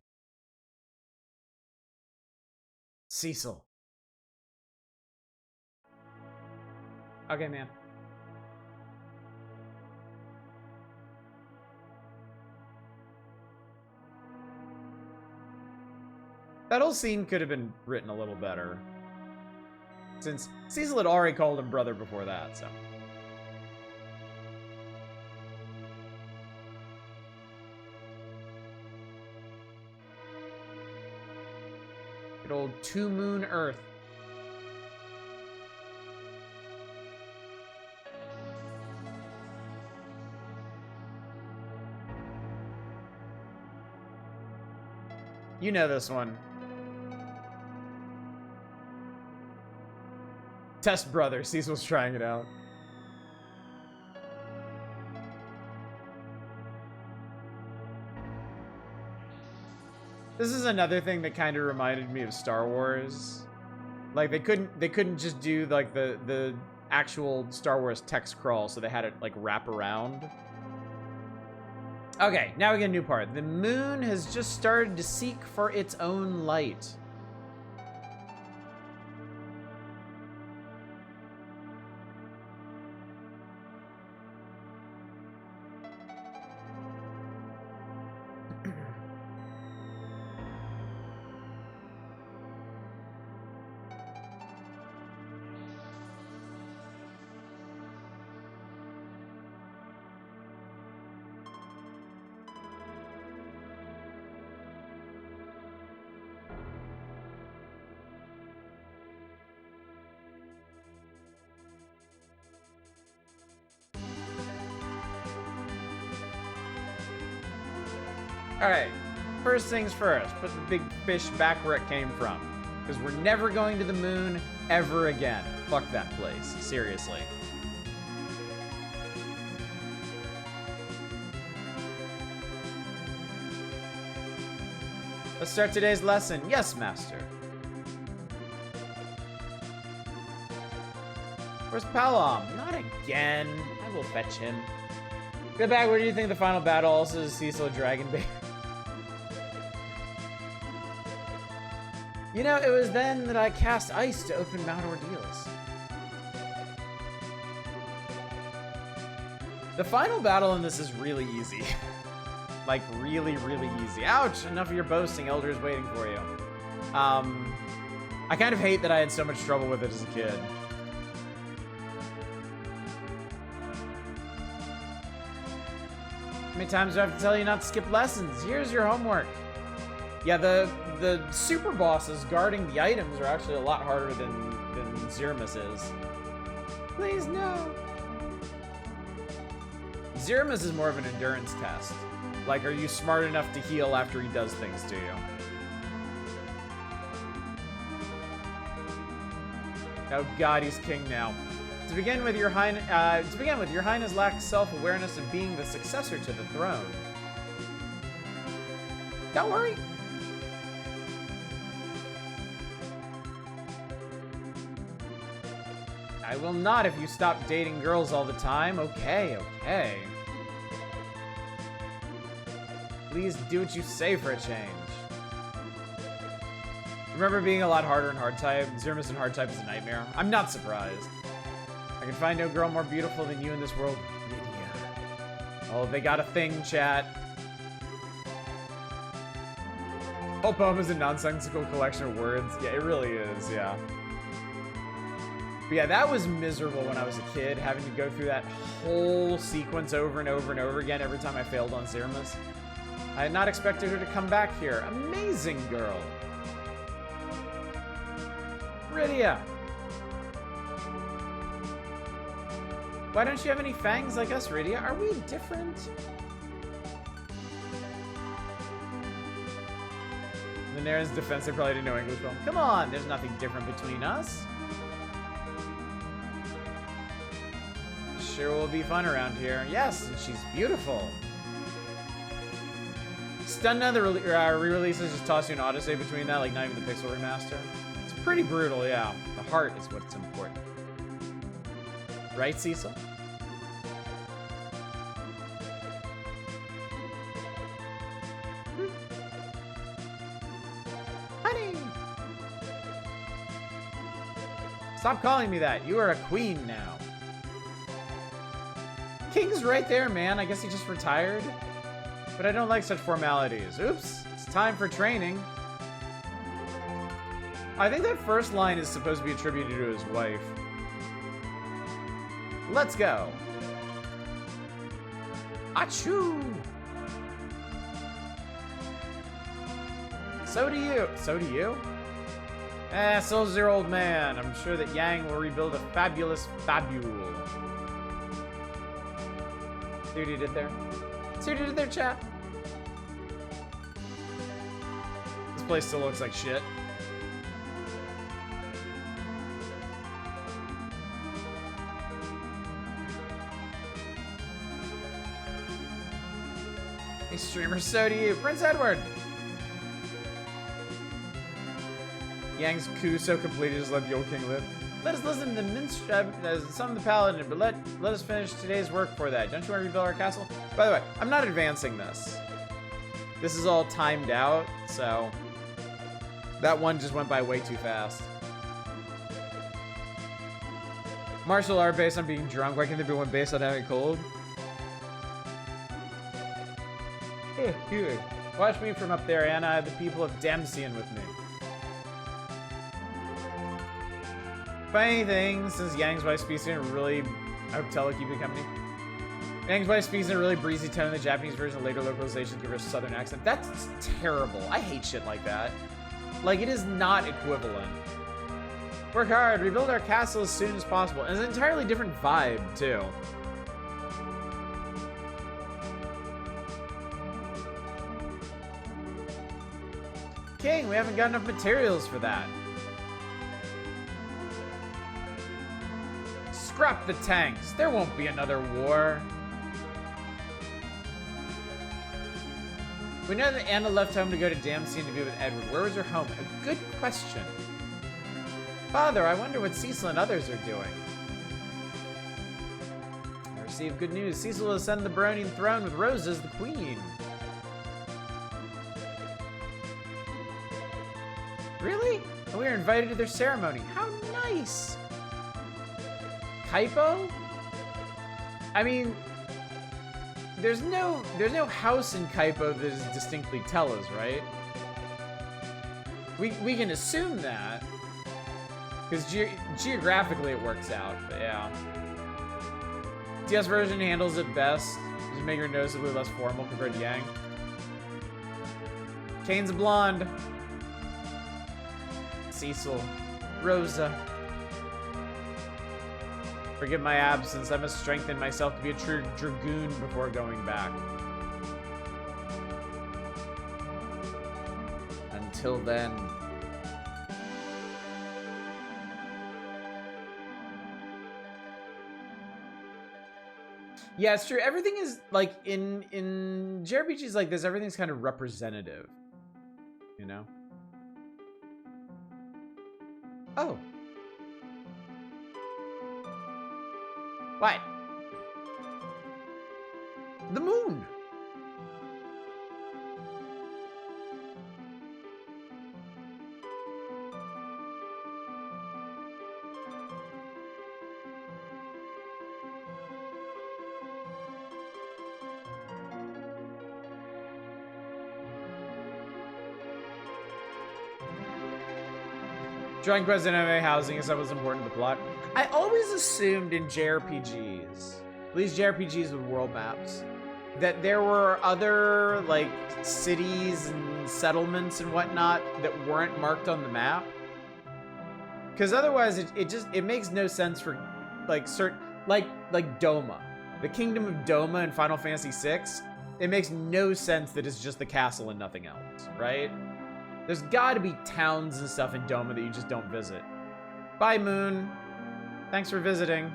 [SPEAKER 2] Cecil. Okay, man. That whole scene could have been written a little better. Since Cecil had already called him brother before that, so. Good old Two Moon Earth. You know this one. Test brother. Cecil's trying it out. This is another thing that kind of reminded me of Star Wars. Like they couldn't just do like the actual Star Wars text crawl, so they had it like wrap around. Okay, now we get a new part. The moon has just started to seek for its own light. Alright, first things first, put the big fish back where it came from. Because we're never going to the moon ever again. Fuck that place, seriously. Let's start today's lesson. Yes, master. Where's Palom? Not again. I will fetch him. Go back, where do you think the final battle also is Cecil Dragon Baby? You know, it was then that I cast ice to open Mount Ordeals. The final battle in this is really easy. Like, really, really easy. Ouch! Enough of your boasting, Elder is waiting for you. I kind of hate that I had so much trouble with it as a kid. How many times do I have to tell you not to skip lessons? Here's your homework. Yeah, the super bosses guarding the items are actually a lot harder than Zeramus is. Please, no. Zeramus is more of an endurance test. Like, are you smart enough to heal after he does things to you? Oh God, he's king now. To begin with, Your Highness lacks self-awareness of being the successor to the throne. Don't worry. I will not if you stop dating girls all the time. Okay, okay. Please do what you say for a change. Remember being a lot harder in hard type? Zeramus in hard type is a nightmare. I'm not surprised. I can find no girl more beautiful than you in this world. Lydia. Oh, they got a thing, chat. Whole poem is a nonsensical collection of words. Yeah, it really is, yeah. But yeah, that was miserable when I was a kid, having to go through that whole sequence over and over and over again every time I failed on Zeramus. I had not expected her to come back here. Amazing girl. Rydia. Why don't you have any fangs like us, Rydia? Are we different? In Nara's defense, they probably didn't know English well. Come on, there's nothing different between us. Sure will be fun around here. Yes, and she's beautiful. Stun now the re-releases just toss you an autosave between that, like not even the Pixel Remaster. It's pretty brutal, yeah. The heart is what's important. Right, Cecil? Honey! Stop calling me that. You are a queen now. King's right there, man. I guess he just retired. But I don't like such formalities. Oops. It's time for training. I think that first line is supposed to be attributed to his wife. Let's go. Achoo! So do you. So do you? So's your old man. I'm sure that Yang will rebuild a fabulous fabule. See what he did there? See what he did there, chat? place still looks like shit. Hey, streamer, so do you. Prince Edward! Yang's coup so completed, just let the old king live. Let us listen to the some of the paladin, but let us finish today's work for that. Don't you want to rebuild our castle? By the way, I'm not advancing this. This is all timed out, so that one just went by way too fast. Martial art based on being drunk. Why can't there be one based on having cold? Here. Watch me from up there, and I have the people of Damsian with me. Funny thing, since Yang's wife speaks in a really, I hope Tele keep it company. Yang's wife speaks in a really breezy tone in the Japanese version of later localizations give her a southern accent. That's terrible. I hate shit like that. Like, it is not equivalent. Work hard, rebuild our castle as soon as possible. And it's an entirely different vibe, too. King, we haven't got enough materials for that. Scrap the tanks. There won't be another war. We know that Anna left home to go to Damsian to be with Edward. Where was her home? A good question. Father, I wonder what Cecil and others are doing. I received good news. Cecil will ascend the Baronian throne with Rosa as the queen. Really? And we were invited to their ceremony. How nice! Kaipo? I mean, there's no house in Kaipo that is distinctly Tella's, right? We can assume that, because geographically it works out, but yeah. TS version handles it best, just make her noticeably less formal compared to Yang. Kane's a blonde. Cecil. Rosa. Forgive my absence. I must strengthen myself to be a true dragoon before going back. Until then. Yeah, it's true. Everything is like in JRPGs like this, everything's kind of representative. You know? Oh. What? The moon. Dragon Quest and MMA housing is what's important to the plot. I always assumed in JRPGs, at least JRPGs with world maps, that there were other like cities and settlements and whatnot that weren't marked on the map. Because otherwise, it makes no sense for like like Doma, the Kingdom of Doma in Final Fantasy VI. It makes no sense that it's just the castle and nothing else, right? There's got to be towns and stuff in Doma that you just don't visit. Bye, Moon. Thanks for visiting.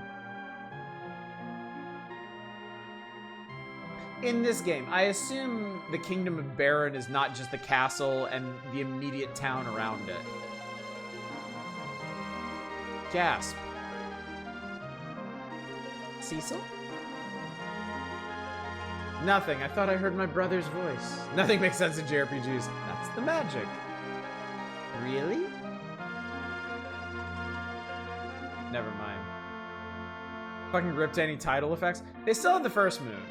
[SPEAKER 2] In this game, I assume the Kingdom of Baron is not just the castle and the immediate town around it. Gasp. Cecil? Nothing. I thought I heard my brother's voice. Nothing makes sense in JRPGs. That's the magic. Really? Never mind. Fucking ripped any title effects. They still have the first moon.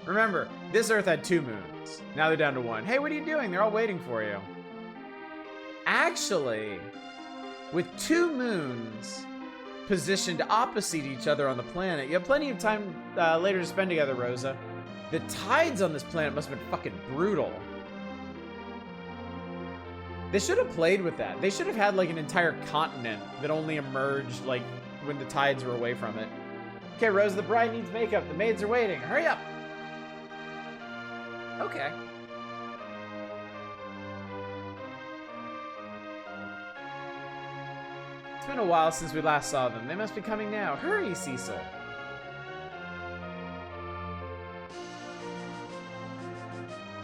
[SPEAKER 2] Remember, this Earth had 2 moons. Now they're down to 1. Hey, what are you doing? They're all waiting for you. Actually, with 2 moons positioned opposite each other on the planet, you have plenty of time later to spend together, Rosa. The tides on this planet must have been fucking brutal. They should have played with that. They should have had like an entire continent that only emerged like when the tides were away from it. Okay, Rosa, the bride needs makeup. The maids are waiting. Hurry up. Okay. It's been a while since we last saw them. They must be coming now. Hurry, Cecil.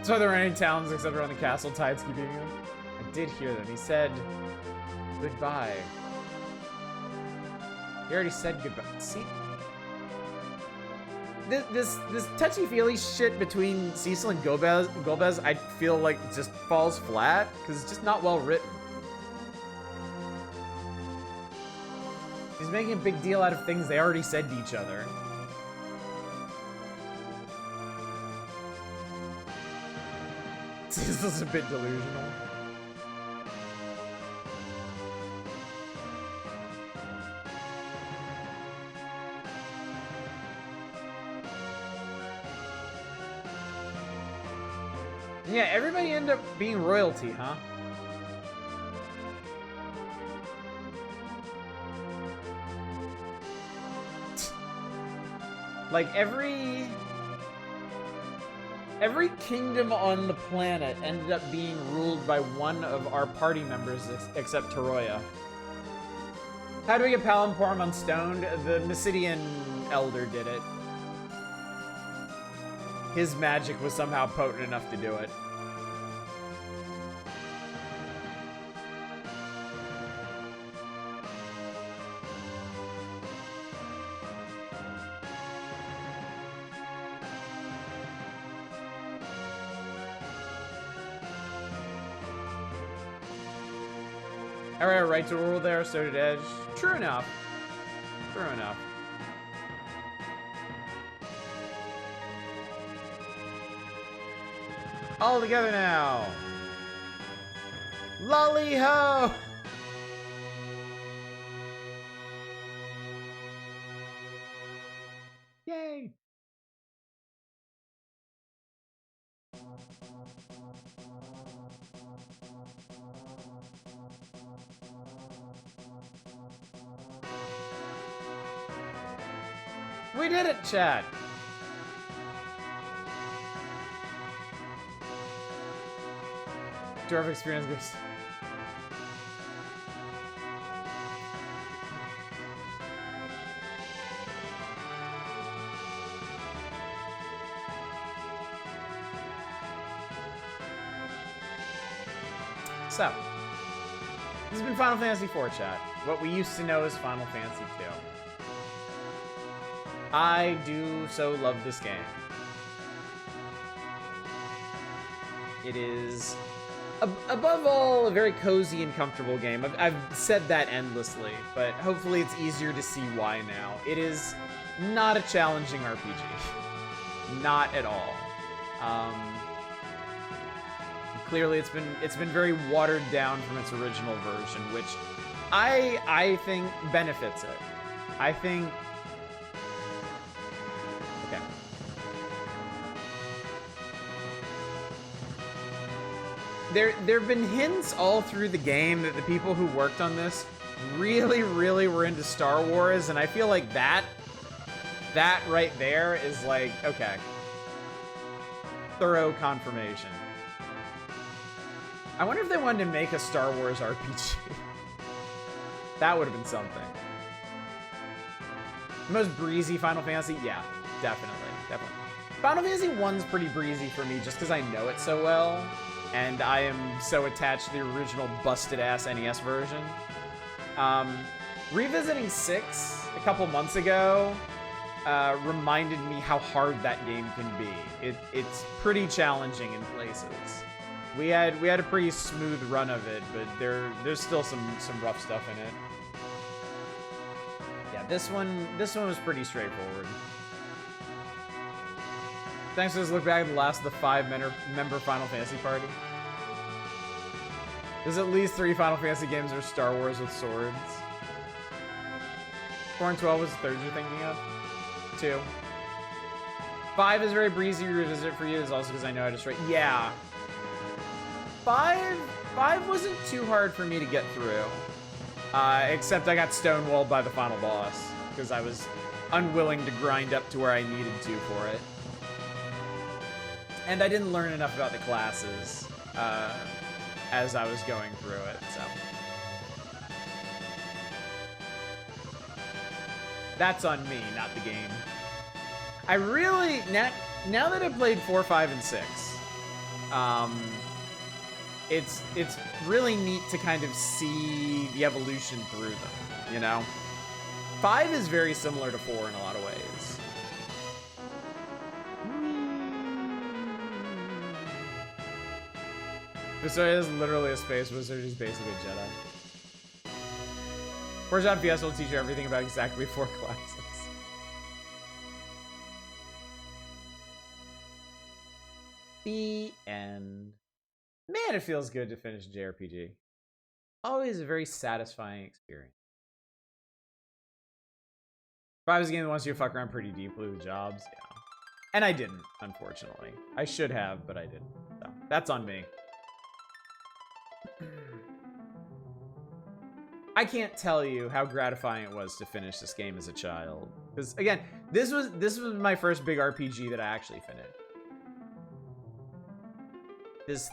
[SPEAKER 2] So are there any towns except around the castle tides keeping him? I did hear them. He said goodbye. He already said goodbye. See? This touchy-feely shit between Cecil and Golbez, I feel like just falls flat, because it's just not well written. He's making a big deal out of things they already said to each other. Cecil's a bit delusional. Yeah, everybody ended up being royalty, huh? Like, every kingdom on the planet ended up being ruled by one of our party members except Taroya. How do we get Palamporum unstoned? The Mysidian Elder did it. His magic was somehow potent enough to do it. I had a right to rule there, so did Edge. True enough. True enough. All together now. Lolly ho! Yay! We did it, chat! Dwarf experience groups. So, this has been Final Fantasy IV, chat. What we used to know as Final Fantasy II. I do so love this game. It is, above all, a very cozy and comfortable game. I've said that endlessly, but hopefully it's easier to see why now. It is not a challenging RPG. Not at all. Clearly it's been very watered down from its original version, which I think benefits it. I think... Okay. There have been hints all through the game that the people who worked on this really were into Star Wars, and I feel like that right there is like, okay. Thorough confirmation. I wonder if they wanted to make a Star Wars RPG. That would have been something. The most breezy Final Fantasy? Yeah, definitely. Final Fantasy 1's pretty breezy for me just because I know it so well, and I am so attached to the original busted-ass NES version. Revisiting 6 a couple months ago reminded me how hard that game can be. It's pretty challenging in places. We had a pretty smooth run of it, but there's still some rough stuff in it. Yeah, this one was pretty straightforward. Thanks for this look back at the last of the 5-member Final Fantasy party. There's at least 3 Final Fantasy games that are Star Wars with swords. 4 and 12 was the third you're thinking of? 2. 5 is very breezy to revisit for you, is also because I know how to straight. Yeah. 5 wasn't too hard for me to get through. Except I got stonewalled by the final boss, because I was unwilling to grind up to where I needed to for it. And I didn't learn enough about the classes as I was going through it, so. That's on me, not the game. I really now that I've played 4, 5, and 6, it's really neat to kind of see the evolution through them, you know? 5 is very similar to 4 in a lot of ways. Visoya is literally a space wizard who's basically a Jedi. Forge PS will teach you everything about exactly 4 classes. The end. Man, it feels good to finish a JRPG. Always a very satisfying experience. 5 is a game that wants you to fuck around pretty deeply with jobs. Yeah. And I didn't, unfortunately. I should have, but I didn't. So, that's on me. I can't tell you how gratifying it was to finish this game as a child. Because, again, this was my first big RPG that I actually finished.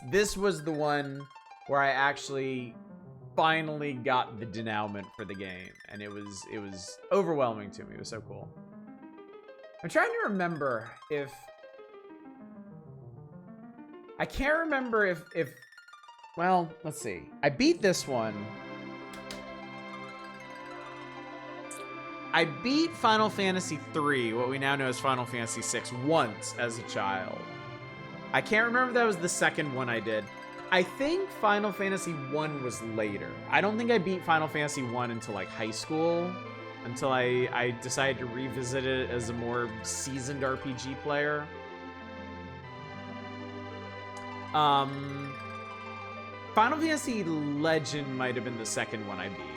[SPEAKER 2] This was the one where I actually finally got the denouement for the game, and it was overwhelming to me. It was so cool. I'm trying to remember if I can't remember if well, let's see. I beat this one. I beat Final Fantasy III, what we now know as Final Fantasy VI, once as a child. I can't remember if that was the second one I did. I think Final Fantasy I was later. I don't think I beat Final Fantasy I until like high school, until I decided to revisit it as a more seasoned RPG player. Final Fantasy Legend might have been the second one I beat.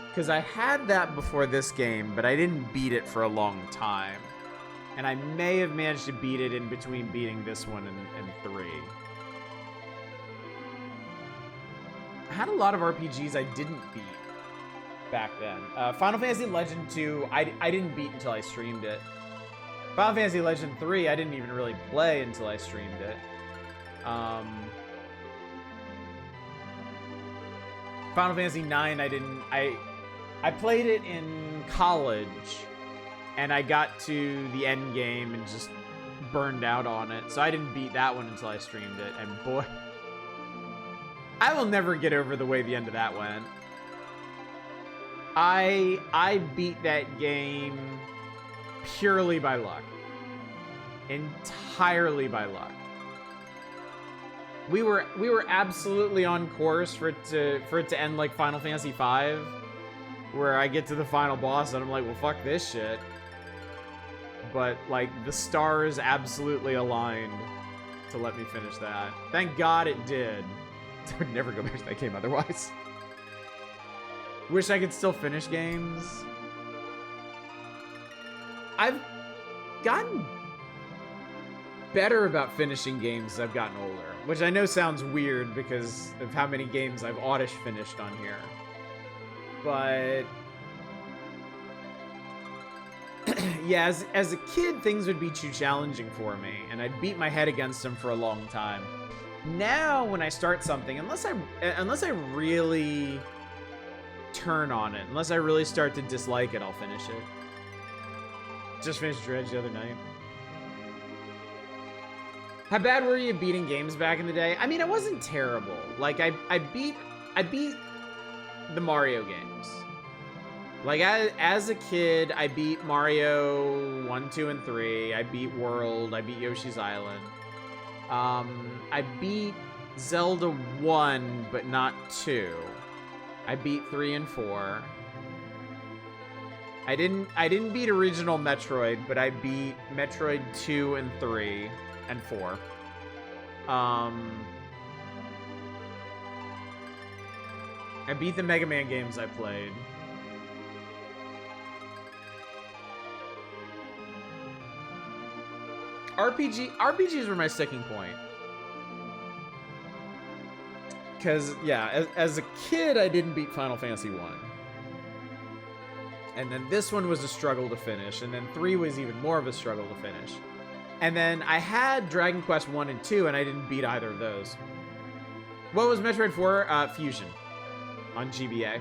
[SPEAKER 2] Because I had that before this game, but I didn't beat it for a long time. And I may have managed to beat it in between beating this one and 3. I had a lot of RPGs I didn't beat back then. Final Fantasy Legend 2, I didn't beat until I streamed it. Final Fantasy Legend 3, I didn't even really play until I streamed it. Final Fantasy 9, I played it in college, and I got to the end game and just burned out on it. So I didn't beat that one until I streamed it, and boy, I will never get over the way the end of that went. I beat that game purely by luck. Entirely by luck. We were absolutely on course for it to end like Final Fantasy V, where I get to the final boss and I'm like, well, fuck this shit. But like the stars absolutely aligned to let me finish that. Thank God it did. I would never go back to that game otherwise. Wish I could still finish games. I've gotten better about finishing games as I've gotten older, which I know sounds weird because of how many games I've Oddish finished on here. But yeah, as a kid, things would be too challenging for me, and I'd beat my head against them for a long time. Now, when I start something, unless I really turn on it, unless I really start to dislike it, I'll finish it. Just finished Dredge the other night. How bad were you at beating games back in the day? I mean, it wasn't terrible. Like I beat the Mario games. Like as a kid, I beat Mario 1, 2, and 3. I beat World. I beat Yoshi's Island. I beat Zelda 1, but not 2. I beat 3 and 4. I didn't beat original Metroid, but I beat Metroid 2 and 3 and 4. I beat the Mega Man games I played. RPGs were my sticking point. Because, yeah, as a kid, I didn't beat Final Fantasy 1. And then this one was a struggle to finish. And then 3 was even more of a struggle to finish. And then I had Dragon Quest 1 and 2, and I didn't beat either of those. What was Metroid 4? Fusion on GBA.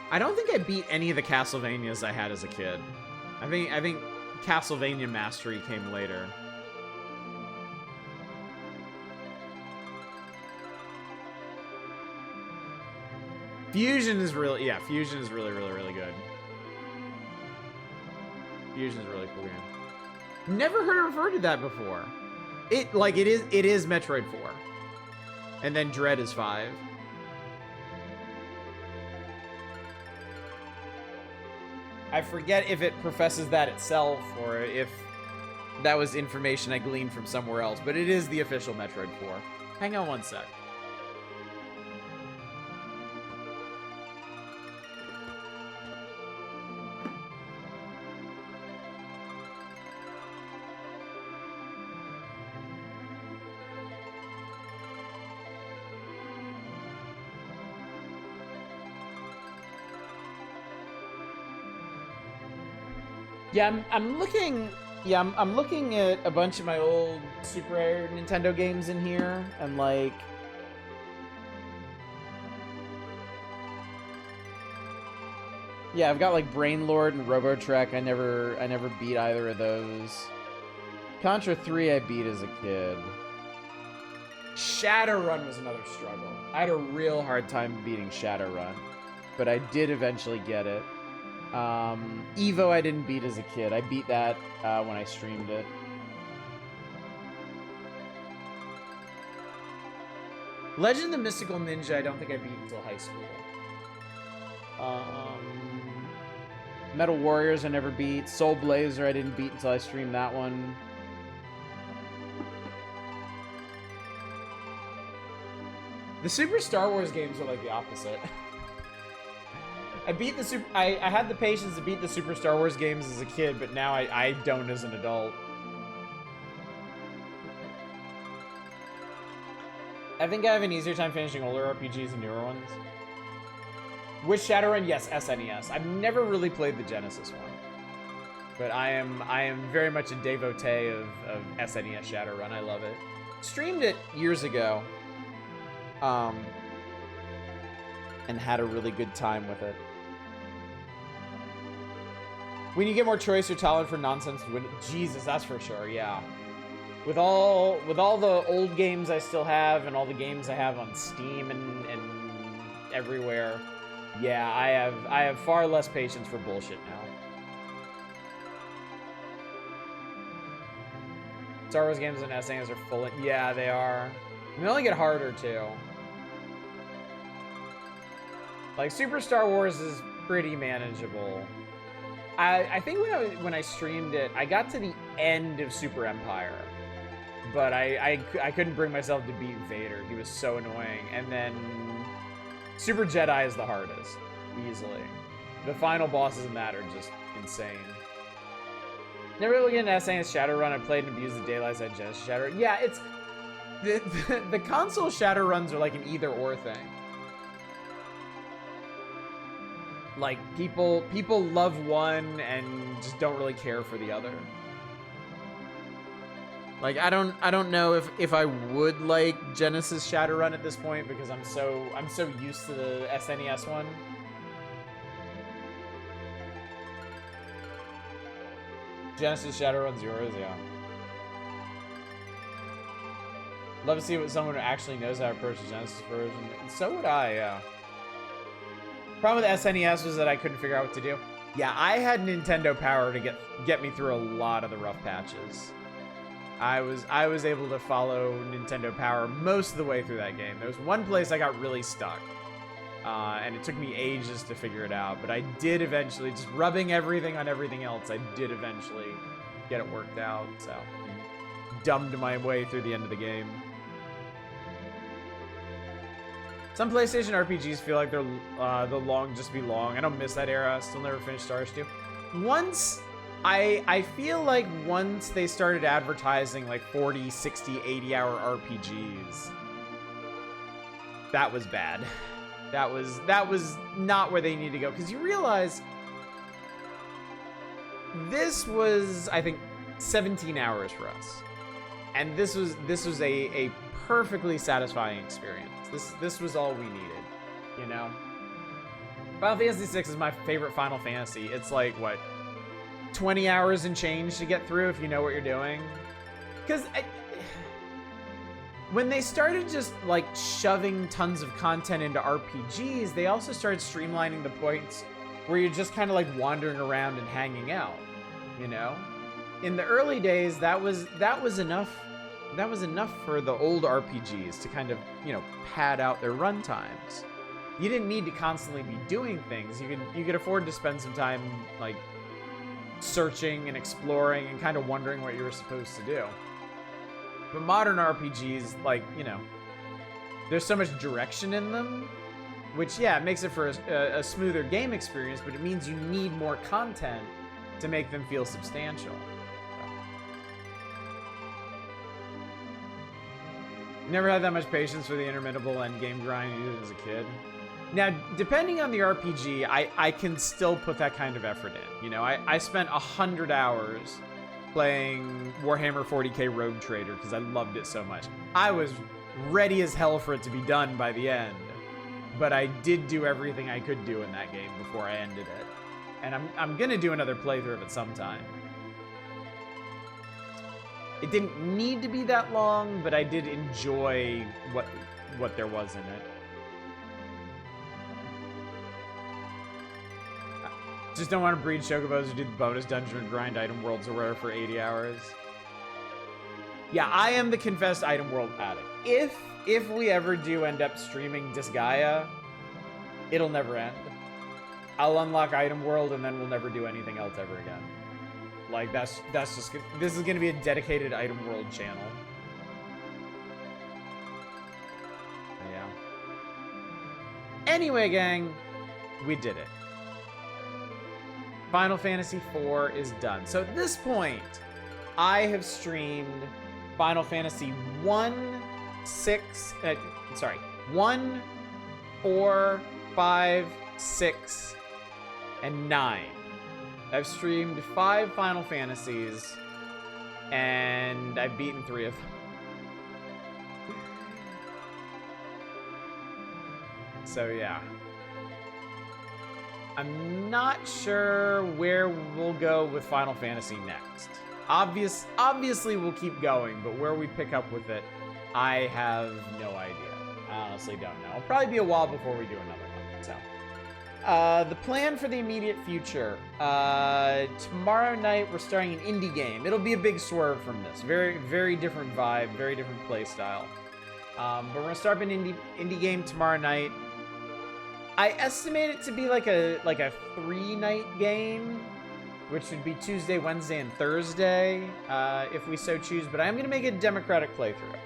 [SPEAKER 2] I don't think I beat any of the Castlevanias I had as a kid. I think Castlevania Mastery came later. Fusion is really, yeah, Fusion is really, really, really good. Fusion is a really cool game. Never heard it referred to that before. It is Metroid 4. And then Dread is 5. I forget if it professes that itself or if that was information I gleaned from somewhere else, but it is the official Metroid 4. Hang on one sec. Yeah, I'm looking. Yeah, I'm looking at a bunch of my old Super Nintendo games in here, and like, yeah, I've got like Brain Lord and Robo Trek. I never beat either of those. Contra 3 I beat as a kid. Shadowrun was another struggle. I had a real hard time beating Shadowrun, but I did eventually get it. Evo I didn't beat as a kid. I beat that when I streamed it. Legend of the Mystical Ninja I don't think I beat until high school. Metal Warriors I never beat. Soul Blazer I didn't beat until I streamed that one. The Super Star Wars games are like the opposite. I had the patience to beat the Super Star Wars games as a kid, but now I don't as an adult. I think I have an easier time finishing older RPGs than newer ones. With Shadowrun, yes, SNES. I've never really played the Genesis one, but I am very much a devotee of SNES Shadowrun. I love it. Streamed it years ago, and had a really good time with it. When you get more choice, you're tolerant for nonsense. Jesus, that's for sure. Yeah. With all the old games I still have and all the games I have on Steam and everywhere, yeah, I have far less patience for bullshit now. Star Wars games and SNES are full. Yeah, they are. They only get harder too. Like Super Star Wars is pretty manageable. I think when I streamed it, I got to the end of Super Empire, but I couldn't bring myself to beat Vader. He was so annoying. And then Super Jedi is the hardest, easily. The final bosses in that are just insane. Never really get into SNES Shadowrun. I played and abused the daylights at Genesis Shadowrun. Yeah, it's the console Shadowruns are like an either-or thing. Like, people love one and just don't really care for the other. Like, I don't know if I would like Genesis Shadowrun at this point because I'm so used to the SNES one. Genesis Shadowrun's yours, yeah. Love to see what someone who actually knows how to approach the Genesis version. So would I, yeah. Problem with SNES was that I couldn't figure out what to do. Yeah, I had Nintendo Power to get me through a lot of the rough patches. I was able to follow Nintendo Power most of the way through that game. There was one place I got really stuck, and it took me ages to figure it out. But I did eventually, just rubbing everything on everything else, I did eventually get it worked out. So, dumbed my way through the end of the game. Some PlayStation RPGs feel like they're they'll long just be long. I don't miss that era. Still never finished Stars 2. I feel like once they started advertising like 40, 60, 80-hour RPGs, that was bad. That was not where they need to go, because you realize this was, I think, 17 hours for us, and this was a perfectly satisfying experience. This was all we needed, you know. Final Fantasy VI is my favorite Final Fantasy. It's like, what, 20 hours and change to get through if you know what you're doing. Because when they started just like shoving tons of content into RPGs, they also started streamlining the points where you're just kind of like wandering around and hanging out, you know? In the early days, that was enough. That was enough for the old RPGs to kind of, you know, pad out their run times. You didn't need to constantly be doing things. You could afford to spend some time like searching and exploring and kind of wondering what you were supposed to do. But modern RPGs, like, you know, there's so much direction in them, which, yeah, it makes it for a smoother game experience, but it means you need more content to make them feel substantial. Never had that much patience for the interminable endgame grind even as a kid. Now, depending on the RPG, I can still put that kind of effort in. You know, I spent 100 hours playing Warhammer 40k Rogue Trader because I loved it so much. I was ready as hell for it to be done by the end, but I did do everything I could do in that game before I ended it. And I'm gonna do another playthrough of it sometime. It didn't need to be that long, but I did enjoy what there was in it. Just don't want to breed chocobos or do the bonus dungeon or grind item worlds or whatever for 80 hours. Yeah, I am the confessed item world addict. If we ever do end up streaming Disgaea, it'll never end. I'll unlock item world and then we'll never do anything else ever again. Like, that's just, this is going to be a dedicated item world channel. Yeah. Anyway, gang, we did it. Final Fantasy IV is done. So at this point, I have streamed Final Fantasy 1, 4, 5, 6, and 9. I've streamed 5 Final Fantasies, and I've beaten 3 of them. So yeah. I'm not sure where we'll go with Final Fantasy next. Obviously we'll keep going, but where we pick up with it, I have no idea. I honestly don't know. It'll probably be a while before we do another one, so. The plan for the immediate future. Tomorrow night, we're starting an indie game. It'll be a big swerve from this. Very, very different vibe, very different play style. But we're gonna start an indie game tomorrow night. I estimate it to be like a 3-night game, which would be Tuesday, Wednesday, and Thursday, if we so choose. But I'm gonna make it a democratic playthrough.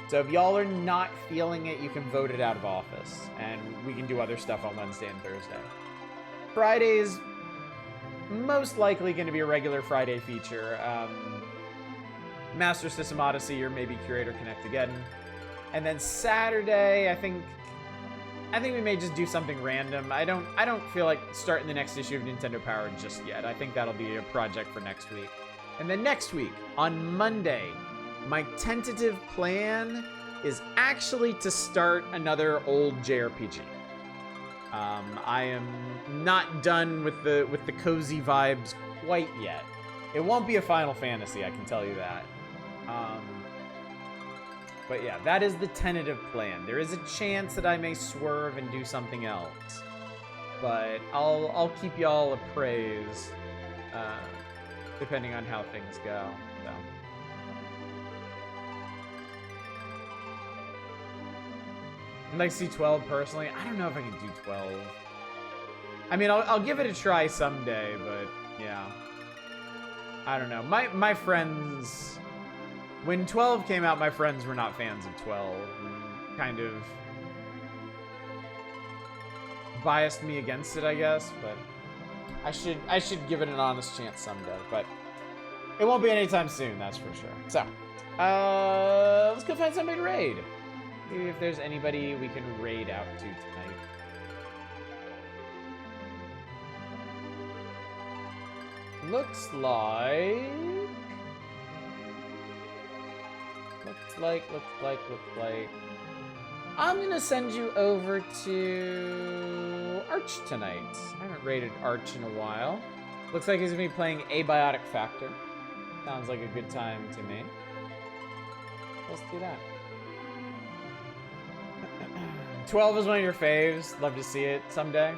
[SPEAKER 2] So if y'all are not feeling it, you can vote it out of office, and we can do other stuff on Wednesday and Thursday. Friday is most likely going to be a regular Friday feature. Master System Odyssey or maybe Curator Connect again. And then Saturday, I think we may just do something random. I don't feel like starting the next issue of Nintendo Power just yet. I think that'll be a project for next week. And then next week, on Monday, my tentative plan is actually to start another old JRPG. I am not done with the cozy vibes quite yet. It won't be a Final Fantasy, I can tell you that. But yeah, that is the tentative plan. There is a chance that I may swerve and do something else, but I'll keep y'all appraised, depending on how things go. So. I'd like to see 12 personally. I don't know if I can do 12. I mean, I'll give it a try someday, but yeah. I don't know. My friends, when 12 came out, my friends were not fans of 12. And kind of biased me against it, I guess, but I should give it an honest chance someday, but it won't be anytime soon, that's for sure. So, let's go find somebody to raid. See if there's anybody we can raid out to tonight. looks like... Looks like... I'm gonna send you over to Arch tonight. I haven't rated Arch in a while. Looks like he's gonna be playing Abiotic Factor. Sounds like a good time to me. Let's do that. 12 is one of your faves. Love to see it someday.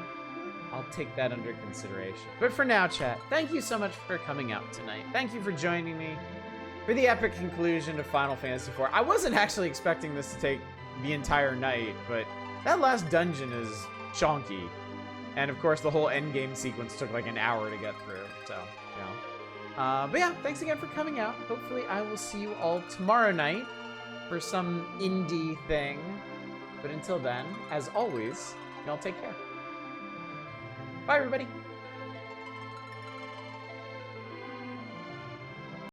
[SPEAKER 2] I'll take that under consideration. But for now, chat, thank you so much for coming out tonight. Thank you for joining me for the epic conclusion of Final Fantasy IV. I wasn't actually expecting this to take the entire night, but that last dungeon is chonky. And of course, the whole endgame sequence took like an hour to get through, so, you know. But yeah, thanks again for coming out. Hopefully I will see you all tomorrow night for some indie thing. But until then, as always, y'all take care. Bye, everybody.